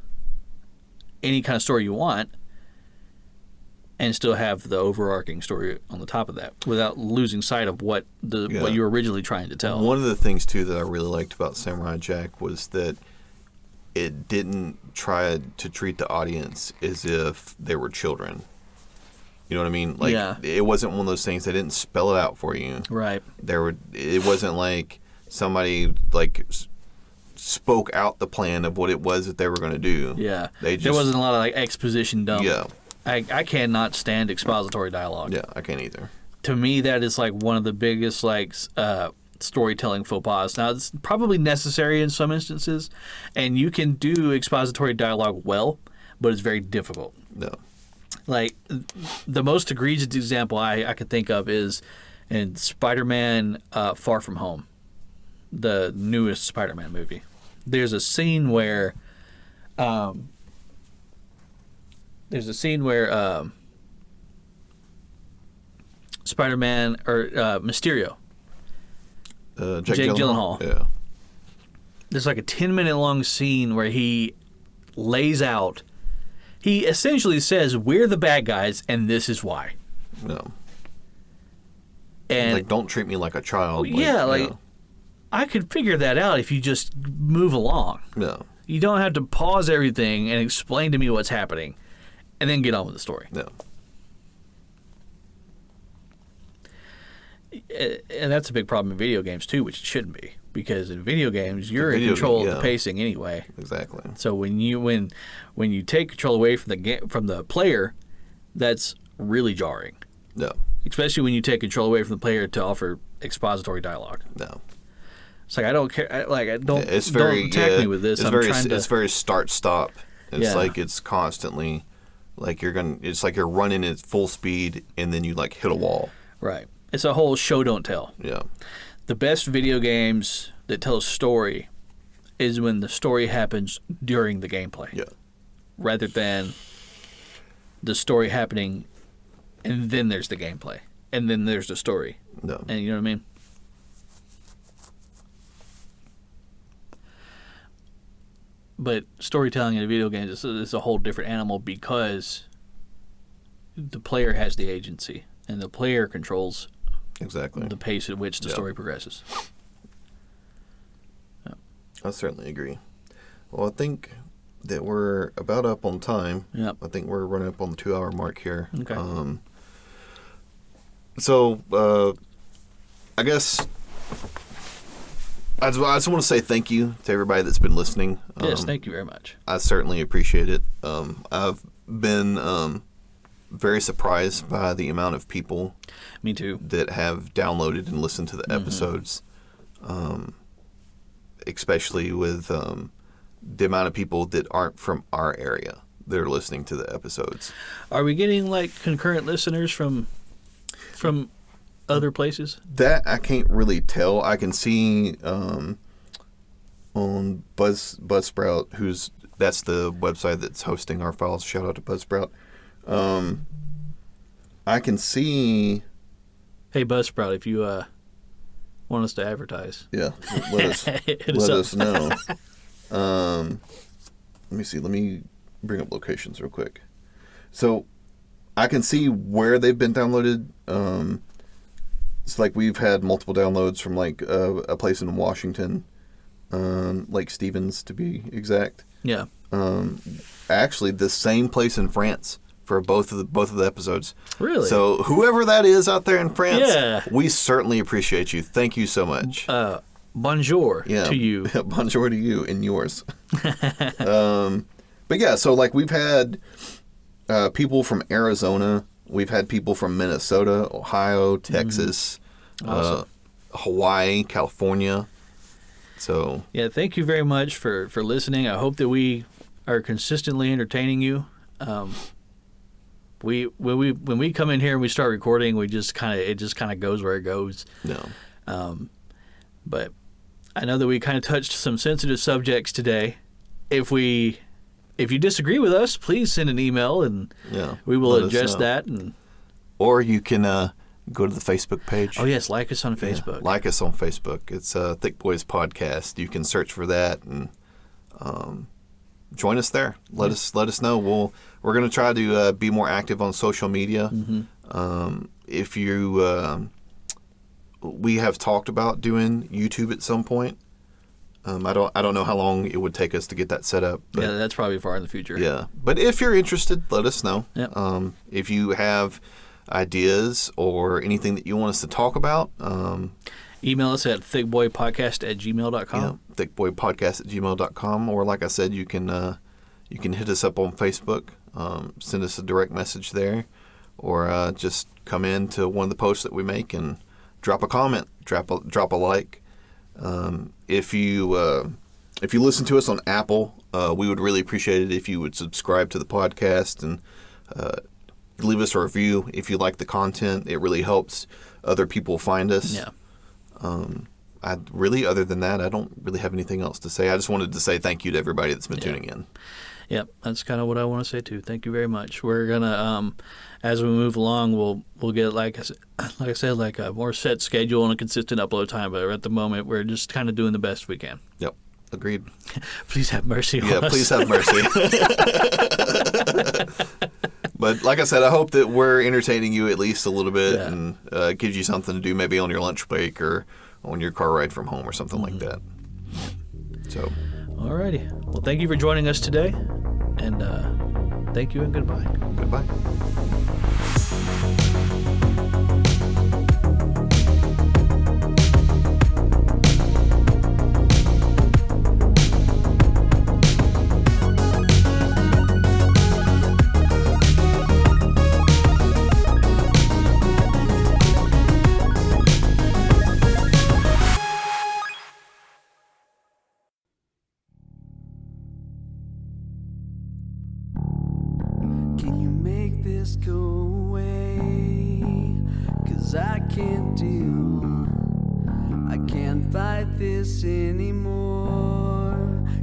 any kind of story you want and still have the overarching story on the top of that without losing sight of what you were originally trying to tell. One of the things, too, that I really liked about Samurai Jack was that it didn't try to treat the audience as if they were children. You know what I mean? Like, it wasn't one of those things. They didn't spell it out for you. Right. It wasn't like somebody, like, spoke out the plan of what it was that they were going to do. Yeah. There wasn't a lot of, like, exposition dump. Yeah. I cannot stand expository dialogue. Yeah, I can't either. To me, that is, like, one of the biggest, like, storytelling faux pas. Now, it's probably necessary in some instances, and you can do expository dialogue well, but it's very difficult. No. Like, the most egregious example I could think of is in Spider-Man Far From Home, the newest Spider-Man movie. There's a scene where Spider-Man or Mysterio, Jake Gyllenhaal. Yeah. There's like a 10-minute long scene where he lays out. He essentially says, "We're the bad guys, and this is why." No. And like, don't treat me like a child. I could figure that out if you just move along. No. You don't have to pause everything and explain to me what's happening, and then get on with the story. No. And that's a big problem in video games too, which it shouldn't be, because in video games you're in control of the pacing anyway. Exactly. So when you take control away from the player, that's really jarring. No. Especially when you take control away from the player to offer expository dialogue. No. It's like, I don't care. Don't attack me with this. It's very start stop. It's like it's constantly like it's like you're running at full speed and then you like hit a wall. Right. It's a whole show don't tell. Yeah. The best video games that tell a story is when the story happens during the gameplay. Yeah. Rather than the story happening and then there's the gameplay and then there's the story. No. And you know what I mean? But storytelling in a video game is a whole different animal, because the player has the agency and the player controls the pace at which the story progresses. Yeah. I certainly agree. Well, I think that we're about up on time. Yep. I think we're running up on the 2-hour mark here. Okay. So I guess I just want to say thank you to everybody that's been listening. Yes, thank you very much. I certainly appreciate it. I've been very surprised by the amount of people Me too. that have downloaded and listened to the episodes, especially with the amount of people that aren't from our area that are listening to the episodes. Are we getting like concurrent listeners from other places? That I can't really tell. I can see on Buzzsprout, that's the website that's hosting our files. Shout out to Buzzsprout. I can see. Hey Buzzsprout, if you want us to advertise, let us know. Let me see. Let me bring up locations real quick. So I can see where they've been downloaded. It's like we've had multiple downloads from like a place in Washington, Lake Stevens to be exact. Yeah. Actually, the same place in France for both of the episodes. Really? So whoever that is out there in France, we certainly appreciate you. Thank you so much. Bonjour to you. Bonjour to you and yours. But yeah, so like we've had people from Arizona. We've had people from Minnesota, Ohio, Texas, awesome. Hawaii, California. So yeah, thank you very much for listening. I hope that we are consistently entertaining you. When we come in here and we start recording, it just kind of goes where it goes. No. But I know that we kind of touched some sensitive subjects today. If you disagree with us, please send an email and we will adjust that. And or you can go to the Facebook page. Oh, yes. Like us on Facebook. Yeah, like us on Facebook. It's Thick Boys Podcast. You can search for that and join us there. Let us know. We're going to try to be more active on social media. If you we have talked about doing YouTube at some point. I don't know how long it would take us to get that set up. But, that's probably far in the future. Yeah, but if you're interested, let us know. Yep. If you have ideas or anything that you want us to talk about, email us at thickboypodcast@gmail.com. Yeah, thickboypodcast@gmail.com, or like I said, you can hit us up on Facebook, send us a direct message there, or just come in to one of the posts that we make and drop a comment, drop a like. If you listen to us on Apple, we would really appreciate it if you would subscribe to the podcast and leave us a review if you like the content. It really helps other people find us. Yeah. Other than that, I don't really have anything else to say. I just wanted to say thank you to everybody that's been tuning in. Yep, that's kind of what I want to say too. Thank you very much. We're gonna, as we move along, we'll get like I said, like a more set schedule and a consistent upload time. But at the moment, we're just kind of doing the best we can. Yep, agreed. Please have mercy on us. Yeah, please have mercy. But like I said, I hope that we're entertaining you at least a little bit and gives you something to do, maybe on your lunch break or on your car ride from home or something like that. So. Alrighty. Well, thank you for joining us today, and thank you and goodbye. Goodbye. Can you make this go away? 'Cause I can't deal. I can't fight this anymore.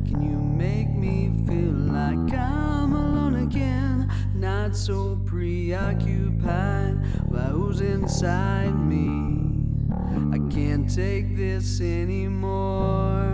Can you make me feel like I'm alone again? Not so preoccupied by who's inside me. I can't take this anymore.